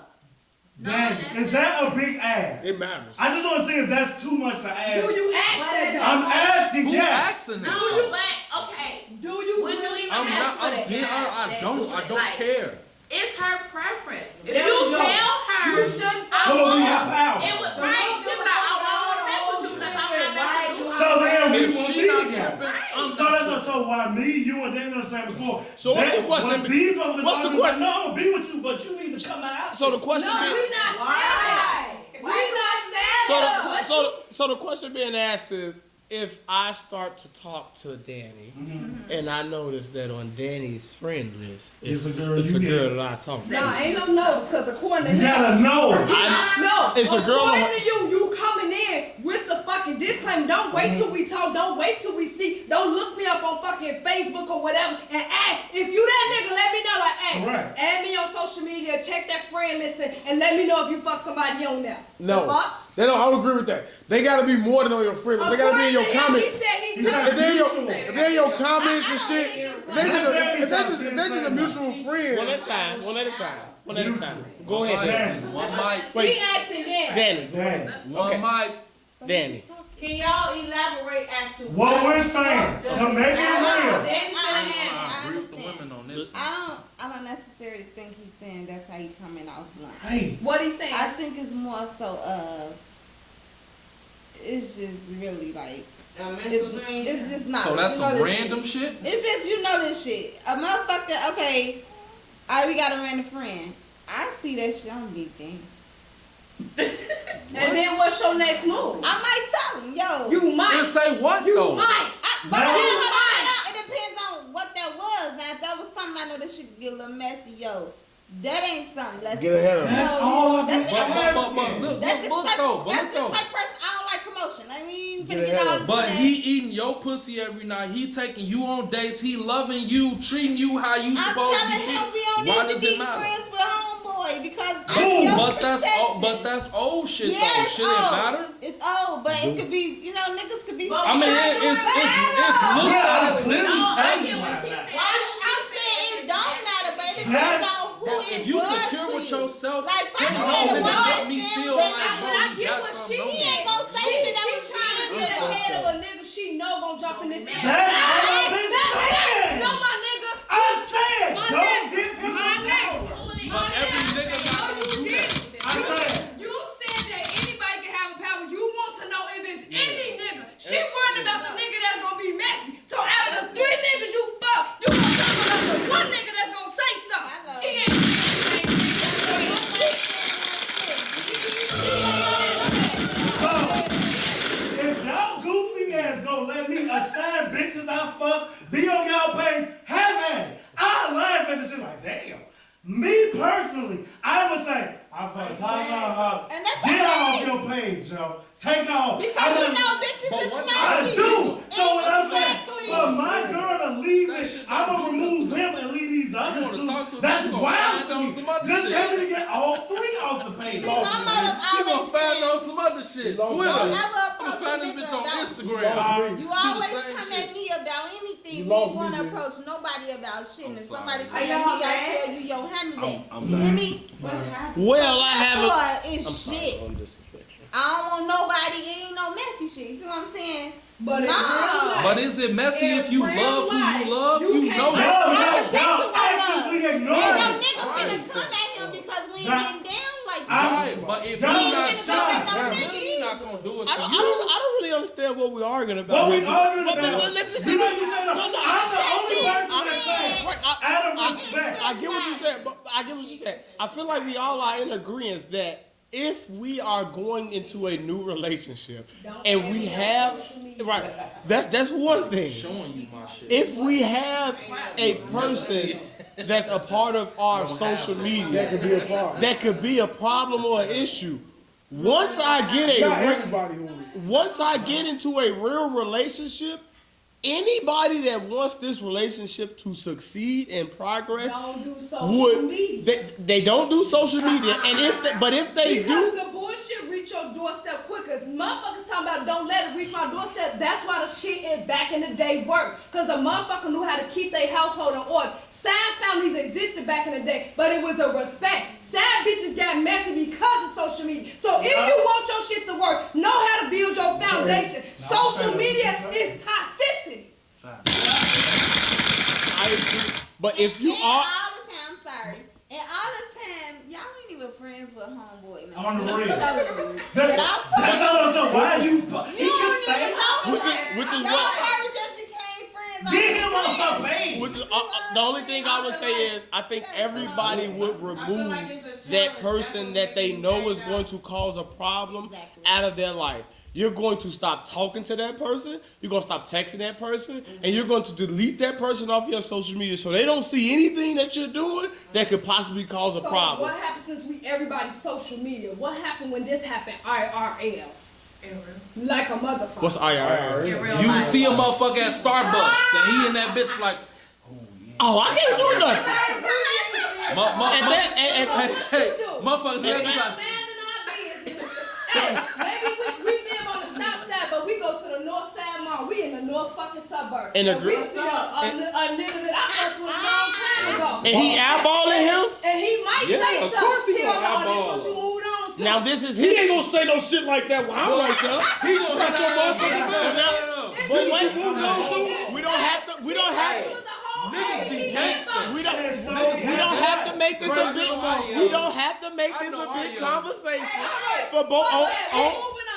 Damn, is that a big ass? It matters. I just want to see if that's too much to ask. Do you ask that? I'm asking, Who yes. asking No, that? but okay. Do you Would you really even I'm ask not. for that? I don't care. It's her preference. If There you we go. tell her, You should I Come on, we won't. have power. It would right. She would like, I won't mess with you because I'm not messing with you. So then we If won't she be not together. tripping, I'm So not that's tripping. so why me, you, and Daniel saying before. So what's the question? When these motherfuckers What's the always question? Say, no, I'm gonna be with you, but you need to come out. So the question No, being, we not saying that. We not saying that. so the question being asked is, if I start to talk to Danny, and I notice that on Danny's friend list, it's a girl that I talk to. Nah, ain't no notes because according to You him, gotta know. no, It's a girl on according to you coming in with the fucking disclaimer. Don't wait till we talk. Don't wait till we see. Don't look me up on fucking Facebook or whatever. And if you that nigga, let me know. Like, hey, Correct. add me on social media. Check that friend list and let me know if you fuck somebody on there. No. The fuck? They don't. I don't agree with that. They gotta be more than on your friend list. They gotta be in your According to him, comments. He said he He said took. If they're in your comments and shit, if they just a mutual One friend. at a time. One at a time. One at a time. Go ahead, Danny. Danny. One mic. He Wait, asking that. Danny. Danny. One mic. Danny. Can y'all elaborate as to What we're saying to make it real. I agree with the women on this. I don't necessarily think he's saying that's how he's coming off blunt. Hey, What he saying? I think it's more so it's just really like it's just not. So that's you know some this random shit? It's just you know this shit. A motherfucker. Okay, we got a random friend. I see that shit on LinkedIn. And then what's your next move? I might tell him, yo. You might. Then say what You though? might. But No. it depends on what that was. Now, if that was something I know that shit could get a little messy, yo. That ain't something. Let's Get ahead of that's them. all I've been That's asking. Look That's just though. that's Look just though. like person. I don't like commotion. I mean, Get finna ahead all of into But that. he eating your pussy every night. He taking you on dates. He loving you, treating you how you I'm supposed to be telling him treated. we don't Why need does to it be matter? friends with homeboy because Cool, that's your protection. That's old shit Yeah, though. it's Shit old. it matter? It's old, but it could be, you know, niggas could be. I mean, it's looked Yeah, at as listen, business. I get what she said. I'm saying it don't matter, but it Yeah. depends on who Bro, it if you was secure to with you. yourself, Like, then fuck no man, the nigga one got me stand feel with like, that. bro, I you get got what something she on He you. ain't gonna say She shit that was trying to get ahead of a nigga she know gon' jump in his ass. That's all I've been saying. No, my nigga. I said, My don't nigga. give him My a nigga. power. But every nigga not No, gonna you do didn't. that. I said, You said that anybody can have a power. You want to know if it's any nigga. She worried about the nigga that's gonna be messy. So out of the 3 niggas you fuck, you gonna talk about the 1 nigga that's gonna say something. She ain't saying so, if those goofy ass fuck, be on y'all page, have at it. I laugh at this shit like, damn. Me personally, I would say, I fuck her. And that's Get off okay. your page, yo. Take off. Because you know bitches is I messy. do. So what I'm saying, Exactly. for my girl to leave it, I'm gonna remove him and leave these other two. That's wild to me. Just tell me to get all three off the page. You gonna find on some other shit. Twitter. Don't I'm ever gonna approach find a this nigga bitch on about Instagram. You Do the always same come shit. at me about anything. You lost want me, to Jay. approach nobody about shit. And if somebody come Are at me, y'all I mad? tell you, yo, handle that. I'm You not. hear me? Well, I have a. It's shit. On disaffection. I don't want nobody, it ain't no messy shit. You see what I'm saying? But in No. real life, But is it messy in if you real love who life, you love? you You can't- know No, that. y'all actively Ain't ignore no it. nigga finna come at him because we ain't That- getting down like I'm- that. Right, but if Y'all you ain't not finna shot, come at no you're nigga not gonna do it I to don't, you. I don't really understand what we're arguing about. What we here. arguing But- about? but let me You say- know you saying, no, I'm the only person that say, Right, out of respect. I get what you said, but I get what you said. I feel like we all are in agreement that if we are going into a new relationship and we have that's one thing. Showing you my shit. If we have a person that's a part of our social media That could be a problem. that could be a problem or an issue, once I get Not a everybody who. once I get into a real relationship, anybody that wants this relationship to succeed and progress don't do social media. they don't do social media, and if they Because do, the bullshit reach your doorstep quicker. Motherfuckers talking about don't let it reach my doorstep. That's why the shit in back in the day worked. Because the motherfucker knew how to keep their household in order. Sad families existed back in the day, but it was a respect. Sad bitches got messy because of social media. So if you want your shit to work, know how to build your foundation. Social media is toxicity. I agree. But if you And are, all the time, I'm sorry. And all the time, y'all ain't even friends with homeboy. No. On the real. That's That's all I'm saying. Why you? He can stay. which is Y'all what, probably just became friends. Get him off her page. which is the only thing I would say is I think everybody would remove that person that they know is going to cause a problem out of their life. You're going to stop talking to that person, you're going to stop texting that person, and you're going to delete that person off your social media so they don't see anything that you're doing that could possibly cause a So problem. what happened since everybody's social media? What happened when this happened IRL? Like a motherfucker. What's IRL? In real You life. see a motherfucker at Starbucks and he and that bitch like, Oh, I can't do nothing. hey, motherfuckers in that bitch like, Hey, maybe we live on the south side, but we go to the north side mall. We in the north fucking suburb. And And we see a nigga that I worked with a long time ago. And he eyeballing him? And he might Yeah, say of something. course he don't gonna know. eyeball. This what you moved on to. Now this is He his. ain't gonna say no shit like that when I'm right there. he gonna Got your motherfucking no, back. no. But wait, If we don't have to. We don't have. was a whole Niggas be baby, gangsters. We don't have to make this a big. We don't have to make this a big conversation for both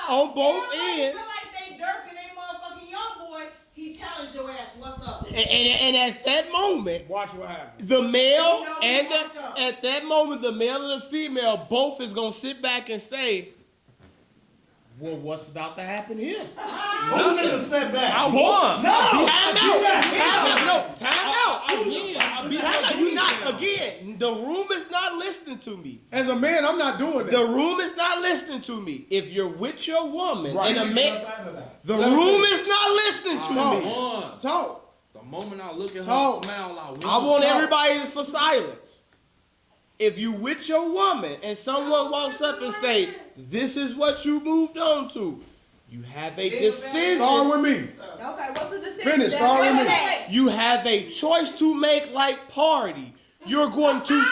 on both ends. Feel like they Dirk and they motherfucking young boy. He challenged your ass. What's up? And at that moment, Watch what happens. the male and at that moment, the male and the female both is gonna sit back and say, "Well, what's about to happen here?" Who took a step back? I won. Time out. Time out. I win. I beat Time out. your You not ass. again. The room is not listening to me. As a man, I'm not doing that. The room is not listening to me. If you're with your woman Right. and a man, the Let me room finish. is not listening to I me. won. Talk. The moment I look at her Talk. smile, I win. I want everybody for silence. If you with your woman and someone walks up and say, "This is what you moved on to," you have a Start decision. with me. Okay, what's the decision? Finish, start with me. You have a choice to make like party. You're going to,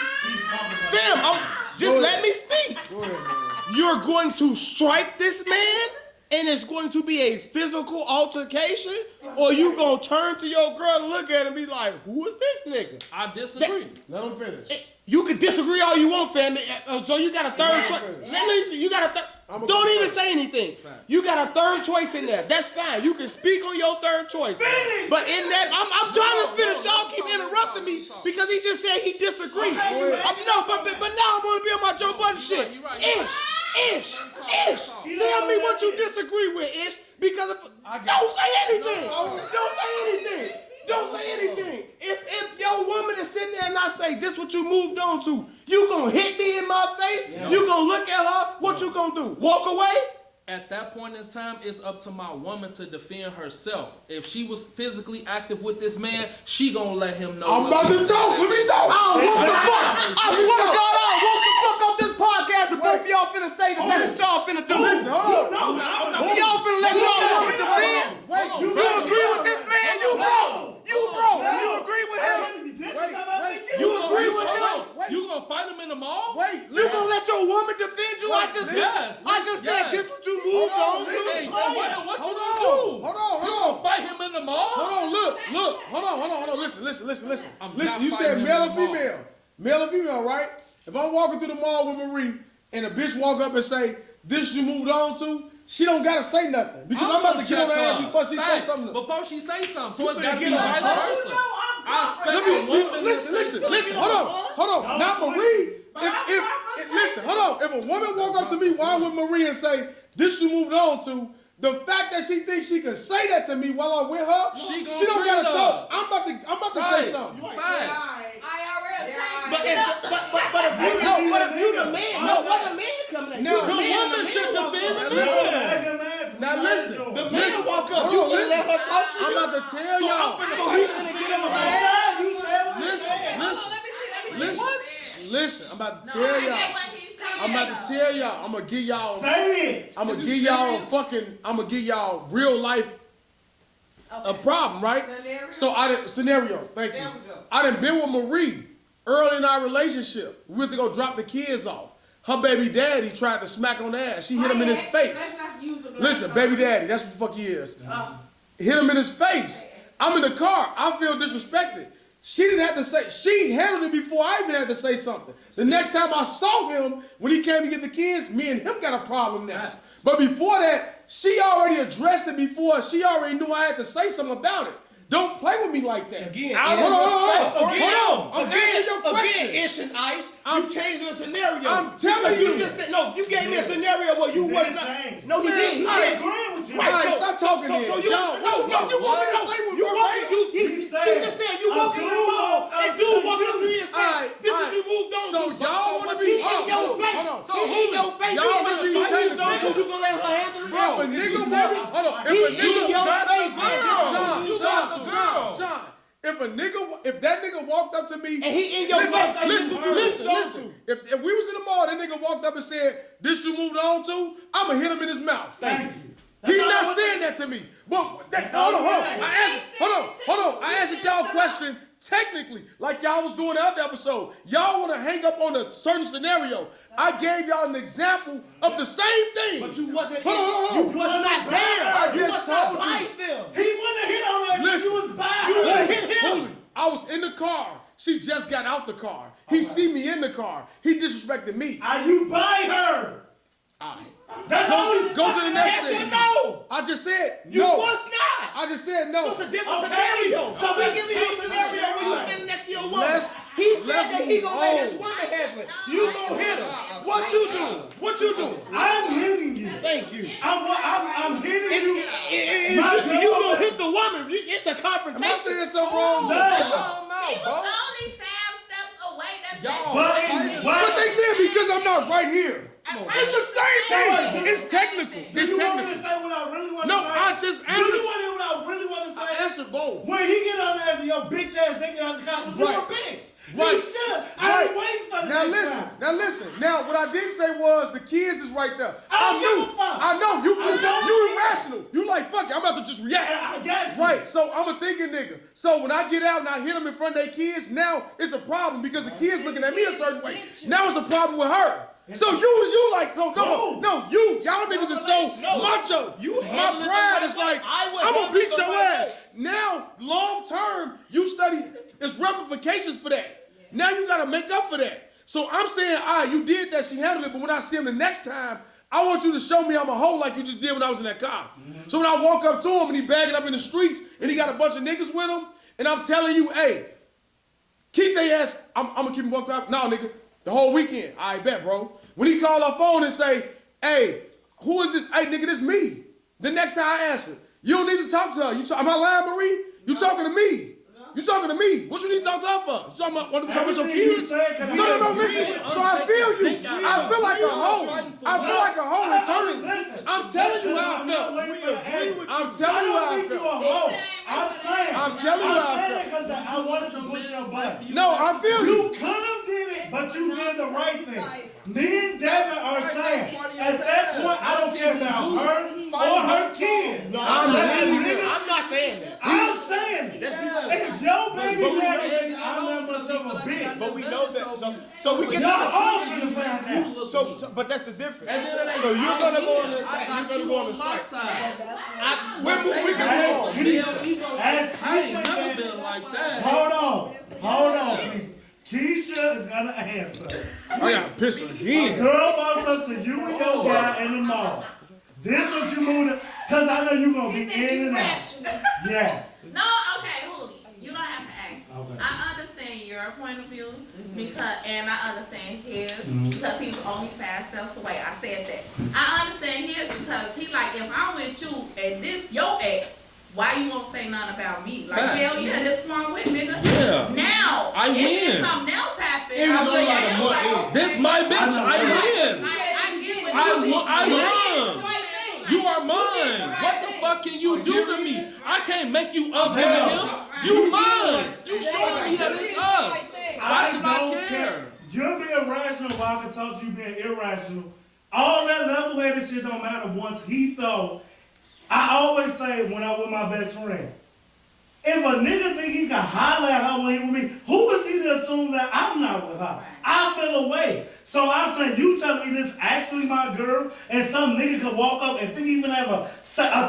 fam, just let me speak. Go ahead, man. You're going to strike this man and it's going to be a physical altercation, or you gonna turn to your girl and look at her and be like, "Who is this nigga?" I disagree. Let him finish. You can disagree all you want, fam. So you got a third choice. You got a third. Don't even say anything. You got a third choice in there. That's fine. You can speak on your third choice. Finish. But in that, I'm trying to finish. Y'all keep interrupting me because he just said he disagreed. No, but now I want to be on my Joe Budden shit. Ish. Tell me what you disagree with, Ish. Because if, don't say anything. Don't say anything. Don't say anything. If your woman is sitting there and I say, this what you moved on to, you gonna hit me in my face? Yeah. You gonna look at her? What you gonna do? Walk away? At that point in time, it's up to my woman to defend herself. If she was physically active with this man, she gonna let him know. I'm about to talk. Let me talk. I swear to God, I walk the fuck off this podcast and both of y'all finna say that that's what y'all finna do. Listen, hold on. Y'all finna let y'all woman defend. Wait, you agree with this man? You bro. You agree with him? You agree with him? You gonna fight him in the mall? Wait, you gonna let your woman defend you? I just said this what you moved on. Hey, what you gonna do? Hold on. You gonna fight him in the mall? Hold on, look. Hold on. Listen. Listen, you said male and female. Male and female, right? If I'm walking through the mall with Marie and a bitch walk up and say, this you moved on to, she don't gotta say nothing. Because I'm about to get on her ass before she say something. Before she say something. So it's gotta be vice versa. Listen, hold on. Not Marie. Listen, hold on. If a woman walks up to me while I'm with Marie and say, this you moved on to, the fact that she thinks she can say that to me while I'm with her, she don't gotta talk. I'm about to say something. But if you the man, what a man coming at? The woman should defend the man. Now listen, the man walk up. You gonna let her talk to you? I'm about to tell y'all. So he gonna get on her ass? You said Listen, I'm about to tell y'all. I'm gonna give y'all. Say it. I'm gonna give y'all real life a problem, right? Scenario. Thank you. I done been with Marie early in our relationship. We went to go drop the kids off. Her baby daddy tried to smack on the ass. She hit him in his face. Listen, baby daddy, that's what the fuck he is. Hit him in his face. I'm in the car. I feel disrespected. She didn't have to say, she handled it before I even had to say something. The next time I saw him, when he came to get the kids, me and him got a problem now. But before that, she already addressed it before. She already knew I had to say something about it. Don't play with me like that. Again, hold on. I'm answering your question. Again, Ish and Ice, you changing the scenario. I'm telling you. You just said, no, you gave me a scenario where you wasn't. No, he didn't. He didn't. Right, stop talking then. So you want me to say what she just said you walking in the mall and dude walking up to you and saying, this is what you moved on to. So y'all want to be in your face. Hold on. So he in your face. Y'all want to be you gonna let her handle it? If a nigga if that nigga walked up to me and he in your face, listen. If we was in the mall, that nigga walked up and said, "This you moved on to," I'ma hit him in his mouth. Thank you. He's not saying that to me. But hold on. I answered y'all question technically, like y'all was doing the other episode. Y'all want to hang up on a certain scenario. I gave y'all an example of the same thing. But you wasn't. Hold on. You was not there. I just told you. Them. He wouldn't have hit on her. Listen, you was by. You would have hit him. I was in the car. She just got out the car. He see me in the car. He disrespected me. Are you by her? All right. That's all. Go to the next Yes thing. or no? I just said You no. was not. I just said no. So it's a different scenario. So we give you a scenario where you standing next to your woman. He said that he gonna let his woman handle it. You gonna hit him. What you do? What you do? I'm hitting you. Thank you. I'm hitting you. You gonna hit the woman. It's a confrontation. Am I saying something wrong? No. He was only 5 steps away. But they said because I'm not right here. It's the same thing. It's technical. Do you want me to say what I really want to say? No, I just answered. Do you want to hear what I really want to say? I answered both. When he get on the ass of your bitch ass taking out the car, you a bitch. Right. You should have. I ain't waiting for the Now listen. Now what I did say was the kids is right there. I don't give a fuck. I know you irrational. You like fuck it. I'm about to just react. I got you. Right. So I'm a thinking nigga. So when I get out and I hit them in front of their kids, now it's a problem because the kids looking at me a certain way. Now it's a problem with her. So you like y'all niggas are so macho. My pride is like I'm gonna beat your ass. Now long term you study there's ramifications for that. Now you gotta make up for that. So I'm saying, you did that, she handled it, but when I see him the next time, I want you to show me I'm a hoe like you just did when I was in that car. Mm-hmm. So when I walk up to him and he bagging up in the streets and he got a bunch of niggas with him, and I'm telling you, hey, keep their ass, I'm gonna keep him walking out. No, nigga, the whole weekend. I bet, bro. When he call our phone and say, hey, who is this? Hey, nigga, this me. The next time I answer, you don't need to talk to her. Am I lying, Marie? You talking to me. You talking to me? What you need to talk to her for? You talking about your kids? No, listen. So I feel you. I feel like a hoe. I feel like a hoe in turning. I'm telling you how I felt. I'm telling you how I felt. I'm telling you how I felt. Because I wanted to push your button. No, I feel you. You could have did it, but you did the right thing. Me and Devin are saying, at that point, I don't care about her or her kids. I'm not saying that. I'm saying it. If your baby daddy thinks I'm that much of a bitch, But we know that. So we can. y'all all finna find out. So, but that's the difference. So you're gonna go on the attack. You're gonna go on the strike. We can move on. Ask Keisha. Hold on. Keisha is gonna answer. I gotta piss A again. girl walks up to you and your guy in the mall. This what you move to, cause I know you gonna be in and out. Yes. No, okay, Hoolie. You don't have to ask. Okay. I understand your point of view and I understand his because he's only 5 steps away. I said that. I understand his because he like if I'm with you and this your ex, why you won't say nothing about me? Like hell yeah, this one with nigga. Yeah. Now I win. if something else happens, It was only like a month. This my bitch. I win. I won. You are mine. What the fuck can you do to me? I can't make you unpick him. You mine. You showing me that it's us. Why should I care? You're being rational while I can talk to you being irrational. All that level-headed shit don't matter once he thought. I always say when I'm with my best friend, if a nigga think he can holler at her when he with me, who is he to assume that I'm not with her? I feel away. So I'm saying, you telling me this actually my girl, and some nigga could walk up and think he even have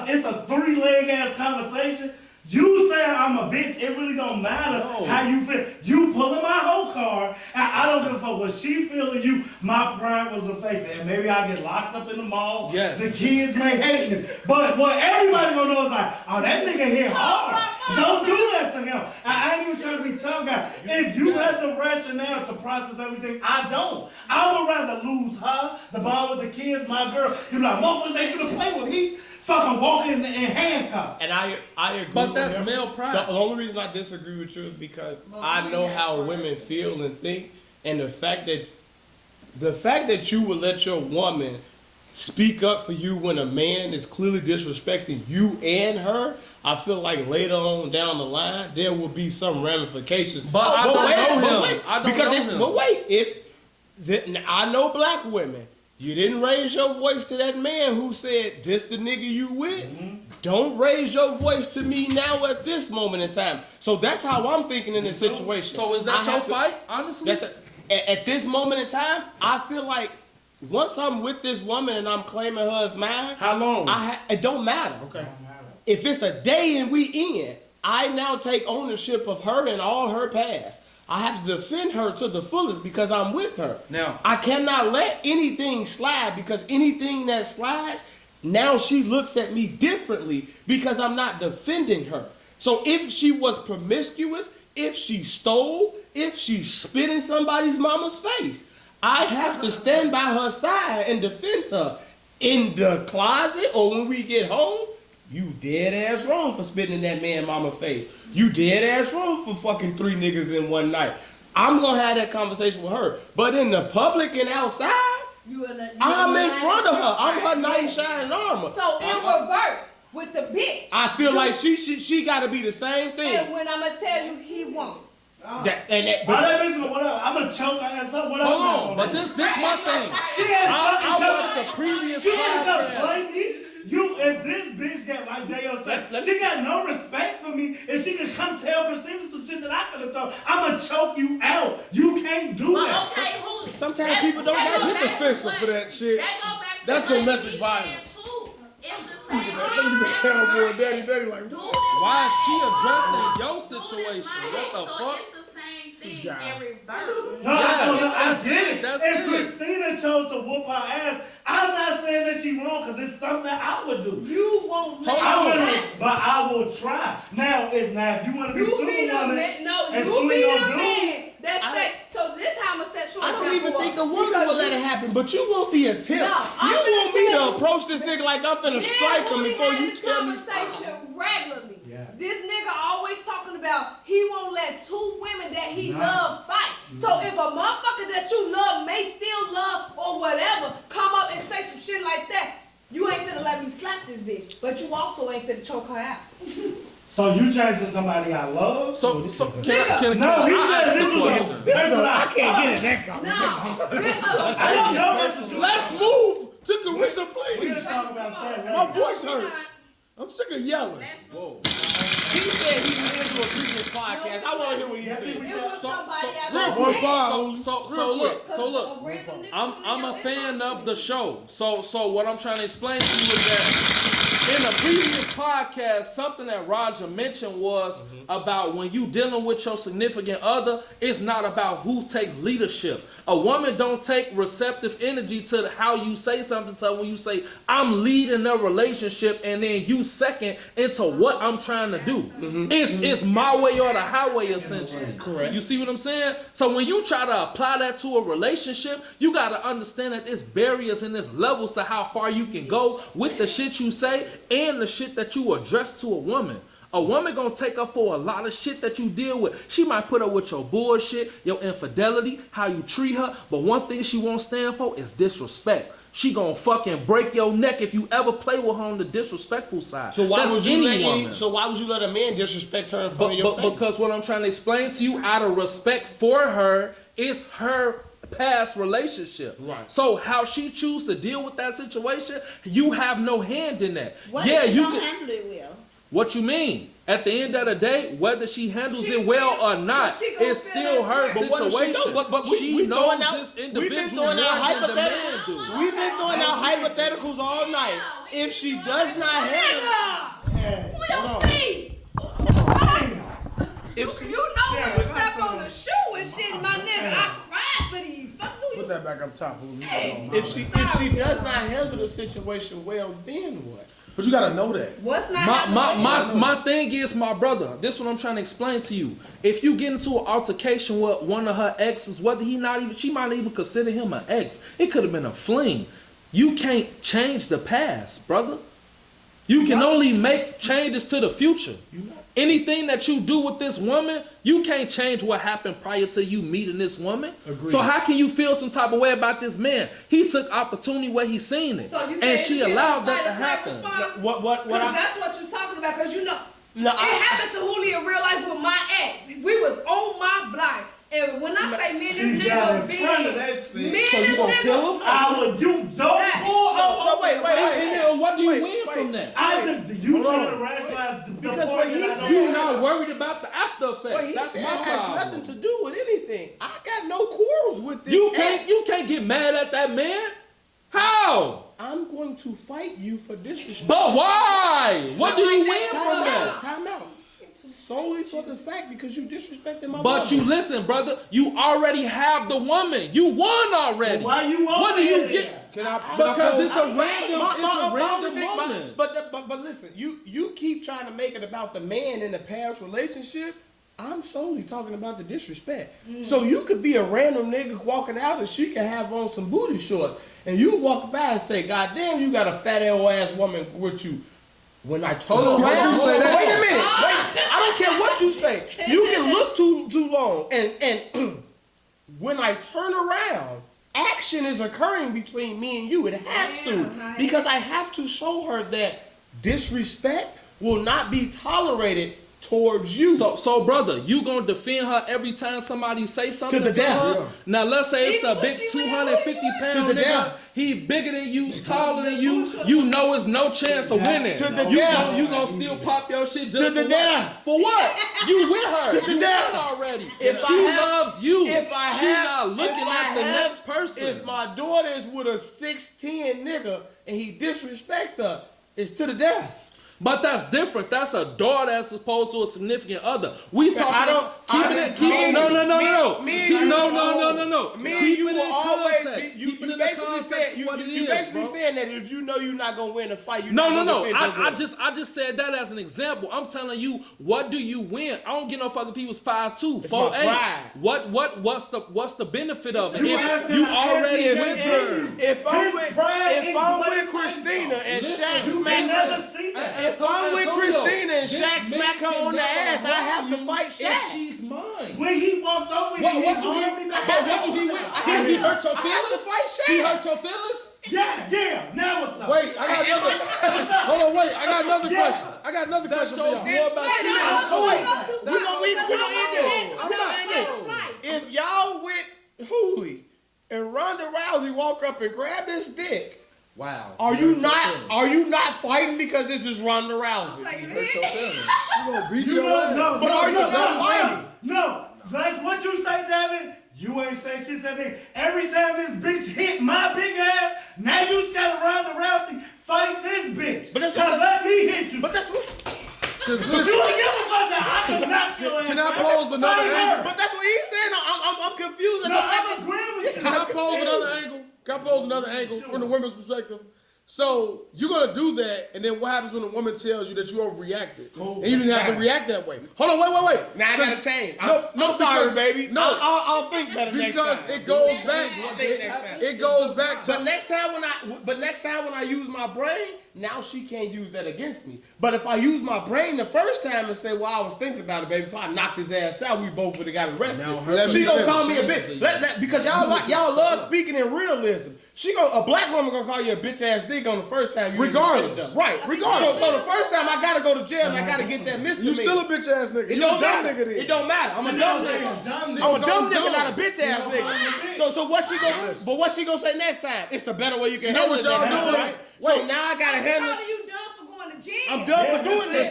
it's a 3-leg ass conversation. You saying I'm a bitch, it really don't matter how you feel. You pulling my whole card, and I don't give a fuck what she feeling you. My pride was affected, and maybe I get locked up in the mall. Yes. The kids may hate me, but what everybody gonna know is like, oh, that nigga hit hard. Don't do that to him. I ain't even trying to be tough guy. If you have the rationale to process everything, I don't. I would rather lose her, the ball with the kids, my girl, to be like, motherfuckers ain't gonna play with me. Fucking walking in handcuffs. And I agree. But that's with him. male pride. The only reason I disagree with you is because I know how women feel and think, and the fact that you would let your woman speak up for you when a man is clearly disrespecting you and her, I feel like later on down the line there will be some ramifications. But I don't know him. I don't know him. But wait, I know black women. You didn't raise your voice to that man who said, this the nigga you with? Don't raise your voice to me now at this moment in time. So that's how I'm thinking in this situation. So is that your fight, honestly? At this moment in time, I feel like once I'm with this woman and I'm claiming her as mine. How long? It don't matter. Okay. If it's a day and we in, I now take ownership of her and all her past. I have to defend her to the fullest because I'm with her. Now, I cannot let anything slide because anything that slides, now she looks at me differently because I'm not defending her. So if she was promiscuous, if she stole, if she spit in somebody's mama's face, I have to stand by her side and defend her. In the closet or when we get home, you dead ass wrong for spitting in that man mama face. You dead ass wrong for fucking 3 niggas in one night. I'm gonna have that conversation with her. But in the public and outside, I'm in front of her. I'm her knight in shining armor. So in reverse with the bitch. I feel like she gotta be the same thing. And when I'm gonna tell you, he won't. That bitch, whatever. I'm gonna choke her ass up. Whatever. Hold on, but this my thing. I watched the previous podcast. If this bitch got like Dale said, she got no respect for me. If she could come tell Christina some shit that I could have told, I'ma choke you out. You can't do that. Okay, sometimes people don't got Hit the censor for that shit. That's domestic violence. Look at the soundboard, daddy, like, why is she addressing your situation? What the fuck? This guy. In reverse. No, I get it. That's if it. Christina chose to whoop her ass, I'm not saying that she wrong because it's something that I would do. You won't let but I will try. Now, if you want to be Superwoman, you be the man. That's like, so this how I'm gonna set you I don't example even think a of- woman because will let it happen, but you want the attempt. No, I'm you gonna want me tell to you. approach this nigga like I'm finna strike him We before had you this tell me. conversation regularly. Yeah. This nigga always talking about he won't let two women that he love fight. So if a motherfucker that you love may still love or whatever come up and say some shit like that, you ain't finna let me slap this bitch, but you also ain't finna choke her out. So you chasing somebody I love? So Or so this is can I, can, No, can he I said ask this a was question? I can't get in that No, I know that's what you're Let's move to Carissa, We're please. talking about that My later. voice hurts. I'm sick of yelling. Whoa. He said he listened to a previous podcast. I want to hear what he Yes, said. he it was was somebody I so- love. One Hey, pause. So look. I'm a fan of the show. So what I'm trying to explain to you is that in a previous podcast, something that Roger mentioned was about when you dealing with your significant other, it's not about who takes leadership. A woman don't take receptive energy to how you say something to her when you say, I'm leading a relationship, and then you second into what I'm trying to do. It's my way or the highway, essentially. Correct. You see what I'm saying? So when you try to apply that to a relationship, you got to understand that there's barriers and there's levels to how far you can go with the shit you say and the shit that you address to a woman. A woman gonna take up for a lot of shit that you deal with. She might put up with your bullshit, your infidelity, how you treat her, but one thing she won't stand for is disrespect. She gonna fucking break your neck if you ever play with her on the disrespectful side. So why That's would you any let woman. so why would you let a man disrespect her in front of your face? Because what I'm trying to explain to you, out of respect for her, is her past relationship. Right. So how she choose to deal with that situation, you have no hand in that. What yeah, if she you don't can. handle it well? What you mean? At the end of the day, whether she handles it well or not, she gonna it's feel still that her way. But what if she situation. don't? But we she throwing knows out- this we've been individual throwing out more than the man hypotheticals. do. We've been throwing out hypotheticals all night. If she does not handle, Who your feet? if she, You know when you step on the shoe and shit, my nigga, I cried for these. Fuck you. Put that back up top. if she does not handle the situation well, then what? But you gotta know that. What's not My thing is, my brother, this is what I'm trying to explain to you. If you get into an altercation with one of her exes, whether she might not even consider him an ex, it could have been a fling. You can't change the past, brother. You can only make changes to the future. Anything that you do with this woman, you can't change what happened prior to you meeting this woman. Agreed. So how can you feel some type of way about this man? He took opportunity where he seen it, So you and saying she you allowed can't that to fight a happen. response? What Because I, that's what you're talking about. Because you know, No, it happened to Julio in real life with my ex. We was on my block. And when I say me and this She got nigga in front of that big, shit. me and So you this gonna nigga, kill him? I would, you don't Hey. pull up. no, wait. And then what do you Wait, win from that? I just, you trying to rationalize the Because point what that he I don't said- You're have. not worried about the after What effects. he That's said my has problem. nothing to do with anything. I got no quarrels with this. You can't get mad at that man. How? I'm going to fight you for disrespect. But why? What do you win Time from out. that? Time out. Solely for the fact because you disrespected my But mother. you listen, brother. You already have the woman. You won already. Why you What over do you here get? Because It's a random. My- It's my- a my random only thing- woman. But listen, you keep trying to make it about the man in the past relationship. I'm solely talking about the disrespect. So you could be a random nigga walking out and she can have on some booty shorts. And you walk by and say, God damn, you got a fat ass woman with you. When I turn Hold on, why around, you say that? wait a minute. Wait, I don't care what you say. You can look too long. And when I turn around, action is occurring between me and you. It has to. Because I have to show her that disrespect will not be tolerated towards you. So brother, you gonna defend her every time somebody say something To the death. her? Yeah. Now let's say it's a Even big when she 250 wear pound To the nigga. death. He bigger than you, taller than you. You know it's no chance of winning. To the you death. you gonna still pop your shit just To the for death. what? For what? You with her. To the you death. won already. If she I have- loves you. If I she have, not looking if I at the have- next person. If my daughter is with a 6'10" nigga and he disrespect her, it's to the death. But that's different. That's a daughter as opposed to a significant other. We talking no. Me and you will always be. You basically saying that if you know you're not gonna win a fight, you no. I just said that as an example. I'm telling you, what do you win? I don't get no fucking people's 5'2", 4'8". What's the benefit of it? If you already with her. If I'm with Christina and Shaq smack her on the ass, I have to fight Shaq. She's mine. When he walked over, he hurt your feelings. He hurt your feelings. Yeah. Now what's up? Wait, I got another. Hold on, wait. I got another question. I got another question for y'all. More about you. We don't end this. If y'all with Hooli and Ronda Rousey walk up and grab his dick. Wow. Are you not fighting because this is Ronda Rousey? You hurt your feelings. She gonna beat your ass. But are you not fighting? No. Like what you say, David? You ain't say shit that nigga. Every time this bitch hit my big ass, now you got Ronda Rousey fight this bitch. But let me hit you. But that's what. You don't give a fuck that I can knock your ass. Can I pose another angle? But that's what he said. I'm confused. No, I'm agreeing with you. Can I pose another angle from the women's perspective? So you're gonna do that, and then what happens when a woman tells you that you overreacted, and you didn't have to react that way? Hold on, wait. Now I gotta change. No, sorry, baby. No, I'll think better next time. Because it goes back. It goes back to. But next time when I use my brain, now she can't use that against me. But if I use my brain the first time and say, "Well, I was thinking about it, baby. If I knocked his ass out, we both would have got arrested." She gonna call me a bitch. Because y'all love speaking in realism. A black woman gonna call you a bitch ass nigga on the first time. Regardless. Right. Regardless. So the first time I gotta go to jail and I gotta get that misdemeanor. You still a bitch ass nigga. It don't matter. It don't matter. I'm a dumb nigga. I'm a dumb nigga, not a bitch ass nigga. So what she gonna? But what she gonna say next time? It's the better way you can handle it. Right? So now I gotta handle it. You dumb for going to jail? I'm done for doing this.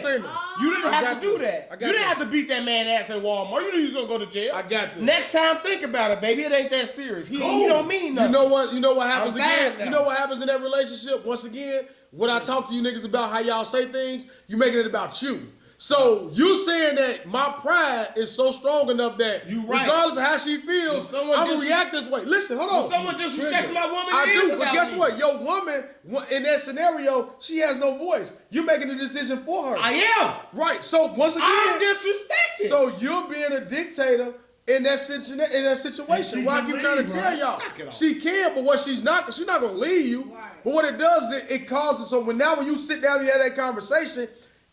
You didn't have to do that. You didn't have to beat that man ass in Walmart. You knew you was gonna go to jail. I got this. Next time, think about it, baby. It ain't that serious. He don't mean nothing. You know what happens again? You know what happens in that relationship? Once again, when I talk to you niggas about how y'all say things, you making it about you. So you saying that my pride is so strong enough that regardless of how she feels, I'm gonna react this way. Listen, hold on. When someone disrespects my woman, I do, but guess what? Your woman in that scenario, she has no voice. You're making the decision for her. I am. Right. So once again, I'm disrespected. So you're being a dictator in that situation. Why I keep trying to tell y'all, she can, but what she's not gonna leave you. Right. But what it does is it causes. So when you sit down and have that conversation.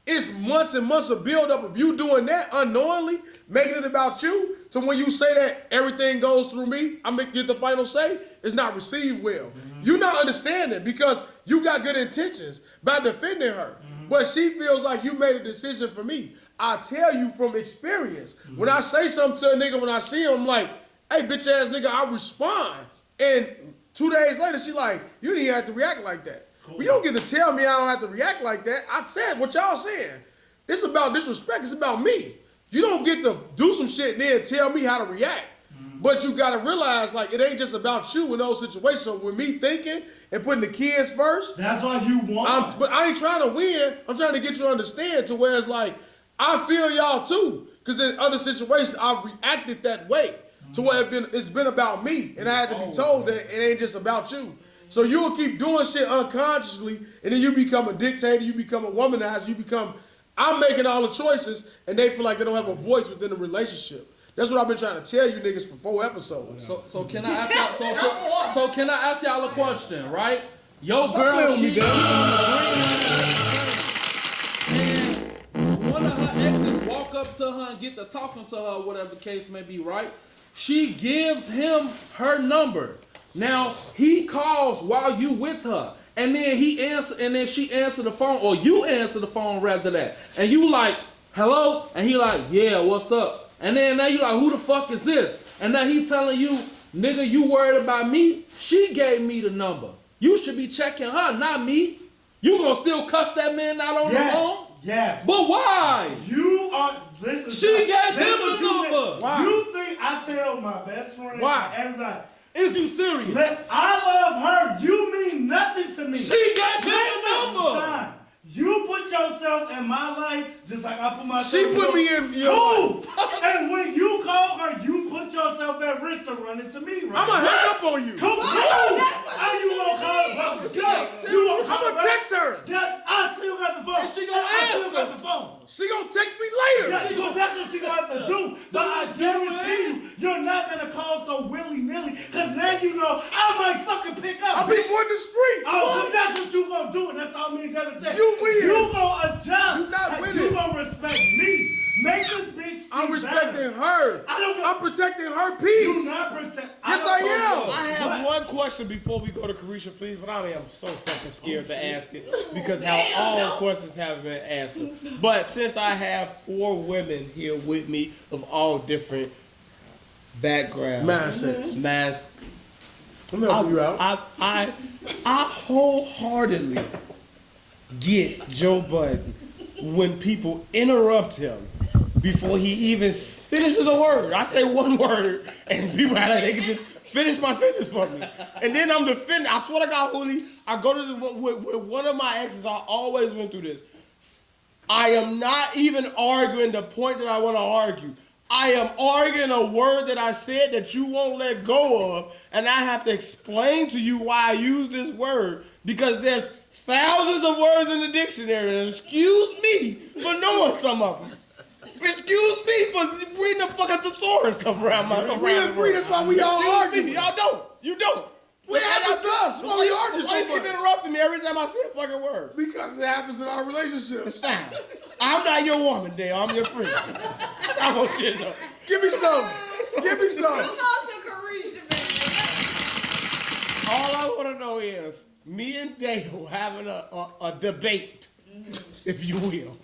It's months and months of build-up of you doing that unknowingly, making it about you. So when you say that everything goes through me, I'm going to get the final say, it's not received well. Mm-hmm. You're not understanding because you got good intentions by defending her. Mm-hmm. But she feels like you made a decision for me. I tell you from experience. Mm-hmm. When I say something to a nigga, when I see him, I'm like, hey, bitch-ass nigga, I respond. And 2 days later, she like, you didn't even have to react like that. Cool. Well, you don't get to tell me I don't have to react like that. I said what y'all saying. It's about disrespect. It's about me. You don't get to do some shit and then tell me how to react. Mm-hmm. But you got to realize, like, it ain't just about you in those situations. So with me thinking and putting the kids first. That's why you won. But I ain't trying to win. I'm trying to get you to understand to where it's like, I feel y'all too. Because in other situations, I've reacted that way. To where it's been about me. And I had to be told that it ain't just about you. So you'll keep doing shit unconsciously, and then you become a dictator, you become a womanizer, I'm making all the choices, and they feel like they don't have a voice within the relationship. That's what I've been trying to tell you niggas for 4 episodes. So can I ask y'all, so can I ask y'all a question, right? Your girl, she and one of her exes walk up to her and get to talking to her, whatever the case may be, right? She gives him her number. Now he calls while you with her, and then she answer the phone, or you answer the phone rather that, and you like, hello, and he like, yeah, what's up? And then now you like, who the fuck is this? And now he telling you, nigga, you worried about me? She gave me the number. You should be checking her, not me. You gonna still cuss that man out on the phone? Yes. But why? You are. Listen. She gave him the number. Why? You think I tell my best friend? Why? Everybody. Is you serious? I love her. You mean nothing to me. She got your number. Sean, you put yourself in my life just like I put myself. She put me in your cool. And when you call her, you put yourself at risk to run into me, right? I'm gonna hang up on you. Cool. How you gonna call her? I'm gonna text her. I still got the phone. She gonna I still answer. got the phone. She gonna text me later. Yeah, that's what she gonna have to do. But I guarantee you, you're not gonna call so willy-nilly, because now you know I might fucking pick up. I'll be more discreet. Oh, but that's what you gonna do, and that's all me and Devin said. You win. You gonna adjust. You not winning. You gonna respect me. Make this bitch. I'm respecting her. I'm protecting her peace. You not protect. Yes, I am. I have one question before we go to Carisha, please, but I am so fucking scared to ask it because how all questions have been answered. But since I have 4 women here with me of all different backgrounds, Mindsets. I'm helping you out. I wholeheartedly get Joe Budden when people interrupt him before he even finishes a word. I say one word, and people act like they can just finish my sentence for me. And then I'm defending. I swear to God, Hooli, I go to this with one of my exes. I always went through this. I am not even arguing the point that I want to argue. I am arguing a word that I said that you won't let go of, and I have to explain to you why I use this word because there's thousands of words in the dictionary, and excuse me for knowing some of them. Excuse me for reading the fucking thesaurus stuff around my. We agree. That's why we all argue. Y'all don't. You don't. It happens to us. Why we argue so Why you keep much? interrupting me every time I say a fucking word? Because it happens in our relationship. It's fine. I'm not your woman, Dale. I'm your friend. I want you to know. Give me some. Give me some. All I want to know is me and Dale having a debate, if you will.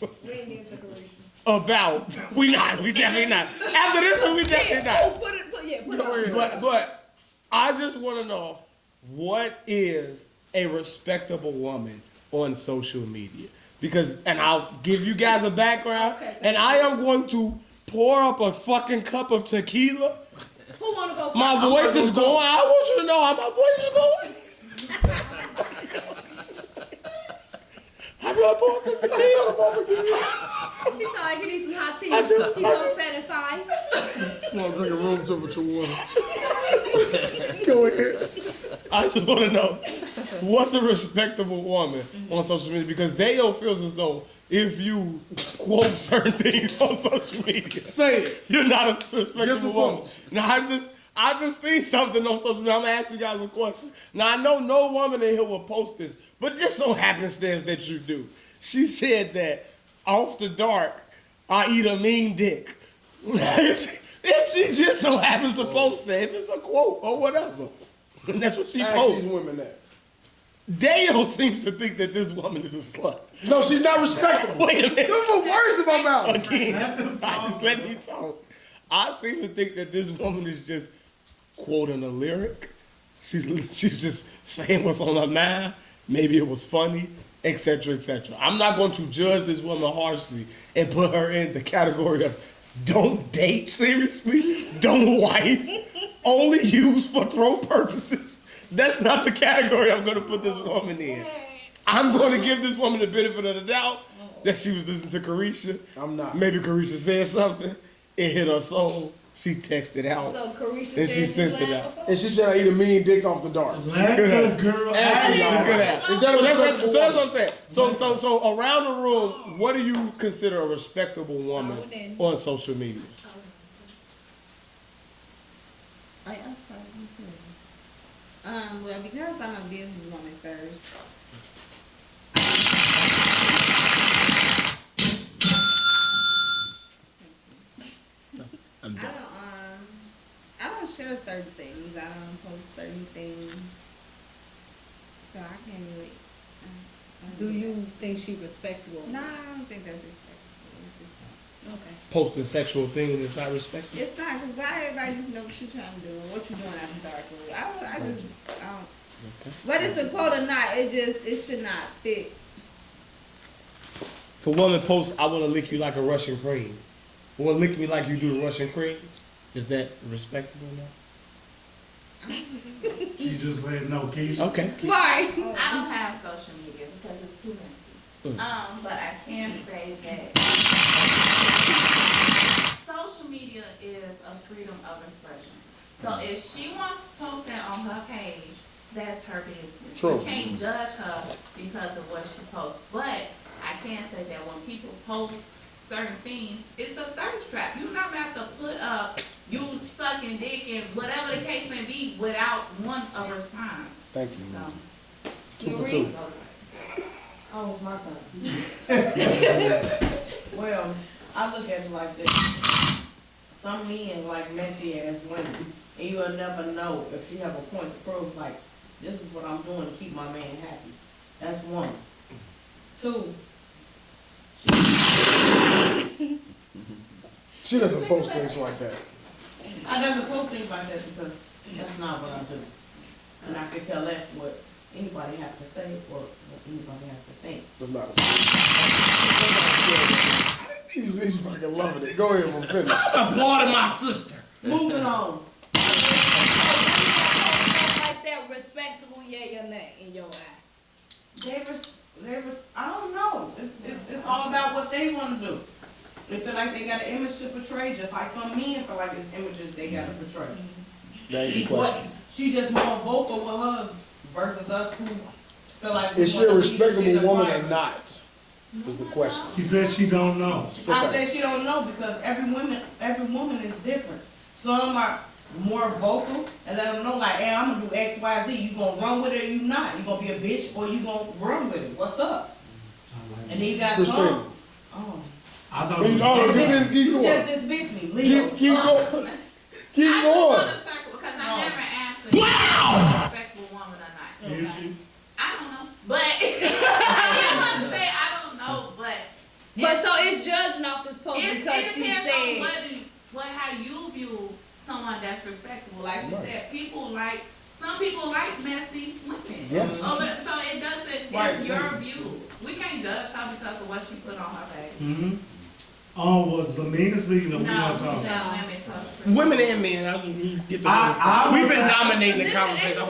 About we definitely not. After this one, we definitely not. Put it on. But I just want to know what is a respectable woman on social media, because and I'll give you guys a background, and I am going to pour up a fucking cup of tequila. Who wanna go? My voice is going. I want you to know how my voice is going. How do I pour some tequila? He sound like he needs some hot tea. He's on 75. I want to drink a room temperature water. Go ahead. I just want to know what's a respectable woman on social media, because Dale feels as though if you quote certain things on social media, say it. You're not a respectable woman. Now I just see something on social media. I'm gonna ask you guys a question. Now I know no woman in here will post this, but it just so happenstance that you do. She said that off the dark, I eat a mean dick. If she just so happens to post that, if it's a quote or whatever, and that's what she posts. These women that. Dale seems to think that this woman is a slut. No, she's not respectable. Wait a minute. Don't put words in my mouth. Again, I just let me talk. I seem to think that this woman is just quoting a lyric. She's just saying what's on her mind. Maybe it was funny, etc., etc. I'm not going to judge this woman harshly and put her in the category of don't date seriously, don't wife, only use for throw purposes. That's not the category I'm going to put this woman in. I'm going to give this woman the benefit of the doubt that she was listening to Carisha. I'm not. Maybe Carisha said something. It hit her soul. She texted out. So Carisha and she sent it out. And she said I eat a mean dick off the dark. Let the girl ask. Is that so that's what I'm saying. So around the room, what do you consider a respectable woman on social media? Well, because I'm a businesswoman first. I don't share certain things. I don't post certain things. So I can't really. Do you think she's respectable? No, I don't think that's respectable. Okay. Posting sexual things is not respectable. It's not, because why everybody just know what you're trying to do and what you're doing after dark. I don't. Whether it's a quote or not, it should not fit. If a woman posts, I want to lick you like a Russian cream. Want to lick me like you do the Russian cream? Is that respectable now? She just said no, Keisha. Okay. Why? I don't have social media because it's too messy. But I can say that social media is a freedom of expression. So if she wants to post that on her page, that's her business. True. You can't judge her because of what she posts. But I can say that when people post certain things, it's a thirst trap. You're not about to put up you sucking dick and whatever the case may be without one a response. Thank you. So, 2 for 2. Oh, it's my turn. Well, I look at it like this. Some men like messy ass women, and you'll never know if she have a point to prove, like, this is what I'm doing to keep my man happy. That's one. 2. She doesn't post things like that. I doesn't post things like that because that's not what I do. And I could care less what anybody has to say or what anybody has to think. That's not a He's fucking loving it. Go ahead and finish. I'm applauding my sister. Moving on. Like that respectable, yeah or nay in your eye. I don't know. It's all about what they want to do. They feel like they got an image to portray, just like some men feel like it's images they got to portray. That ain't the question. She just more vocal with her versus us who feel like Is she a respectable woman or not? Is the question. She said she don't know. I said she don't know because every woman is different. Some are more vocal and let them know like, hey, I'm gonna do X, Y, Z. You gonna run with it or you not? You gonna be a bitch or you gonna run with it? What's up? And then you got some. Oh. I thought you just dismissed me. Legal. Keep going. Keep I going. want to circle because I never answered if she's a respectable woman or not. Is she? I don't know. But I want to say I don't know, But so it's judging off this post because she depends said on how you view someone that's respectable. Like she said, some people like messy women. Yes. So it doesn't, it's your view. We can't judge her because of what she put on her page. Mm-hmm. Was the men speaking of Women and men. We've been dominating the conversation. I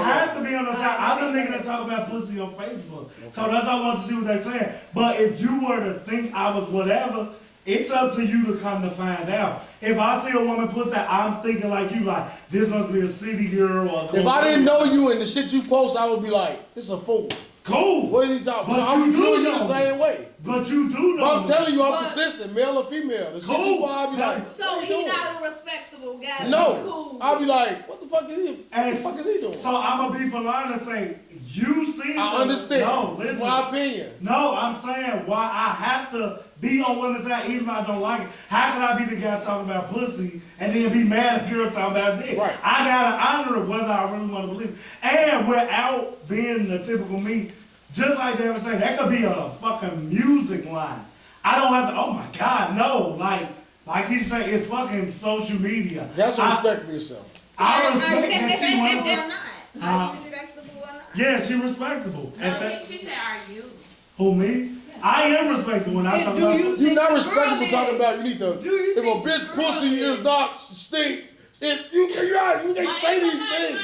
have to be on the side. I've been thinking to talk about pussy on Facebook. So that's why I want to see what they're saying. But if you were to think I was whatever, it's up to you to come to find out. If I see a woman put that, I'm thinking like you, like, this must be a city girl or a If I didn't know you and the shit you post, I would be like, this is a fool. Cool. What is he talking about? But So I'm you do doing you know the same way. But you do know. But I'm telling you, I'm consistent, male or female. The shit you want, I'll be like, so he not a respectable guy. no. He's cool. I'll be like, what the fuck is he? What the fuck is he doing? So I'm gonna be for line and say, you see. I understand. No, It's listen. my opinion. No, I'm saying why I have to be on women's side even if I don't like it. How can I be the guy talking about pussy and then be mad at the girl talking about dick? Right. I gotta honor whether I really want to believe it. And without being the typical me, just like they ever say, that could be a fucking music line. I don't have to, oh my God, no. Like he said, it's fucking social media. That's respect for yourself. I respect that she wants They're to. not. Respectable or not. Yeah, she respectable. She said, are you? Who, me? I am respectable when I talk about. You're not respectable talking about you need to. If a bitch pussy is not stink, you can't say these things.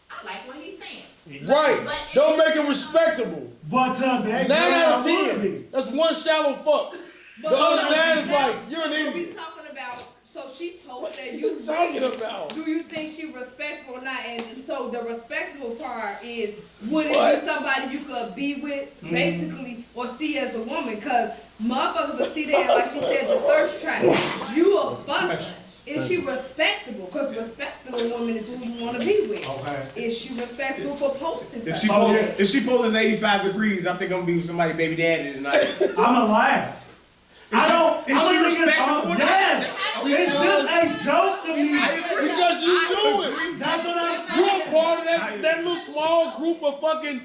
I like what he's saying. Right. Don't make it respectable. But 9 out of 10. That's one shallow fuck. The other 9 is like, you're an idiot. We talking about, so she told that you talking about? Do you think she respectful or not? And so the respectable part is, would it What? be somebody you could be with, basically, or see as a woman? Because motherfuckers will see that, like she said, the thirst trap. You a fuck. Is she respectable? Because respectable woman is who you want to be with. Okay. Is she respectable for posting If something? she poses 85 degrees, I think I'm gonna be with somebody baby daddy tonight. I'm a laugh. I don't. Is she respectable? Yes. It's just a joke to me. Because you do it. That's what I'm saying. You're a part of that little small group of fucking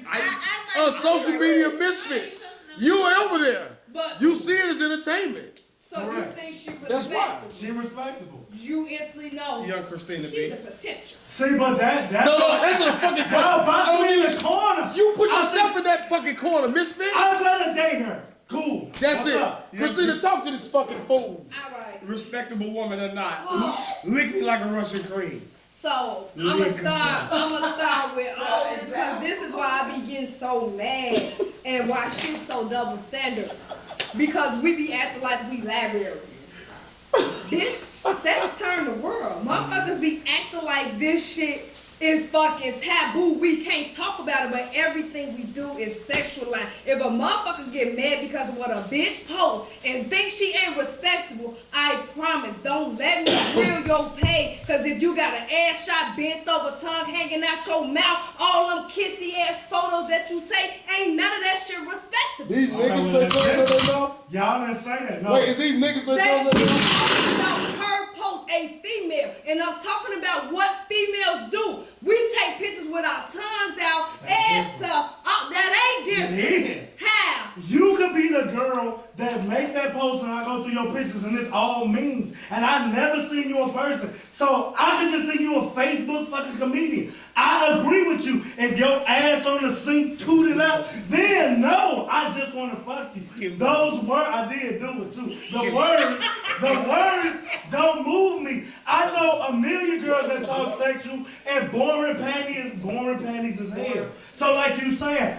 social media misfits. You over there. But You see it as entertainment. so you think she respectable? That's why. She respectable. You instantly know Young Christina she's B. a potential. See, but that's No, that's a fucking Y'all box me in the corner. You put yourself in that fucking corner, misfit. I'm gonna date her. Cool. That's What's it. up? Christina, talk to this fucking fool. All right. Respectable woman or not, lick me like a Russian cream. So I'ma start with all this because this is why I be getting so mad and why shit's so double standard. Because we be acting like we library. Bitch, sex turn the world. Motherfuckers be acting like this shit is fucking taboo. We can't talk about it, but everything we do is sexualized. If a motherfucker get mad because of what a bitch post and think she ain't respectable, I promise, don't let me grill your pay. Cause if you got an ass shot, bent over, tongue hanging out your mouth, all them kissy ass photos that you take, ain't none of that shit respectable. These niggas put tongues in their mouth? Y'all didn't say that. No. Wait, is these niggas put tongues in their mouth? About her post, a female, and I'm talking about what females do. We take pictures with our tongues out, ass up. That ain't different. It is. How? You could be the girl that make that post and I go through your pictures and it's all memes. And I never seen you in person. So I could just think you a Facebook fucking comedian. I agree with you. If your ass on the sink tooted up, then no, I just want to fuck you. Those words, I did do it too. The words don't move me. I know a million girls that talk sexual and boring panties is hell. So like you saying,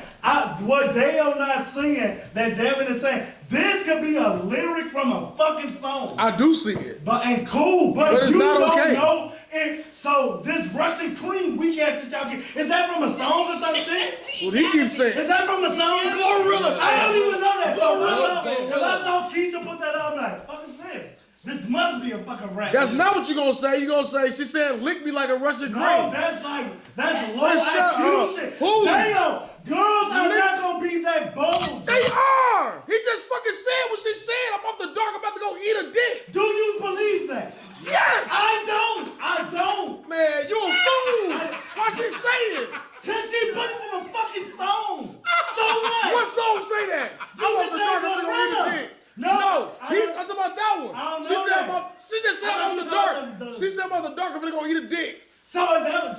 what Dale not saying, that Devin is saying, this could be a lyric from a fucking song. I do see it. But cool, but it's you not don't okay. know. And so this Russian Queen weak ass that y'all get, is that from a song or some shit? What he keeps saying. Is that from a song? Glorilla. I don't even know that. So Glorilla. if I saw Keisha put that up, I'm like, fuck is this? This must be a fucking rap. That's not what you gonna say. You gonna say she said lick me like a Russian Queen. No, that's low Shut IQ up. shit. Who? Damn, girls are not gonna be that bold. They are. He just fucking said what she said. I'm off the dark. I'm about to go eat a dick. Do you believe that? Yes. I don't. Man, you a fool. Why she say it? Cause she put it from a fucking song. So what? What song say that? You I'm off just the said dark. I'm gonna go eat a Glorilla. dick. No, I'm talking about that one. I don't She know said that. she just said I'm off the dark. She said I'm off the dark. I'm gonna go eat a dick. So if that was,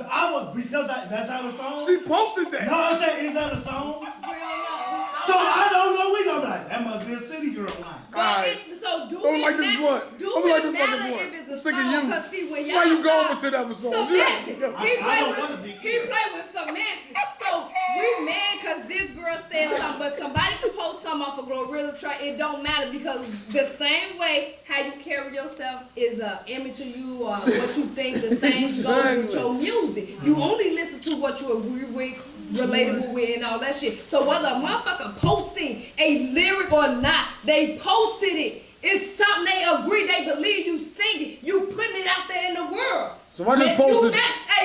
that's how the song. She posted that. No, I'm saying, is that a song? We don't know. So I don't know. We gonna be like, that must be a city girl line. Alright. So do Don't it like this matter? blunt. Do Don't like it this fucking matter blunt. if it's I'm a sick of song? you. Cause see, when y'all Why you going start for 10 episodes? semantics. wanna be He play with semantics. So we mad cause this girl said something, but somebody can post something off a Glorilla track. It don't matter because the same way how you carry yourself is an image of you or what you think. The same goes with your music. You only listen to what you agree with, relatable with, and all that shit. So whether a motherfucker posting a lyric or not, they posted it. It's something they agree, they believe you singing. You putting it out there in the world. So I just posted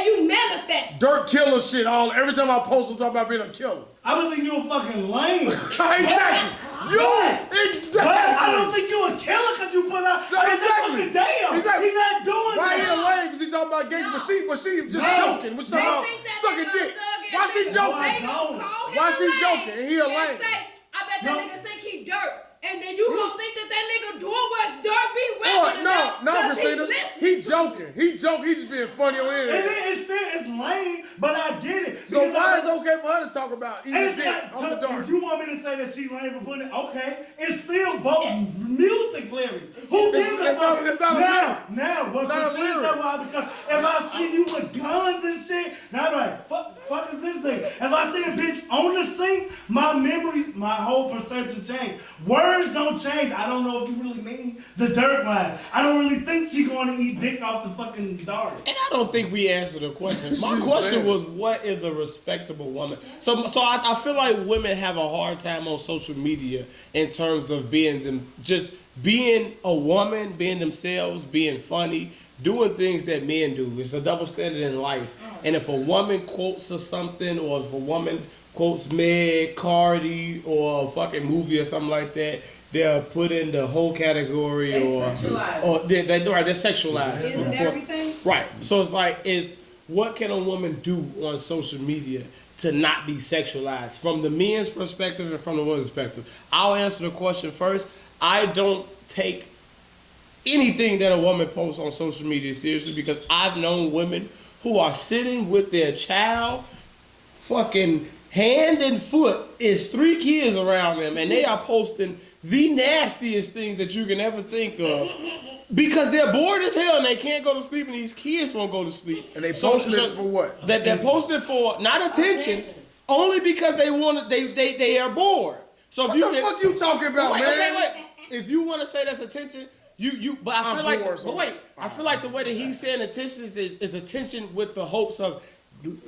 You manifest. dirt killer shit every time I post, I'm talking about being a killer. I would think you a fucking lame. Exactly. Exactly. But I don't think you a killer because you put out. Exactly. Damn. Exactly. He not doing Why he a that. lame? Because he talking about gangster, but she just joking. What she talking about sucking dick? Why she joking? Why she joking? And he a lame. I bet that nigga think he dirt. And then you gonna think that nigga doing what dirt be rapping about. No, Christina. He joking. He just being funny on the And internet. then it's lame, but I get it. So Because why is it okay for her to talk about eating dick on the dark? If you want me to say that she lame for putting it, okay. It's still both music lyrics. Who gives a fuck? It's not a lyric. Now, but It's not a Christina lyric. said why? Because if I see you with guns and shit, now I'm like, fuck is this thing? If I see a bitch on the sink, my memory, my whole perception changed. Words don't change. I don't know if you really mean the dirt line. I don't really think she going to eat dick off the fucking dark. And I don't think we answered the question. My question was, what is a respectable woman? So I feel like women have a hard time on social media in terms of being a woman, being themselves, being funny, doing things that men do. It's a double standard in life. And if a woman quotes or something, or if a woman quotes Meg, Cardi, or a fucking movie or something like that, they're put in the whole category, they're sexualized. Isn't everything? Right. So it's like, what can a woman do on social media to not be sexualized from the men's perspective and from the women's perspective? I'll answer the question first. I don't take anything that a woman posts on social media seriously because I've known women who are sitting with their child fucking hand and foot is 3 kids around them, and they are posting the nastiest things that you can ever think of because they're bored as hell and they can't go to sleep, and these kids won't go to sleep. And they posted it for what? That they're posted for not attention, only because they want they are bored. So if what the fuck you talking about, man? Okay, if you want to say that's attention, but I feel like, but wait, I feel like the way that he's saying attention is attention with the hopes of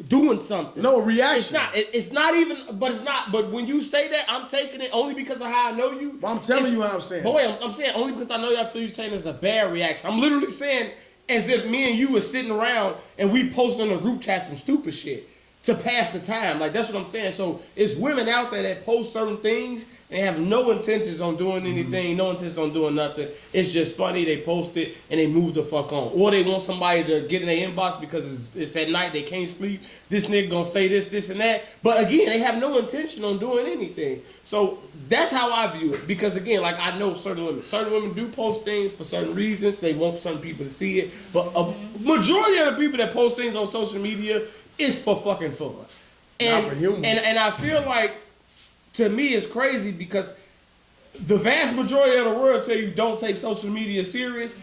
doing something. No reaction. It's not even. But it's not. But when you say that, I'm taking it only because of how I know you. But I'm telling you how I'm saying. But wait, I'm saying only because I know you. I feel you saying it's a bad reaction. I'm literally saying as if me and you were sitting around and we posting in a group chat some stupid shit to pass the time. Like, that's what I'm saying. So it's women out there that post certain things and they have no intentions on doing anything, no intentions on doing nothing. It's just funny. They post it and they move the fuck on. Or they want somebody to get in their inbox because it's at night, they can't sleep. This nigga gonna say this, and that. But again, they have no intention on doing anything. So that's how I view it. Because again, like, I know certain women do post things for certain reasons. They want certain people to see it. But a majority of the people that post things on social media is for fucking fun. And, not for humor. And I feel like, to me, it's crazy because the vast majority of the world say you don't take social media serious,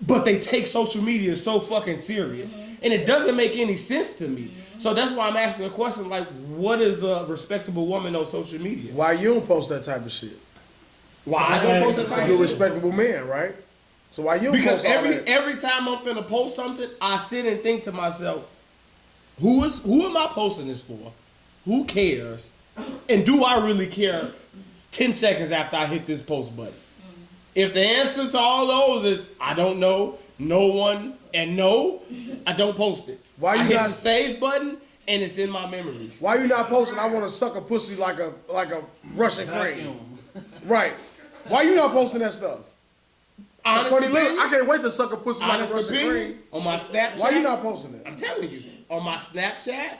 but they take social media so fucking serious. And it doesn't make any sense to me. So that's why I'm asking the question, like, what is a respectable woman on social media? Why you don't post that type of shit? Why I don't post that type of shit? You're a respectable man, right? So why you don't because post all that? every time I'm finna post something, I sit and think to myself, who am I posting this for? Who cares? And do I really care 10 seconds after I hit this post button? If the answer to all those is I don't know, no one, and no, I don't post it. Why you I hit not the save button and it's in my memories. Why you not posting? I want to suck a pussy like a Russian crane. Right. Why you not posting that stuff? I can't wait to suck a pussy like a Russian crane. On my Snapchat. Why you not posting it? I'm telling you. On my Snapchat,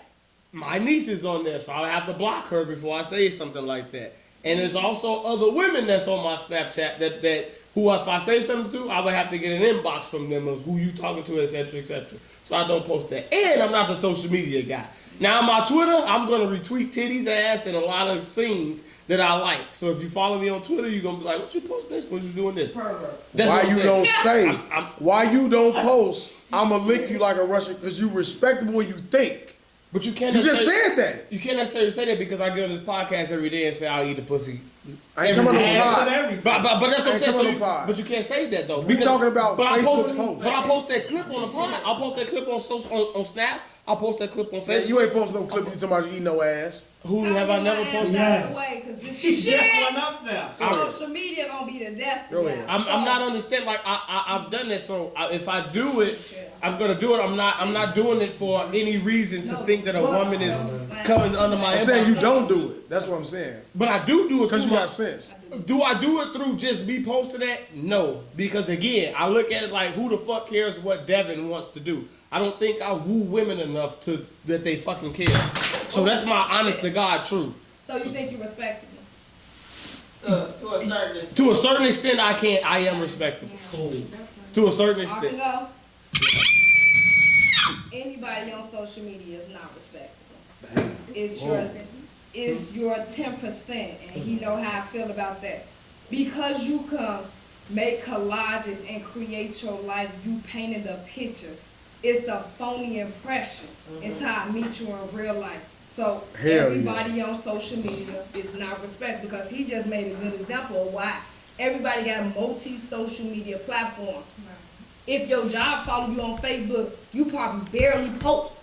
my niece is on there, so I have to block her before I say something like that. And there's also other women that's on my Snapchat that who if I say something to, I would have to get an inbox from them as who you talking to, etc., etc. So I don't post that. And I'm not the social media guy. Now on my Twitter, I'm gonna retweet titties, ass, and a lot of scenes that I like. So if you follow me on Twitter, you're gonna be like, what you posting this? What you doing this? That's why you don't say? Why you don't post? I'ma lick you like a Russian because you respectable and you think. But you can't. You just said that. You can't necessarily say that because I get on this podcast every day and say I'll eat a pussy. I ain't talking about the pod. But that's what I'm saying. So but you can't say that though. We talking about Facebook posts. But I post that clip on the pod. I'll post that clip on Snap. I'll post that clip on Facebook. Yeah, you ain't posting no clip you talking about eating no ass. Who have I never posted? Yes. Shit. Up there. Social media gonna be the death. I'm not understanding. Like I've done that, so if I do it, I'm gonna do it. I'm not doing it for any reason to think that a woman is coming under my. I'm saying you don't do it. That's what I'm saying. But I do it because you got sense. Do I do it through just me posting that? No, because again, I look at it like who the fuck cares what Devin wants to do. I don't think I woo women enough that they fucking care. So that's my honest to God truth. So you think you're respectable? To a certain extent, I am respectable. To a certain extent. Anybody on social media is not respectable. It's your 10%, and you know how I feel about that. Because you can make collages and create your life, you painted a picture. It's a phony impression until I meet you in real life. So everybody on social media is not respected because he just made a good example of why everybody got a multi-social media platform. If your job follow you on Facebook, you probably barely post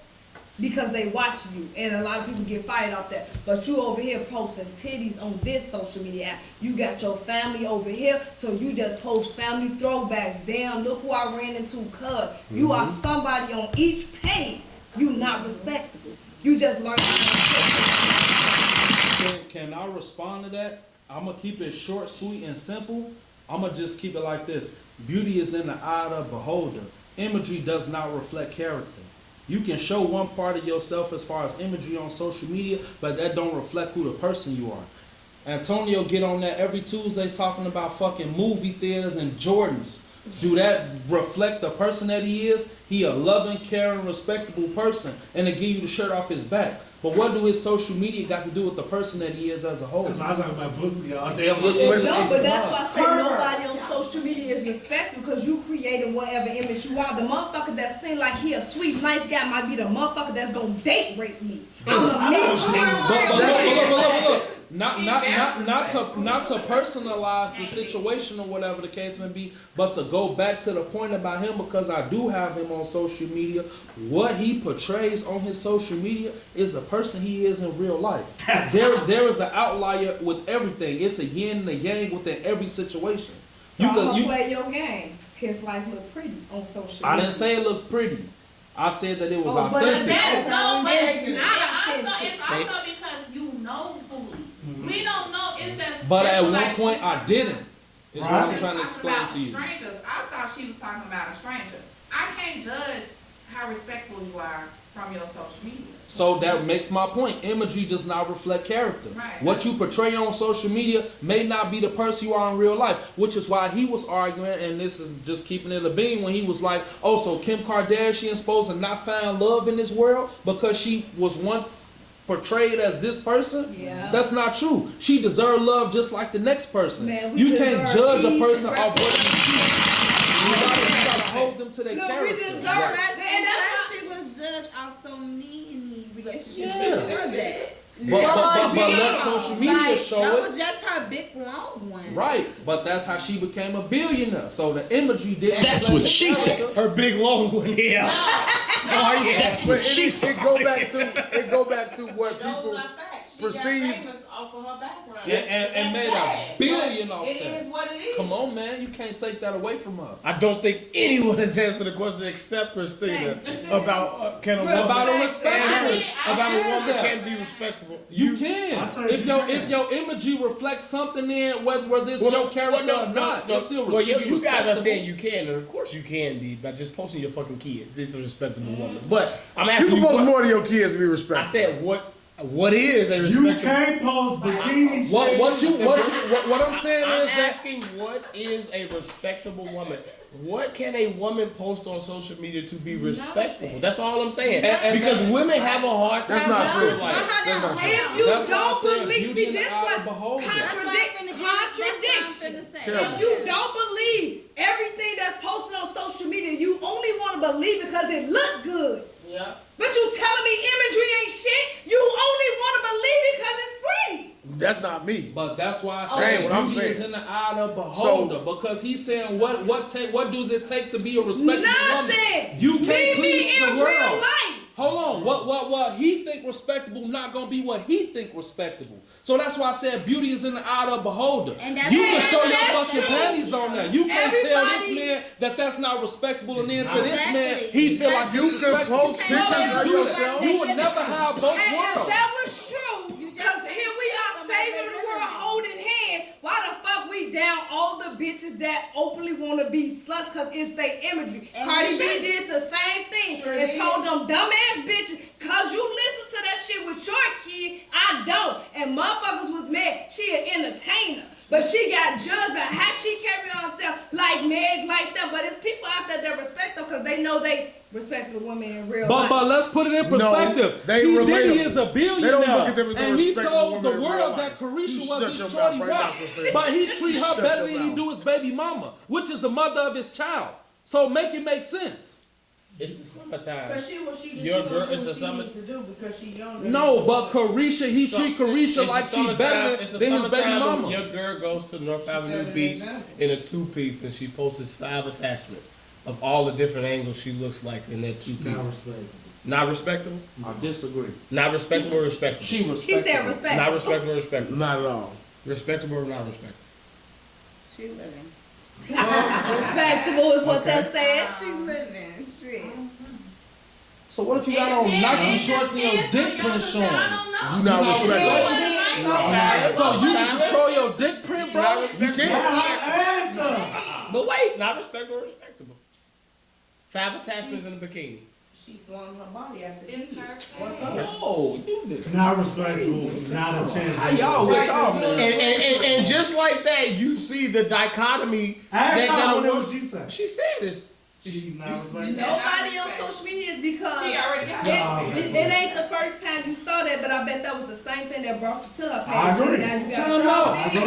because they watch you, and a lot of people get fired off that. But you over here posting titties on this social media app. You got your family over here, so you just post family throwbacks. Damn, look who I ran into, cuz. You are somebody on each page. You not respectable. You just learn. Can I respond to that? I'm going to keep it short, sweet, and simple. I'm going to just keep it like this. Beauty is in the eye of the beholder. Imagery does not reflect character. You can show one part of yourself as far as imagery on social media, but that don't reflect who the person you are. Antonio get on that every Tuesday talking about fucking movie theaters and Jordans. Do that reflect the person that he is? He a loving, caring, respectable person, and to give you the shirt off his back. But what do his social media got to do with the person that he is as a whole? Because I was talking about pussy, y'all. No, but that's why I say nobody on social media is respectful because you created whatever image you are. The motherfucker that seems like he a sweet, nice guy might be the motherfucker that's gonna date rape me. I'm a meet you in real life. Not to personalize the situation or whatever the case may be, but to go back to the point about him, because I do have him on social media. What he portrays on his social media is the person he is in real life. There is an outlier with everything. It's a yin and a yang within every situation. So I'm gonna play your game. His life look pretty on social media. I didn't say it looked pretty. I said that it was authentic. But it's also because you know fully. We don't know. It's just. But at one point I didn't. Is what I'm trying to explain to you. Strangers. I thought she was talking about a stranger. I can't judge how respectful you are from your social media. So that makes my point. Imagery does not reflect character. Right. What you portray on social media may not be the person you are in real life, which is why he was arguing, and this is just keeping it a beam, when he was like, oh, so Kim Kardashian is supposed to not find love in this world because she was once portrayed as this person? Yeah. That's not true. She deserved love just like the next person. Man, you can't judge a person off what you see. You gotta hold them to their character. We deserve Right. And that's why she was judged off so many relationships. Yeah. But let social media show that it. That was just her big long one. Right, but that's how she became a billionaire. So the imagery didn't. That's what she said. Her big long one, yeah. Oh yeah, that's what she said. It go back to what people perceive. Off of her background. Yeah, and made $1 billion off that. It is what it is. Come on, man, you can't take that away from her. I don't think anyone has answered the question except Christina about can a woman about a respectable about a woman can be respectable. You can. If your imagery reflects something in whether this your character or not, it's still respectable. You guys are saying you can, and of course you can be by just posting your fucking kids. It's a respectable woman. But I'm asking you can post more to your kids to be respectful. I said what is a respectable? You can't post bikini What I'm saying I'm is asking what is a respectable woman? What can a woman post on social media to be respectable? That's all I'm saying. Because women have a hard time. That's not true. That's not true. If you don't believe, see this what contradiction. If you don't believe everything that's posted on social media, you only want to believe it because it look good. Yeah. But you telling me imagery ain't shit? You only want to believe it because it's pretty. That's not me. But that's why I say say what I'm beauty is saying. in the eye of the beholder, because he's saying what does it take to be a respectable woman? Nothing. You can't please the in world. real life. Hold on. What he think respectable not gonna be what he think respectable. So that's why I said beauty is in the eye of the beholder. And you can show your that's fucking true. panties on there. You can't tell this man that that's not respectable, and then to this man he feel like you can post pictures of yourself. You would never have both And if worlds. that was true, because here we are saving the world holding hands, why the fuck we down all the bitches that openly want to be sluts because it's their imagery? And Cardi we B should. did the same thing and told them dumbass bitches, cause you listen to that shit with your kid, I don't. And motherfuckers was mad. She an entertainer. But she got judged by how she carry herself, like Meg, like that. But it's people out there that respect her because they know they respect the women in real life. But let's put it in perspective. they He Diddy relatable. is a billionaire, They don't look at them as and he respectable told the women in real world life. that Carisha You was shut his your shorty mouth right now, wife, Christina. but he treat her Shut better your than he mouth. do his baby mama, which is the mother of his child. So make it make sense. It's the summertime. But she Your gonna girl- do it's what a she summer- needs to do because she younger. No, but Carisha, he treat Carisha It's like the she summertime- better it's the than his baby summertime when mama. Your girl goes to North Avenue Beach in a two-piece and she posts 5 attachments of all the different angles she looks like in that two-piece. Not respectable? I disagree. Not respectable or respectable? She He respectable. said respect. Not respectable or respectable? Not at all. Respectable or not respectable? She living. Respectable is what that said. She living. Shit. So what if you got on Nike shorts and your dick print showing? I You not respectable. So you can control your dick print, bro? Not respectable. Answer. But wait, not respectable or respectable? 5 attachments in a bikini. She flung her body after It's kids. her What's fault. up? Oh, you niggas. Not respectful, not a chance. How y'all with y'all, man? And just like that, you see the dichotomy Ask her that what she said. She said is She not respectful. Nobody on social media is because She already got it ain't the first time you saw that, but I bet that was the same thing that brought you to her page. I agree. Now you got Time out. So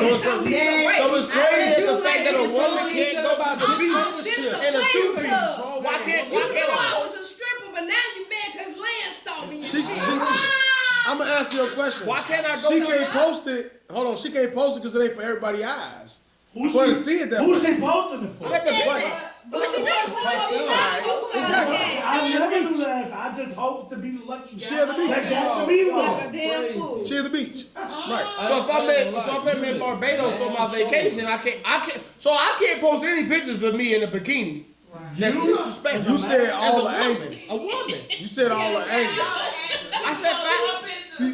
it's crazy that the fact that a woman can't go to the beach in a two-piece. Why can't I was a stripper, but now you mad because Lance saw me. I'm gonna ask you a question. Why can't I go? She can't post it. Hold on, she can't post it because it ain't for everybody's eyes. Who For to she, see it that who way. she posting it for? Let the button. But she I never do that. I just hope to be the lucky guy. She at the beach. That got to be like one. a damn fool. She at the beach. Right. So if I'm in Barbados for my vacation, I can't post any pictures of me in a bikini. That's disrespectful. You said all the As a woman. angles. A woman. You said all the angles. I said fact.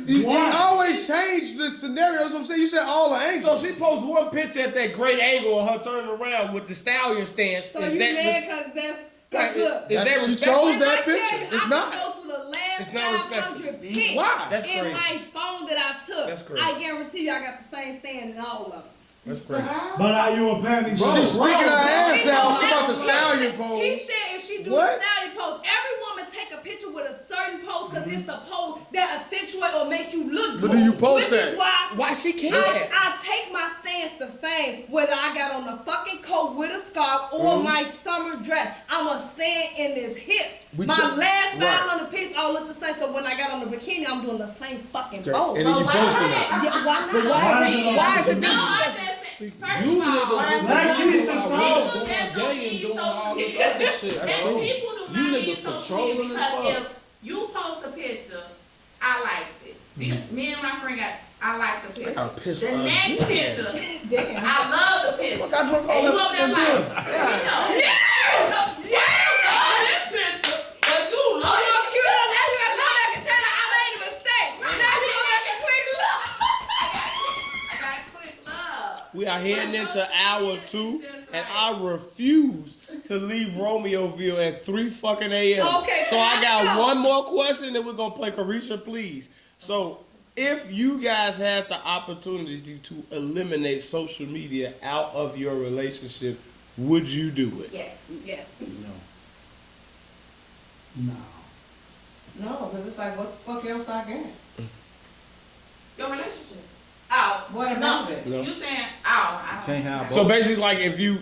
You always change the scenarios. I'm saying you said all the angles. So she posts one picture at that great angle of her turning around with the stallion stance. So you mad because that's Right, look. is that She respectful? chose When that I tell picture. you, It's I not. can go through the last It's not respectful. 500 pics Why? That's in crazy. my phone that I took. That's crazy. I guarantee you I got the same stand in all of them. That's crazy. But are you a panty? She's sticking her ass out He about the said- stallion pose. He said if she do What? a stallion pose, every woman take a picture with a certain pose because it's the pose that accentuate or make you look But good. do you post which that? Is why Why she can't? I take my stance the same whether I got on a fucking coat with a scarf or my summer dress. I'ma stand in this hip. We My took- last right. 500 pics all look the same. So when I got on the bikini, I'm doing the same fucking Okay. pose. And then you why posting not? it. Yeah, why not? Why is it No, I disrespectful? just said, You first of all, niggas is Like the Keisha ones who told. are People just going don't gay and need doing all social this media. other shit. And people do You not need niggas social controlling media as because fuck. if you post a picture, I liked it. Me and my friend I like the picture. I'm pissed The off. next picture, Damn. I love the picture. Fuck, I drunk all And you that up there fucking like, beer. yeah, love this picture, but you Oh, love you're cute. Now you gotta go back and tell her I made a mistake. Now you go back and click love. I got to click love. We are heading into hour 2, and I refuse to leave Romeoville at 3 fucking a.m. Okay, So I got no. one more question, and we're gonna play Carisha, please. So, if you guys had the opportunity to eliminate social media out of your relationship, would you do it? Yes. Yes. No. No, because it's like, what the fuck else I got? Your relationship. Oh, What no. about it? No. You saying, I Can't have So basically, like if you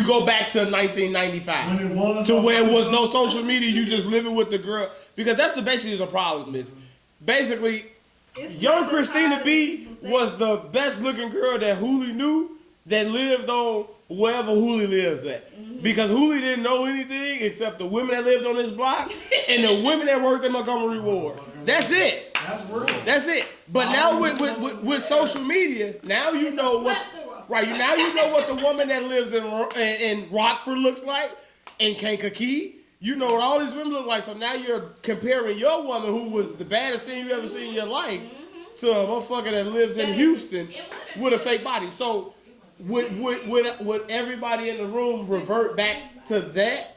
go back to 1995, When it was to where it was no social media, you just living with the girl, because that's basically the problem is, basically, young Christina B was the best looking girl that Hooli knew that lived on wherever Hooli lives at. Because Hooli didn't know anything except the women that lived on this block and the women that worked at Montgomery Ward. That's it. That's real. That's it. But now with social media, now you know what. Right, now you know what the woman that lives in Rockford looks like, in Kankakee. You know what all these women look like. So now you're comparing your woman, who was the baddest thing you ever seen in your life, to a motherfucker that lives in Houston with a fake body. So would everybody in the room revert back to that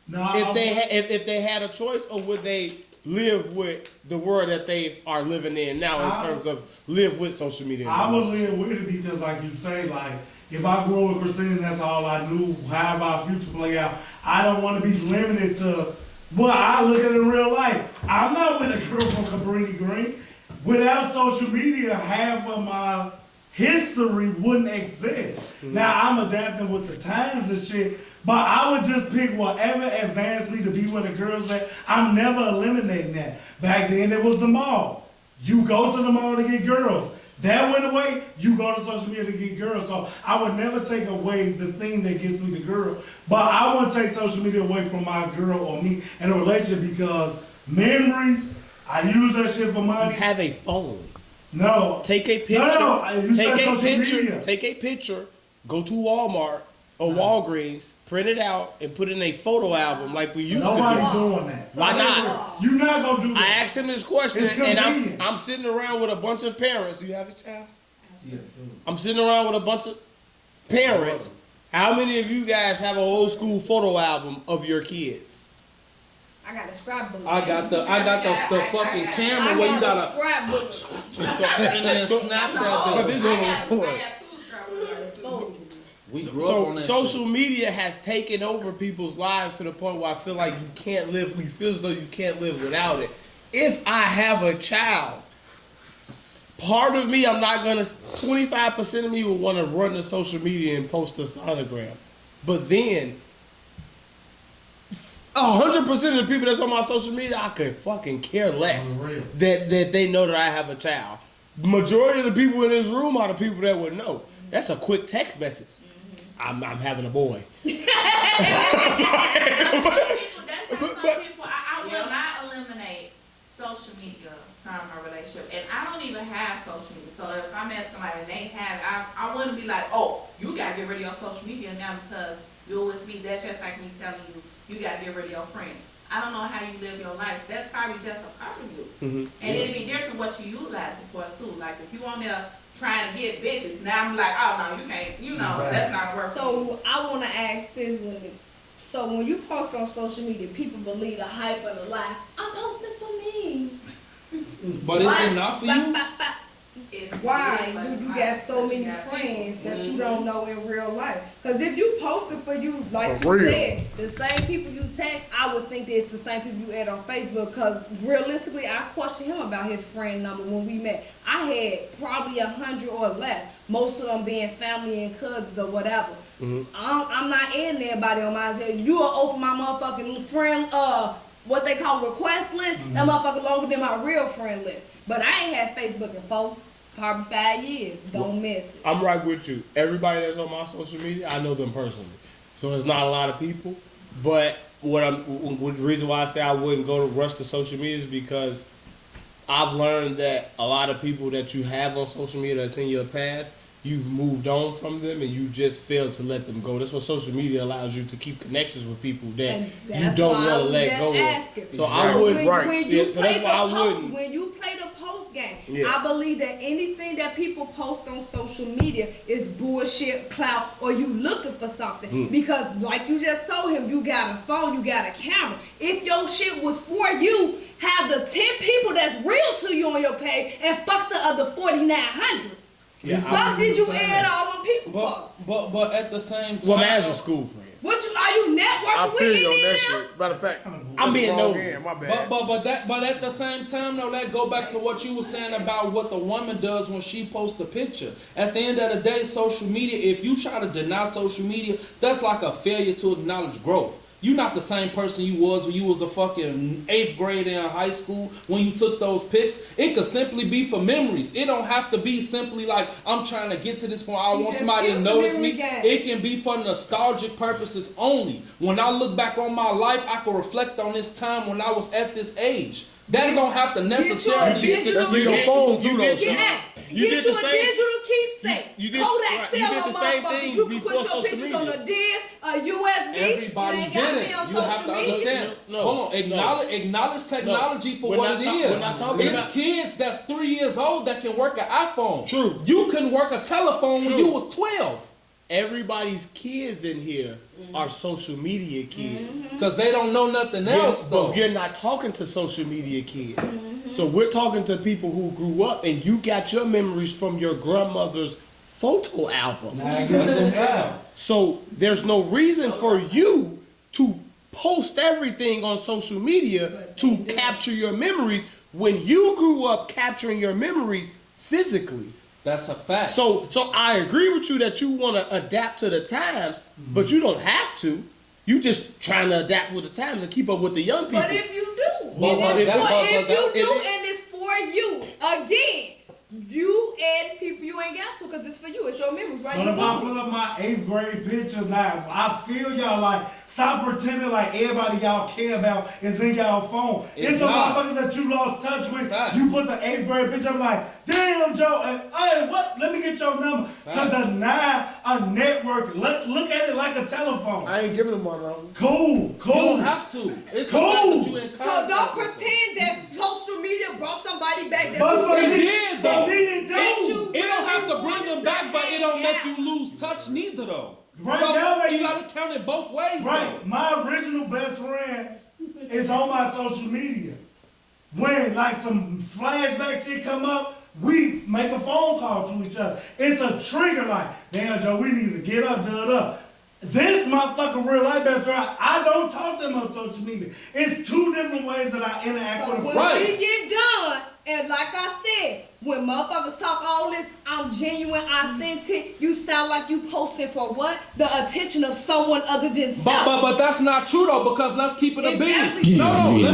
No, if they had a choice, or would they live with the world that they are living in now in terms of live with social media? I would live with it because, like you say, like if I grew up with Christina, that's all I knew. However our future play out, I don't want to be limited to what I look at in real life. I'm not with a girl from Cabrini Green. Without social media, half of my history wouldn't exist. Now I'm adapting with the times and shit. But I would just pick whatever advanced me to be where the girls at. I'm never eliminating that. Back then it was the mall. You go to the mall to get girls. That went away, you go to social media to get girls. So I would never take away the thing that gets me the girl. But I wouldn't take social media away from my girl or me in a relationship because memories, I use that shit for money. You have a phone. No. Take a picture. You said social media. Take a picture. Go to Walmart or Walgreens. Print it out and put it in a photo album like we used Nobody to do. doing that. Why not? You're not gonna do that. I asked him this question, It's and convenient. I'm sitting around with a bunch of parents. Do you have a child? I'm sitting around with a bunch of parents. How many of you guys have an old school photo album of your kids? I got a scrapbook. I got the fucking camera where you gotta scrapbook. and then snap that But bitch. this is on the record. We grew up So on that social media has taken over people's lives to the point where I feel like you feel as though you can't live without it. If I have a child, part of me, 25% of me will want to run to social media and post a sonogram. But then 100% of the people that's on my social media, I could fucking care less that they know that I have a child. Majority of the people in this room are the people that would know. That's a quick text message. I'm having a boy. That's how some people, I will not eliminate social media from my relationship. And I don't even have social media. So if I met somebody and they have it, I wouldn't be like, oh, you got to get rid of your social media now because you're with me. That's just like me telling you, you got to get rid of your friends. I don't know how you live your life. That's probably just a part of you. And it'd be different what you utilize it for too. Like if you on there trying to get bitches, now I'm like, oh no, you can't, that's not working. So I want to ask this one. So when you post on social media, people believe the hype of the lie. I'm posting for me. But is it not for you? Why do you got so many friends that you don't know in real life? Because if you posted for you, like you said, the same people you text, I would think that it's the same people you add on Facebook. Because realistically, I questioned him about his friend number when we met. I had probably 100 or less, most of them being family and cousins or whatever. I'm not adding everybody on mine. You will open my motherfucking friend, what they call request list. That motherfucker longer than my real friend list. But I ain't had Facebook in probably 5 years. Don't miss it. I'm right with you. Everybody that's on my social media, I know them personally. So it's not a lot of people. But the reason why I say I wouldn't go to rush to social media is because I've learned that a lot of people that you have on social media that's in your past, you've moved on from them and you just failed to let them go. That's what social media allows you to keep connections with people that you don't want to let go of. So I wouldn't. So that's why I wouldn't. When you play the post game, I believe that anything that people post on social media is bullshit, clout, or you looking for something. Because like you just told him, you got a phone, you got a camera. If your shit was for you, have the 10 people that's real to you on your page and fuck the other 4,900. Fuck did you add all them people for? But at the same time, well, man's a school friend. Are you networking I with feel me you on that now? shit. Matter of fact, I'm being nosy. My bad. But at the same time though, that go back to what you were saying about what the woman does when she posts a picture. At the end of the day, social media, if you try to deny social media, that's like a failure to acknowledge growth. You're not the same person you was when you was a fucking 8th grader in high school when you took those pics. It could simply be for memories. It don't have to be simply like, I'm trying to get to this point. I want somebody to notice me. It can be for nostalgic purposes only. When I look back on my life, I can reflect on this time when I was at this age. That don't have to necessarily get your phone too though. You did you a digital keepsake. Kodak sell on motherfuckers. You can put your pictures media. on a disc, a USB. Everybody did it. You have to understand. Hold on. Acknowledge technology for what it is. It's kids that's 3 years old that can work an iPhone. True. You couldn't work a telephone when you was 12. Everybody's kids in here are social media kids. Because they don't know nothing else, though. But you're not talking to social media kids. So we're talking to people who grew up and you got your memories from your grandmother's photo album. So there's no reason for you to post everything on social media to capture your memories when you grew up capturing your memories physically. That's a fact. So I agree with you that you want to adapt to the times, but you don't have to. You just trying to adapt with the times and keep up with the young people. But if you do, and it's for you, again, you add people you ain't got to because it's for you. It's your memories, right? But if I pull up my 8th grade picture now, I feel y'all like, stop pretending like everybody y'all care about is in y'all phone. It's some motherfuckers that you lost touch with. You put the 8th grade picture, I'm like, damn, Joe, hey, what? Let me get your number. To deny a network, look at it like a telephone. I ain't giving them my number. Cool. You don't have to. It's cool. The fact that you in So don't pretend that social media brought somebody back that but for it me, did, though. it It don't have to bring them back, but it don't make you lose touch neither, though. Right so now, you gotta count it both ways. Right. Though. My original best friend is on my social media. When like some flashback shit come up, we make a phone call to each other. It's a trigger like, damn Joe, we need to get up, up. This motherfucker real life best friend, I don't talk to him on social media. It's two different ways that I interact with him. So when we get done, and like I said, when motherfuckers talk all this, I'm genuine, authentic, you sound like you posting for what? The attention of someone other than self. But that's not true though, because let's keep it a beat. No, let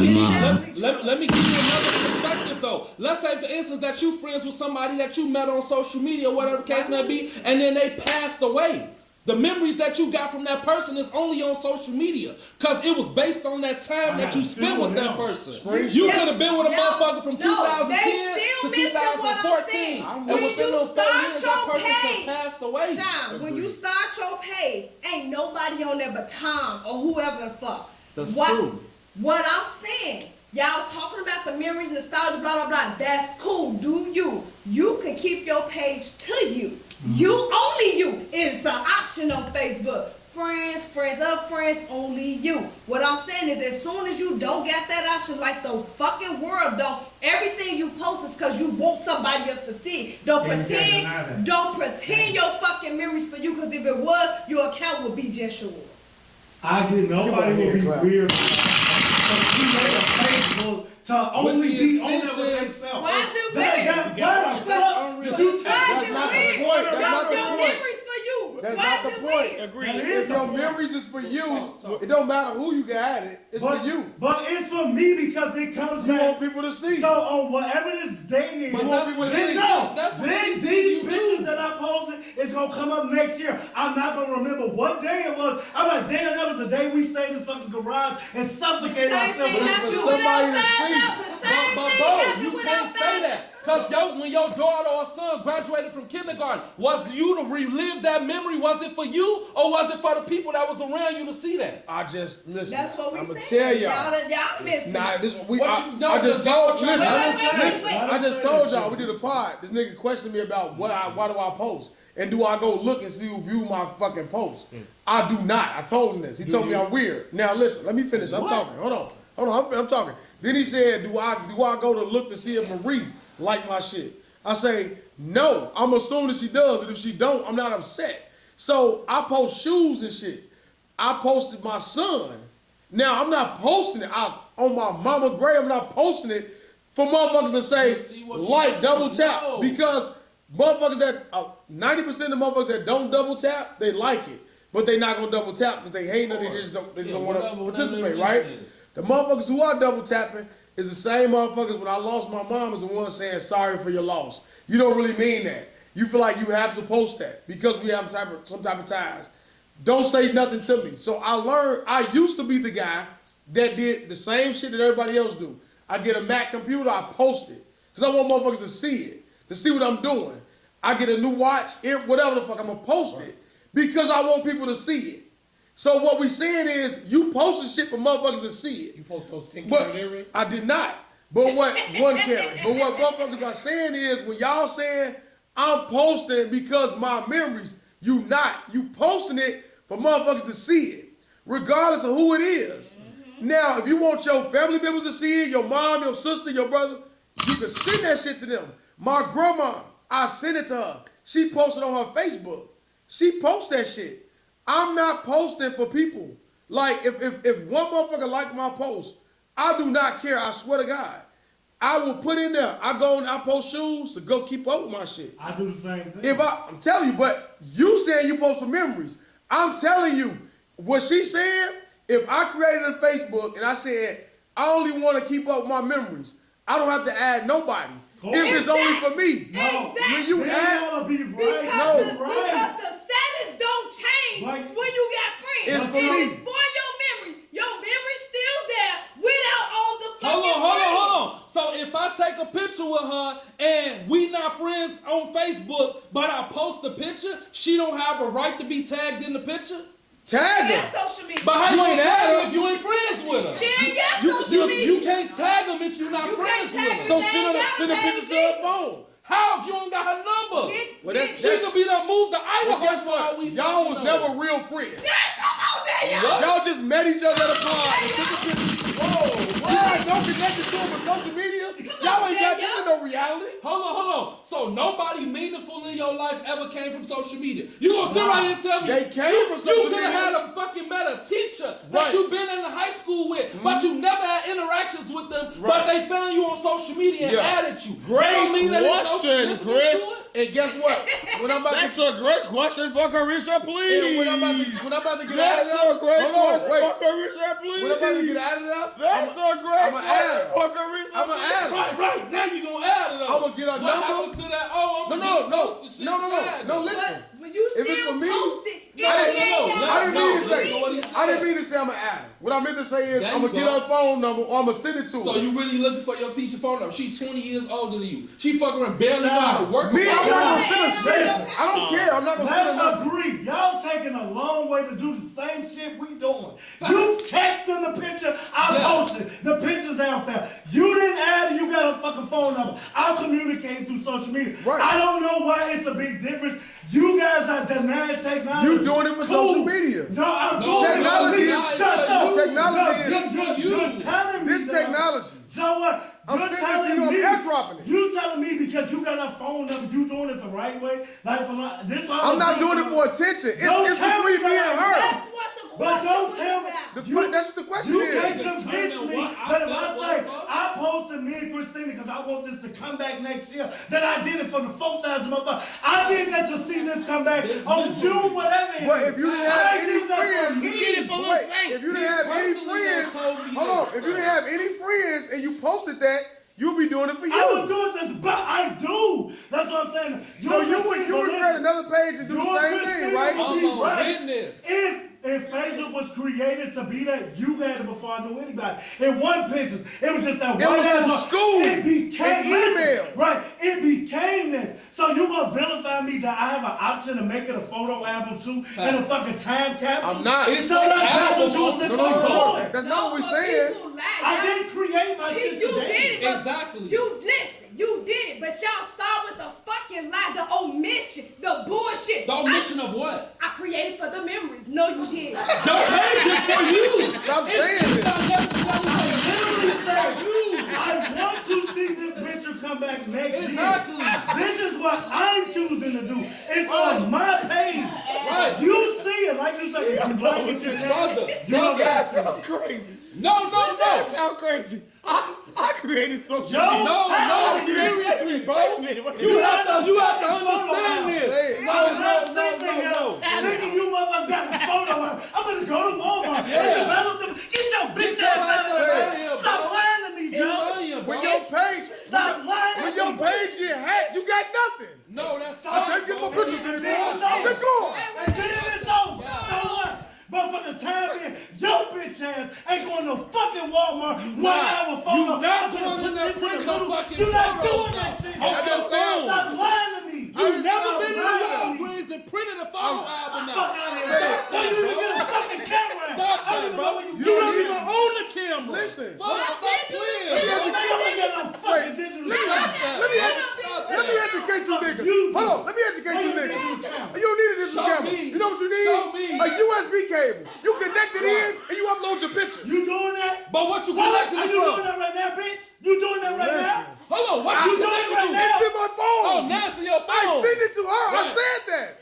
me give you another perspective though. Let's say for instance that you friends with somebody that you met on social media, whatever the case may be, and then they passed away. The memories that you got from that person is only on social media because it was based on that time that you spent with that person. You could have been with a motherfucker from 2010 to 2014. And within those 4 years, that person could have passed away. Sean, when you start your page, ain't nobody on there but Tom or whoever the fuck. That's true. What I'm saying, y'all talking about the memories, nostalgia, blah, blah, blah. That's cool. Do you. You can keep your page to you. You, only you. It's an option on Facebook. Friends, friends of friends, only you. What I'm saying is as soon as you don't get that option, like the fucking world don't, everything you post is because you want somebody else to see it. Don't pretend your fucking memories for you, because if it was, your account would be just yours. I get nobody will be weird. So she made a Facebook to only be on there with themselves. Why is it weird? That's not the point. That's not the point. Memories for you. That's not the point. Agreed. If your memories is for you, it don't matter who you got it. It's for you. But it's for me because it comes You back. want people to see. So on whatever this day is, But that's what these pictures that I posted is gonna come up next year. I'm not gonna remember what day it was. I'm like, damn, that was the day we stayed in this fucking garage and suffocated ourselves. For somebody to see. But bro, you can't say that. Because when your daughter or son graduated from kindergarten, was you to relive that memory? Was it for you or was it for the people that was around you to see that? I just, listen, That's what we I'm going to saying. tell y'all. Y'all missing. Nah, this, I just told y'all, we did a pod. This nigga questioned me about why do I post? And do I go look and see who view my fucking post? I do not. I told him this. He told me I'm weird. Now listen, let me finish. I'm talking. Hold on. I'm talking. Then he said, do I go to look to see if Marie like my shit? I say, no. I'm assuming that she does, but if she don't, I'm not upset. So I post shoes and shit. I posted my son. Now I'm not posting it on my mama grave. I'm not posting it for motherfuckers to say like double tap because motherfuckers that 90% of the motherfuckers that don't double tap, they like it. But they not gonna double tap because they hate it. They just don't want to participate, right? The motherfuckers who are double tapping is the same motherfuckers when I lost my mom is the one saying sorry for your loss. You don't really mean that. You feel like you have to post that because we have some type of ties. Don't say nothing to me. So I learned, I used to be the guy that did the same shit that everybody else do. I get a Mac computer, I post it. Because I want motherfuckers to see it, to see what I'm doing. I get a new watch, whatever the fuck, I'm gonna post it. Because I want people to see it. So what we saying is, you posting shit for motherfuckers to see it. You post those 10 but earrings? I did not. But what one carry. But what motherfuckers are saying is, when y'all saying I'm posting because my memories, you not. You posting it for motherfuckers to see it, regardless of who it is. Now, if you want your family members to see it, your mom, your sister, your brother, you can send that shit to them. My grandma, I sent it to her. She posted on her Facebook. She posts that shit. I'm not posting for people. Like, if one motherfucker like my post, I do not care. I swear to God. I will put in there. I go and I post shoes to go keep up with my shit. I do the same thing. I'm telling you, but you saying you post for memories. I'm telling you, what she said, if I created a Facebook and I said, I only want to keep up with my memories, I don't have to add nobody. If it's only for me. Exactly. When you add, because the status don't change when you got friends. It's for me. It's for your memory. Your memory's still there without all the fucking Hold on. So if I take a picture with her and we not friends on Facebook, but I post the picture, she don't have a right to be tagged in the picture? Tag her. Social media. But how you ain't tag her if you ain't friends with her? She ain't got social media. You can't tag them if you're not friends with her. So send a picture to her phone. How if you don't got her number? Well, she could be done moved to Idaho. Guess what? Y'all was never real friends. Come on, Y'all just met each other at a bar and took a picture. Whoa, you got no connection to him with social media? Y'all ain't got this in no reality. Hold on. So nobody meaningful in your life ever came from social media. You gonna sit right here and tell me They came from social you could media. have had a fucking met a teacher that you've been in the high school with, but you never had interactions with them, but they found you on social media and added you. Great mean that question, Chris. And guess what? When I'm about That's a great question for Carisha, please. when I'm about to get That's out of a great hold on, question wait. for Carisha, please. When I'm about to get out of there, That's a great question for Carisha. I'm gonna add it. Right. Now you gonna add it up. I'm gonna get a What number. happened to that? Oh, I'm gonna post the shit. No, listen. When you If it's still for me, post it, I didn't mean to say I'm gonna add it. What I meant to say is I'm gonna get her phone number or I'm gonna send it to her. So you really looking for your teacher phone number? She 20 years older than you. She fucking around barely know how to work. Me, I'm not gonna send her shit. I don't care. I'm not gonna send her Let's agree. Y'all taking a long way to do the same shit we doing. You texting the picture, I posted. The picture's out there. You didn't add it, you got a fucking phone number. I'll communicate through social media. Right. I don't know why it's a big difference. You guys are denying technology. You doing it for social media. No, I'm doing technology it. Technology You're telling me this technology. So what? I'm You're sending it to telling you. I'm me, airdropping it. You telling me because you got a phone number, you doing it the right way? Like for my, this I'm not doing it for attention. It's between me and her. That's what the But don't tell me. That's what the question You is. can't convince me that if I say I posted me and Christina because I want this to come back next year, that I did it for the 4,000 motherfuckers. I did that to see this come back on June whatever. But if you didn't have any friends, if if you didn't have any friends, hold on. If you didn't have any friends and you posted that, you'll be doing it for you. I would do it this, but I do. That's what I'm saying. So you would create another page and do the same thing, right? Goodness. If Facebook was created to be that, you had it before I knew anybody. It wasn't pictures. It was just that It white was ass through on- school. It became and email. Right. It became this. So you gonna vilify me that I have an option to make it a photo album too and a fucking time capsule? I'm not. So that's what you was doing. That's not what we're saying. I didn't create my shit You today. did it. But Exactly. You did it, but y'all start with the fucking lie, the omission, the bullshit. The omission of what? I created for the memories. No, you did. Don't pay just for you. Stop saying it. Literally said, I want to see this picture come back next year. This is what I'm choosing to do. It's on my page. Right. You see it, like you say, I'm like it, you don't That sound crazy. No. That sound crazy. I created social media. No, seriously, bro. You have to understand this. I'm not sitting here thinking you motherfuckers got some photo out. I'm gonna go to Walmart and develop them. Get your bitch ass out of here. Stop lying to me, Joe. When your page, Stop lying when to your me. page get hacked, you got nothing. No, that's I can't get my pictures anymore. They're gone. And then it's over. So what? But for the time being, your bitch ass ain't going to fucking Walmart 1 hour photo. You not going in there printing no fucking You're not photos doing that shit. on your phone. Stop lying to me. You never been in the lying to me. Walgreens and printed a photo album now. Fuck out of here. Why you even get a fucking camera? Stop that, bro. You don't even own the camera. Listen. Fuck, stop playing. You don't get no fucking digital Stop camera. that. Let me educate you niggas. Hold on, let me educate you niggas. You don't need a digital Show camera. me. You know what you need? Show me. A USB cable. You connect it in and you upload your pictures. You doing that? But what you What? connected Are it you from? doing that right now, bitch? You doing that right now? Hold on, what You you doing connected it right to? now? It's in my phone. Oh, now it's in your phone. I sent it to her. I Right. said that.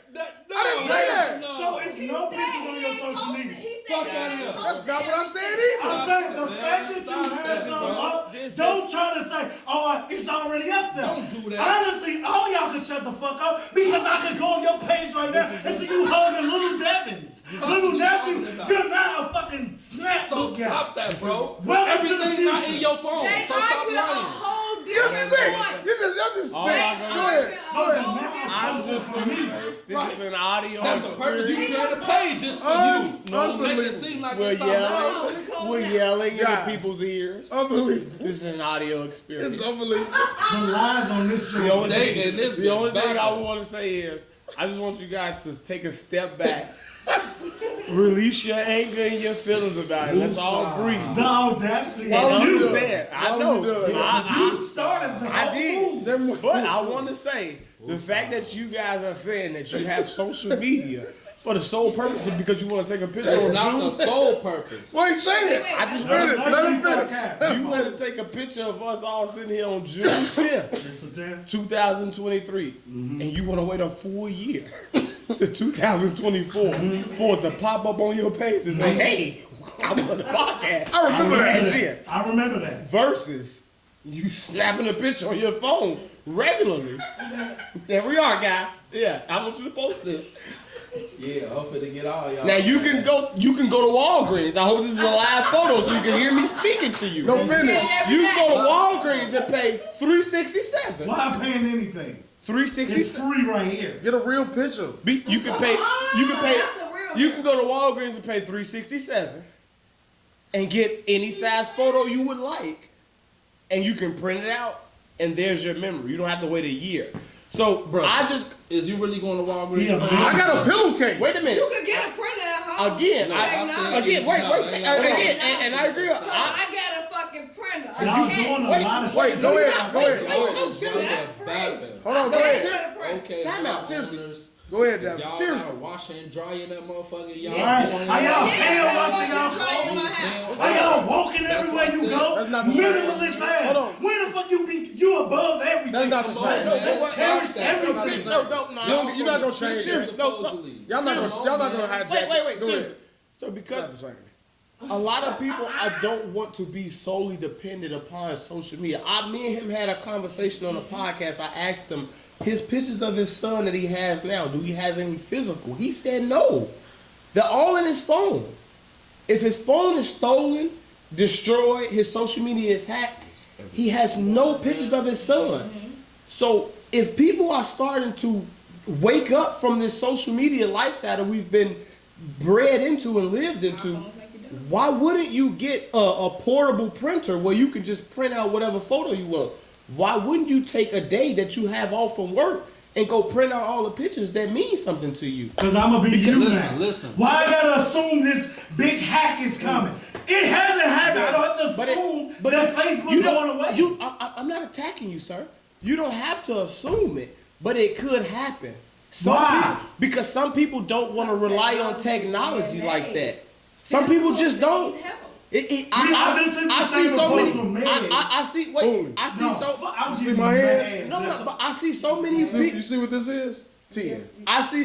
No, I didn't say that. No. So it's no pictures on your social media. Fuck out of here. That's not what I said either. I'm saying the man. fact that you Stop have that, something bro. up, don't try to say, oh, it's already up there. Don't do that. Honestly, all y'all can shut the fuck up because I can go on your page right now and see you hugging little Devins. Little nephew, you're not a fucking snap So book guy. stop that, bro. Welcome to the Everything's not future. in your phone. They So stop argue a lying. whole You're different sick. point. Y'all just All sick. I'm Go gonna- ahead. Go ahead. I'm just gonna say, this is an audio That's the purpose. You experience. created a page just for you. Don't make it seem like We're it's something yelling. else. We're yelling into Guys. people's ears. Unbelievable. This is an audio experience. It's unbelievable. The lies on this show. The only They thing, in this the only bitch thing I back. want to say is, I just want you guys to take a step back. Release your anger and your feelings about it. Let's all breathe. The audacity. And would you do understand. it? I Why know. would you do it? You started the I whole move. did. But I want to say, the fact that you guys are saying that you have social media for the sole purpose of because you want to take a picture That's on not June. the sole purpose. What you saying? I just read it. Let him finish. Okay. You want to take a picture of us all sitting here on June 10th, 2023, and you want to wait a full year to 2024 for it to pop up on your page and say, hey, I was on the podcast. I remember that shit. I remember that. Versus you snapping a picture on your phone regularly. There we are, guy. Yeah, I want you to post this. Yeah, I'm finna get all y'all. Now you can go to Walgreens. I hope this is a live photo so you can hear me speaking to you. No finish. You can go to Walgreens and pay $367. Why am I paying anything? $367. It's free right here. Get a real picture. You can pay. You can go to Walgreens and pay $367 and get any size photo you would like, and you can print it out, and there's your memory. You don't have to wait a year. So, bro, is you really going to Walgreens? Yeah, I got a pillowcase. Wait a minute. You could get a printer at home. Again, and I agree. I got a fucking printer. Y'all doing a lot of shit. Go ahead. No, seriously. That's free. Hold on, go ahead. Okay. Time out. Seriously. Go ahead, Devin. Y'all Seriously. washing and drying that motherfucker. Y'all Right. doing Are y'all it. hand washing y'all clothes? Are y'all walking everywhere you go? That's not the same. Minimalist ass. Hold on. Where the fuck you be? You above everything. That's not the same. Let's cherish everything. No, you're not gonna change that. Y'all not gonna hijack. Wait. Seriously. So because a lot of people, I don't want to be solely dependent upon social media. Me and him had a conversation on a podcast. I asked him his pictures of his son that he has now. Do he have any physical? He said no. They're all in his phone. If his phone is stolen, destroyed, his social media is hacked, he has no pictures of his son. So if people are starting to wake up from this social media lifestyle that we've been bred into and lived into, why wouldn't you get a portable printer where you can just print out whatever photo you want? Why wouldn't you take a day that you have off from work and go print out all the pictures that mean something to you? Because I'm going to be you now. Listen. Why I got to assume this big hack is coming? It hasn't happened. I don't have to assume that Facebook's going away. I'm not attacking you, sir. You don't have to assume it, but it could happen. Why? Because some people don't want to rely on technology like that. Some people just don't. I see so many people. You see what this is? 10. I see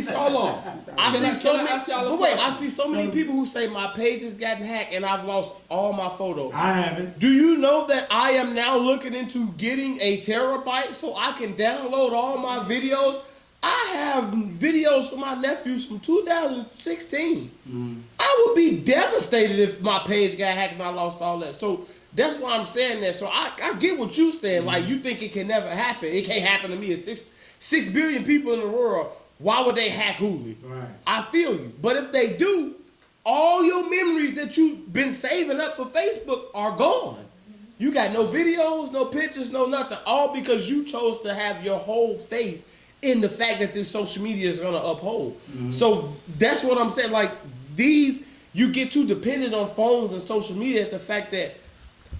so many people who say my page has gotten hacked and I've lost all my photos. I haven't. Do you know that I am now looking into getting a terabyte so I can download all my videos? I have videos from my nephews from 2016. I would be devastated if my page got hacked and I lost all that. So that's why I'm saying that. So I get what you're saying. Like, you think it can never happen. It can't happen to me. It's 6 billion people in the world. Why would they hack Hulu? Right. I feel you. But if they do, all your memories that you've been saving up for Facebook are gone. You got no videos, no pictures, no nothing. All because you chose to have your whole faith in the fact that this social media is going to uphold. So that's what I'm saying. Like, you get too dependent on phones and social media at the fact that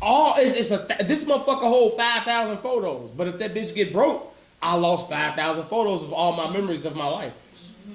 this motherfucker hold 5,000 photos. But if that bitch get broke, I lost 5,000 photos of all my memories of my life.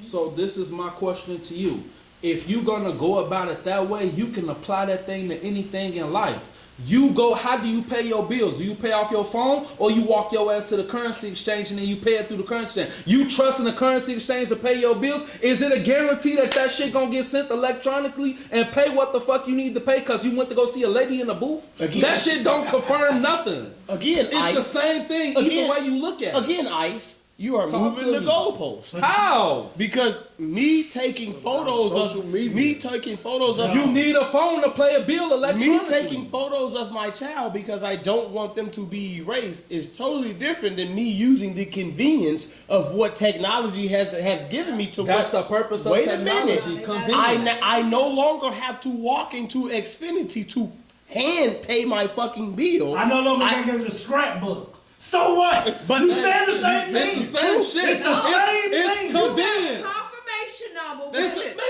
So this is my question to you. If you're going to go about it that way, you can apply that thing to anything in life. How do you pay your bills? Do you pay off your phone or you walk your ass to the currency exchange and then you pay it through the currency exchange? You trust in the currency exchange to pay your bills? Is it a guarantee that shit gonna get sent electronically and pay what the fuck you need to pay because you went to go see a lady in the booth? That shit don't confirm nothing. It's the same thing either way you look at it. Again, Ice. You are moving the goalposts. How? Because me taking photos of You need a phone to pay a bill electronically. Me taking photos of my child because I don't want them to be erased is totally different than me using the convenience of what technology has given me to. That's the purpose of technology. Convenience. I no longer have to walk into Xfinity to hand pay my fucking bill. I no longer can get the scrapbook. So what? But you said the same thing. It's the same shit. It's the same thing. It's convenience. Confirmation number. Man,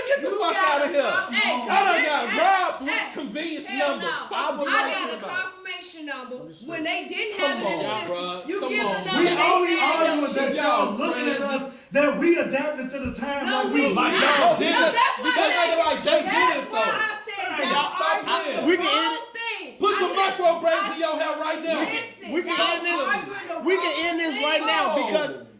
get the fuck out of here. I done got robbed with convenience numbers. I got a confirmation number. When they didn't have it in the system, you give the number. We only arguing that y'all looking at us that we adapted to the time No, like we we Like not. y'all did No, it. that's why Because I said- like they did that's it why though. I said Hey, y'all y'all stop arguing playing. the We can wrong end thing. Put some I micro braids in your hair right now. Listen, We can y'all end this. arguing the We can wrong end this thing. right now No.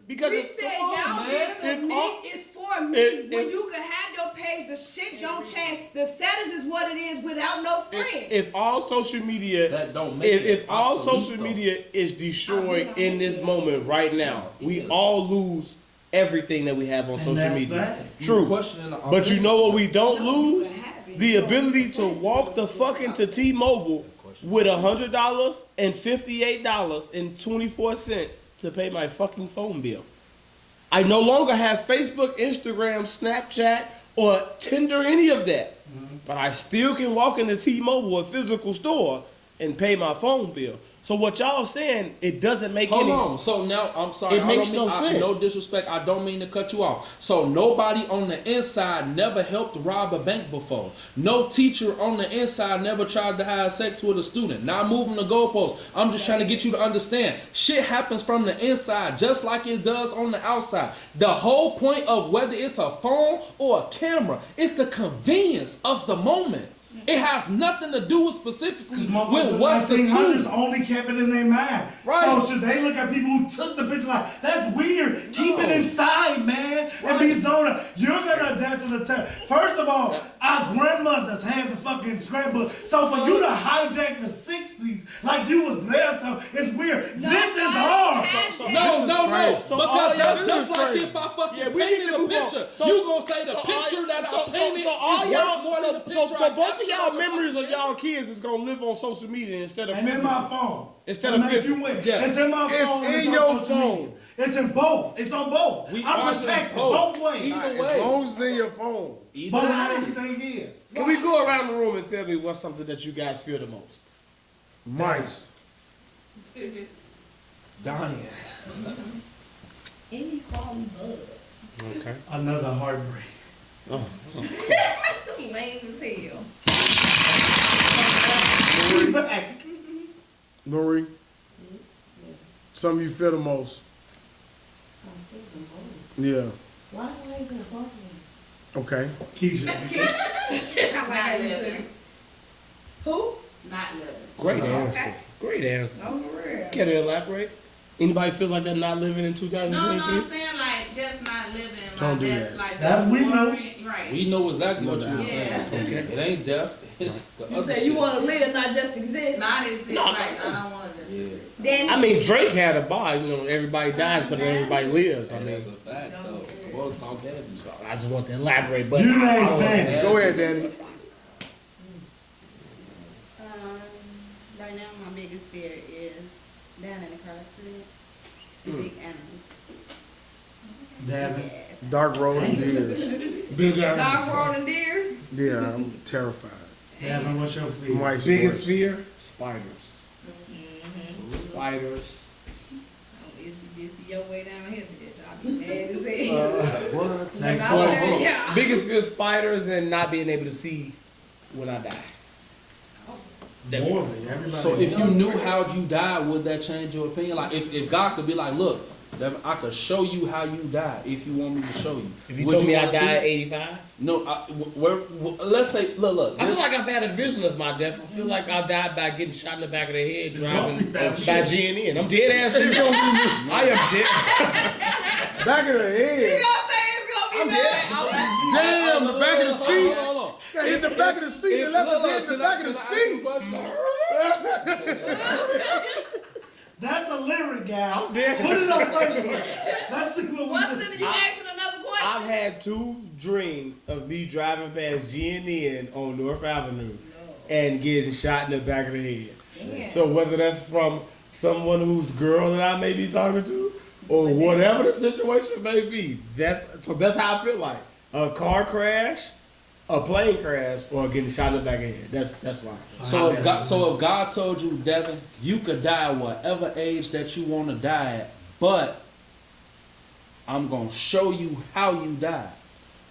because We if- said come on, y'all man. giving If me all- is for me. if- When you can have your page, the shit don't change. The status is what it is without no friends. if all social media That don't make if it all obsolete, social though. media is destroyed in this moment right now, we all lose everything that we have on social that's media. that. You True. questioning the But you know what we authenticity. don't No, you lose? can have it. The You don't ability lose to friends. walk the fuck into T-Mobile with $100 and $58.24 to pay my fucking phone bill. I no longer have Facebook, Instagram, Snapchat, or Tinder, any of that. But I still can walk into T-Mobile, a physical store, and pay my phone bill. So what y'all saying, it doesn't make Hold any on. So now I'm sorry. It makes no sense. No disrespect. I don't mean to cut you off. So nobody on the inside never helped rob a bank before. No teacher on the inside never tried to have sex with a student. Not moving the goalposts. I'm just trying to get you to understand. Shit happens from the inside just like it does on the outside. The whole point of whether it's a phone or a camera, it's the convenience of the moment. It has nothing to do with specifically Because motherfuckers in with the what's the 1900s tool. only kept it in their mind. Right. So should they look at people who took the picture like, that's weird. Keep it inside, man. And be zoned out. You're going to adapt to the time. First of all, our grandmothers had the fucking scrapbook. So for you to hijack the 60s like you was there, so it's weird. This is hard. No. So Because all that's y'all just is like crazy. if I fucking Yeah, we need painted to a move on. picture. So- You gonna say the so all- picture that I so painted all is y'all, worth more than the picture so I both of captured y'all on the memories of fucking y'all kids is gonna live on social media instead of And in physical. my phone. Instead To of make physical. you win. Yes. It's in my It's phone. and in on your social phone. media. It's in both. It's on both. We I'm argue protected both. both ways. Either As way. long as it's in your phone. Either But not way. everything is. Can we go around the room and tell me what's something that you guys fear the most? Mice. Dying. Any quality bug. Okay. Another heartbreak. Lame as hell. Back. Marie. Something you fear the most. Yeah. Why do I even talk Okay. Keisha. I like how you said it. Who? Not living. Great Okay. answer. Great answer. No, for real. Can you elaborate? Anybody feels like they're not living in No, 2023? I'm saying like just not living. Like Don't do that's that. like That's just we know. boring, right? We know exactly what you were Yeah. saying. Okay. It ain't death. It's the You other said shit. you want to live, not just exist. Not as it, No, like no. I don't want to just. Yeah. Then I mean, Drake had a bar. You know, everybody dies, but everybody lives. I And mean, that's a fact, though. Well, talk heavy. so I just want to elaborate. But You ain't saying. go ahead, Danny. Right now, my biggest fear is down in the car accident. The big animals. Davin. Dark road and deers. Big dog rolling deer. Yeah, I'm terrified. Davin, what's your fear? Mice Biggest worse. fear? Spiders. Spiders. It's your way down here, bitch. I'll be mad as hell. What? Next Out question. there, yeah. Biggest fear: spiders and not being able to see when I die. Morally, everybody. So if you knew how you died, would that change your opinion? Like if God could be like, look, Devin, I could show you how you died if you want me to show you. If you Would told me I wanna see died it? at 85, No, let's say, look. I this- feel like I've had a vision of my death. I feel like I died by getting shot in the back of the head It's gonna be driving that by shit. G&E, and I'm dead ass It's serious. gonna be me. I am dead. Back of the You head. gonna say it's gonna be bad? Damn, the back of the seat. Hold on. Got hit the back of the seat. The left his head in the back of the seat. That's a lyric, guys. I'm dead. Put it on Facebook. Let's see what What's we the, do. you asking another question? I've had 2 dreams of me driving past G&N on North Avenue and getting shot in the back of the head. Damn. So whether that's from someone whose girl that I may be talking to, or whatever the situation may be, that's how I feel like. A car crash, a plane crash, or getting shot in the back of the head. That's why. So if God told you, Devin, you could die at whatever age that you want to die at, but I'm gonna show you how you die,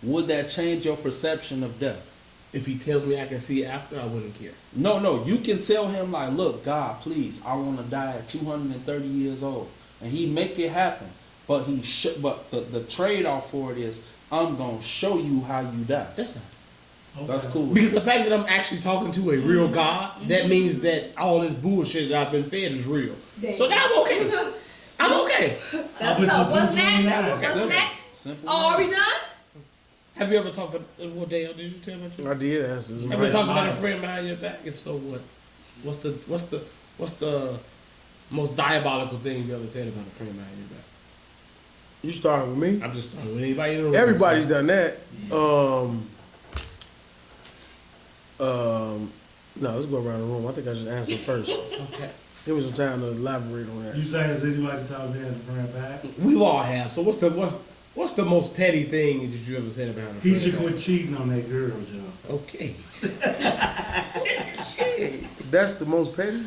would that change your perception of death? If he tells me I can see after, I wouldn't care. No, you can tell him like, look, God, please, I want to die at 230 years old, and he make it happen. but but the trade off for it is I'm gonna show you how you die. That's not. That's cool. Because the fact that I'm actually talking to a real God, that means that all this bullshit that I've been fed is real. So now I'm okay. I'm okay. That's what's next? What's next? Simple. Oh, are we done? Have you ever talked to what Dale? Did you tell me? I did answer. Have you ever talked about a friend behind your back? If so, what? What's the most diabolical thing you ever said about a friend behind your back? You started with me? I'm just starting with anybody in the room. Everybody's done that. No, let's go around the room. I think I should answer first. Okay. Give me some time to elaborate on that. You say has anybody told me to friend back? We all have. So what's the most petty thing that you ever said about a friend? He should quit cheating on that girl, Joe. Okay. That's the most petty?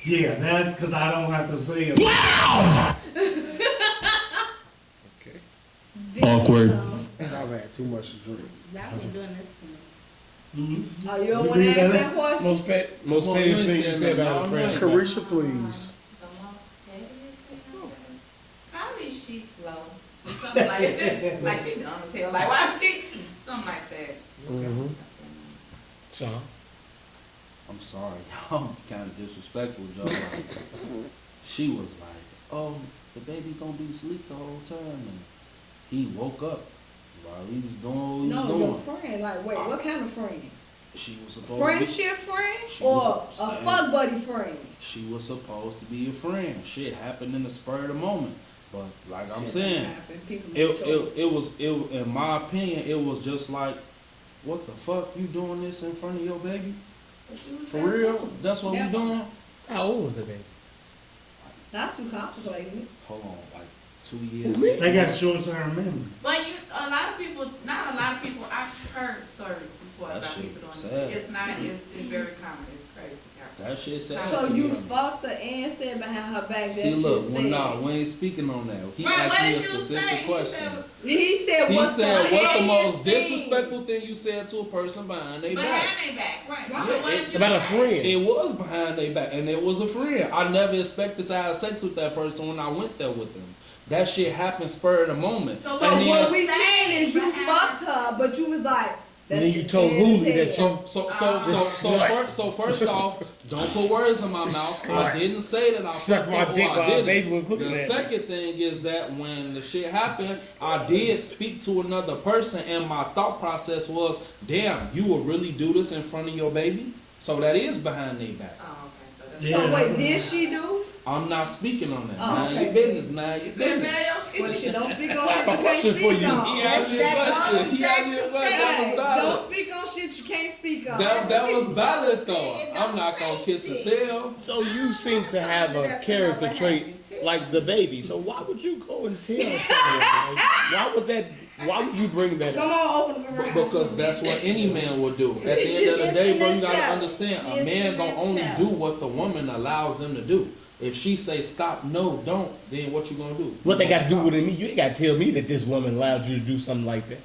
Yeah, that's because I don't have to say it. Wow! Okay. Awkward. I've had too much to drink. Y'all been doing this to me. Oh, you don't want to ask that question? Most petty thing you said about a friend. Carisha, please. The most pettiest thing I said? Probably she's slow. Something like that. Like she dumb as hell. Like why she? Something like that. Mm-hmm. Sean? I'm sorry, y'all kind of disrespectful, Joe. Like, she was like, "Oh, the baby gonna be asleep the whole time," and he woke up while he was doing what he was doing. No, your friend. Like, wait, what kind of friend? She was supposed Friendship friend She or was a fuck buddy friend? She was supposed to be a friend. Shit happened in the spur of the moment. But like I'm saying, it was in my opinion, it was just like, what the fuck, you doing this in front of your baby? For real? That's what we doing? How old was the baby? Not too complicated. Hold on, like 2 years. They got short-term memory. But a lot of people, not a lot of people, I've heard stories before That about shit people doing sad. it. It's not, it's very common. It's crazy. That shit sad. So to you me. fucked her and said behind her back that See, shit look, said. well, nah, we ain't speaking on that. He Right, asked what me a did you specific say? question. He said, what's the most pettiest thing? disrespectful thing you said to a person behind their back? Behind their back, right. So what did you About a say? friend. It was behind their back, and it was a friend. I never expected to have sex with that person when I went there with them. That shit happened spur of the moment. So And then- what we saying is you fucked her, but you was like, And then you told Hulu that So first off, don't put words in my mouth. I didn't say that I Suck fucked my her or dick I while didn't. baby was looking The at second thing is that when the shit happened, I did speak to another person, and my thought process was, damn, you would really do this in front of your baby? So that is behind their back. Oh, okay. so wait, did she do? I'm not speaking on that. Oh, Mind okay. your business, mind your business. Well, shit, don't speak on shit you can't question for speak you. on. He asked me a question. He asked me a question. That was Hey, valid. don't speak on shit you can't speak on. That was valid though. I'm not gonna kiss and tell. So you seem to have a character trait like the baby. So why would you go and tell someone? Like, why would you bring that Come up? on, open the garage. Because that's what any man would do. At the end of the day, bro, you gotta understand, a man gonna only do what the woman allows him to do. If she say stop, no, don't, then what you gonna do? What they got to do with me? You ain't got to tell me that this woman allowed you to do something like that.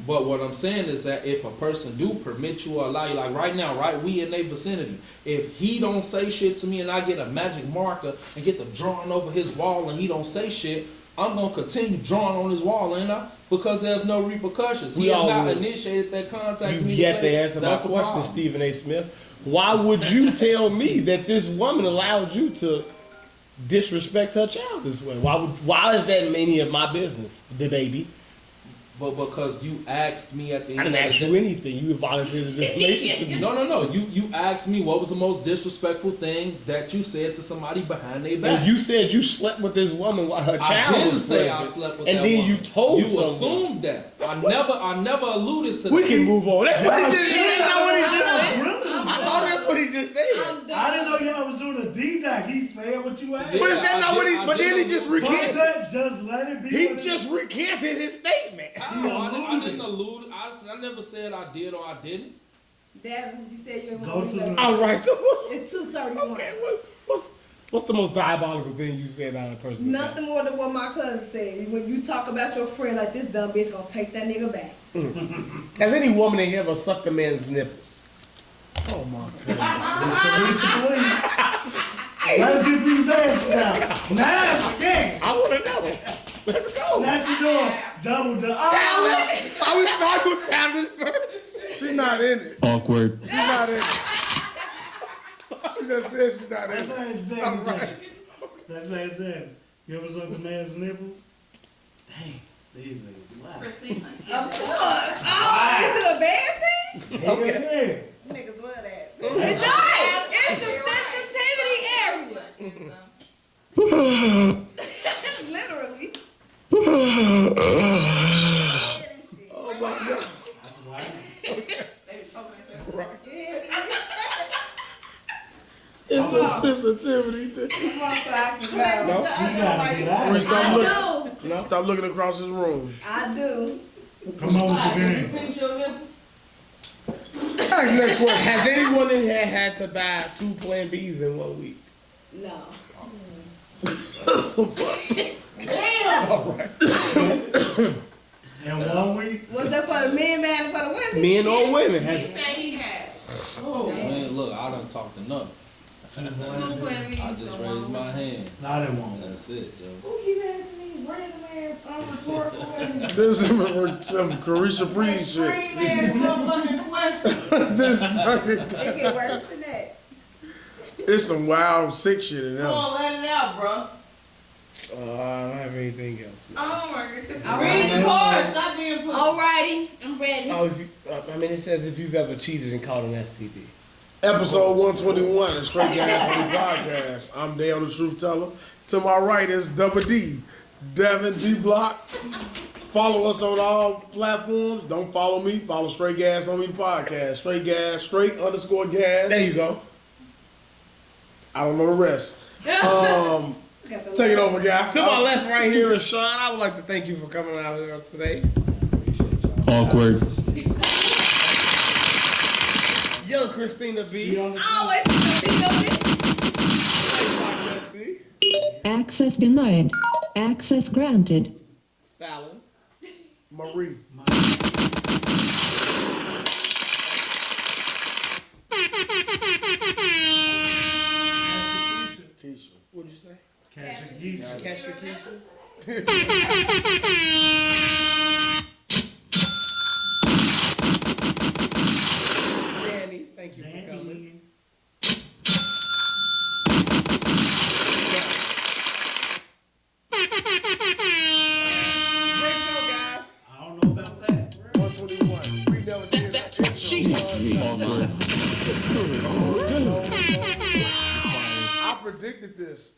But what I'm saying is that if a person do permit you or allow you, like right now, right, we in their vicinity. If he don't say shit to me and I get a magic marker and get the drawing over his wall and he don't say shit, I'm gonna continue drawing on his wall, ain't I? Because there's no repercussions. He has not initiated that contact. You me yet say to answer my that's a question, problem. Stephen A. Smith. Why would you tell me that this woman allowed you to disrespect her child this way? Why is that any of my business, the baby? But because you asked me at the I end didn't of ask the you day. anything. You volunteered this information to me. No. You asked me what was the most disrespectful thing that you said to somebody behind their back. And you said you slept with this woman while her child I didn't was say present. I slept with and that then woman. you told You someone. assumed that. I never alluded to We that. can move on. That's what he just said. That's not what he just said. I thought that's what he just said. I didn't know y'all was doing a deep dive. He said what you asked. But is that not what he? But then he just recanted. Just let it be. He just recanted his statement. I didn't allude. I never said I did or I didn't. Devin, you said you ain't Go want to to the- do All right. So It's 2:31. okay, what's the most diabolical thing you said about a person? Nothing more than what my cousin said. When you talk about your friend like this dumb bitch gonna take that nigga back. Has any woman in here ever sucked a man's nipples? Oh my Let's get these asses out. Now, again. I want to know. Let's go. That's you doing double. Salad. Are we starting with salad first? She's not in it. Awkward. She's not in it. She just said she's not in That's it. how it's done. Right. That's how it's done. You ever suck the man's nipples? Dang, these niggas wild. Christina. Of course. Oh, is it a bad thing? Okay. Niggas love that. It's not. It's the sensitivity area. Literally. Oh my God. Right. It's a sensitivity thing. No? Stop looking across his room. I do. Come on with the game. Pinch your nipple. Ask the next question. Has anyone in here had to buy 2 Plan Bs in 1 week? No. Damn. All right. In 1 week? Was that for the men, man, and for the women? Men or women? He Has said he had. Oh. Man, look, I done talked enough. I just raised my hand. Not in 1 week. That's it, Joe. Who keep asking me random ass rhetorical and This is some Carisha Breeze shit. extreme ass motherfucking questions? This fucking. It get worse than that. It's some wild, sick shit in Come there. on, let it out, bro. I don't have anything else. Oh my goodness. Read the cards, stop being pussy. Alrighty, I'm ready. Oh, if you, I mean, it says if you've ever cheated and caught an STD. Episode 121 of Straight Gas on the Podcast. I'm Dale the Truth Teller. To my right is Double D, Devin D Block. Follow us on all platforms. Don't follow me. Follow Straight Gas on the Podcast. Straight Gas, straight_gas. There you go. I don't know the rest. Take it over, guy. To my left right here is Sean. I would like to thank you for coming out here today. Awkward. Young Christina B. Always be Access denied. Access granted. Fallon. Marie. Keisha. What'd you say? Cassia Cassia Keisha. Danny, thank you for coming. Great show, guys. I don't know about that. 121. We never did that. I predicted this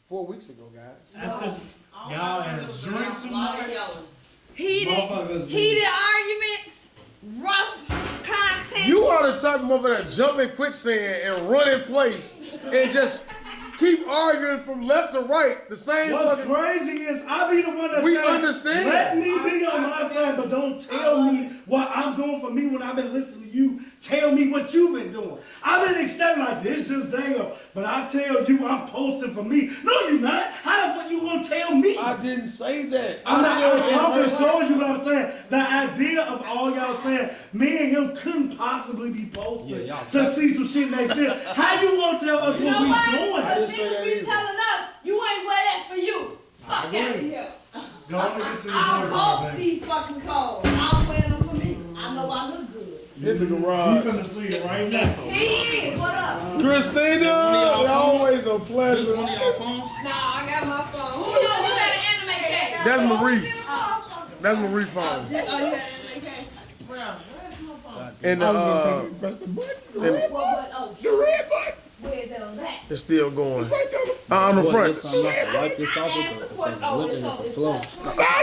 4 weeks ago, guys. That's because y'all has drank too much. Heated arguments, rough content. You are the type of mother that jump in quicksand and run in place and just keep arguing from left to right. The same. What's crazy is I be the one that We say, understand. let me be on my side, but don't tell me what I'm doing for me when I've been listening to you. Tell me what you've been doing. I've been accepting like this just Dale, but I tell you I'm posting for me. No, you not. How the fuck you gonna tell me? I didn't say that. I'm talking, said showing you what I'm saying. The idea of all y'all saying, me and him couldn't possibly be posted to see some shit next year. How you gonna tell us what we doing? Because niggas be telling us, you ain't wear that for you. Fuck out of here. Go on and get to your I voice, bought baby. these fucking clothes. I'm wearing them for me. I know I look good. Hit the garage. You finna see it right now. He is. What up? Christina, always a pleasure. Nah, I got my phone. Who got an anime cake? That's Marie. That's Marie's phone. Oh, you got an anime cake? Bro, where's my phone? And I was gonna say, press the button. The red button. Oh, The red button. where's that on that? it's still going. Right there. On the front. This, I'm not gonna wipe this off with Ask the the question. Oh, looking it's at on the this flow. side.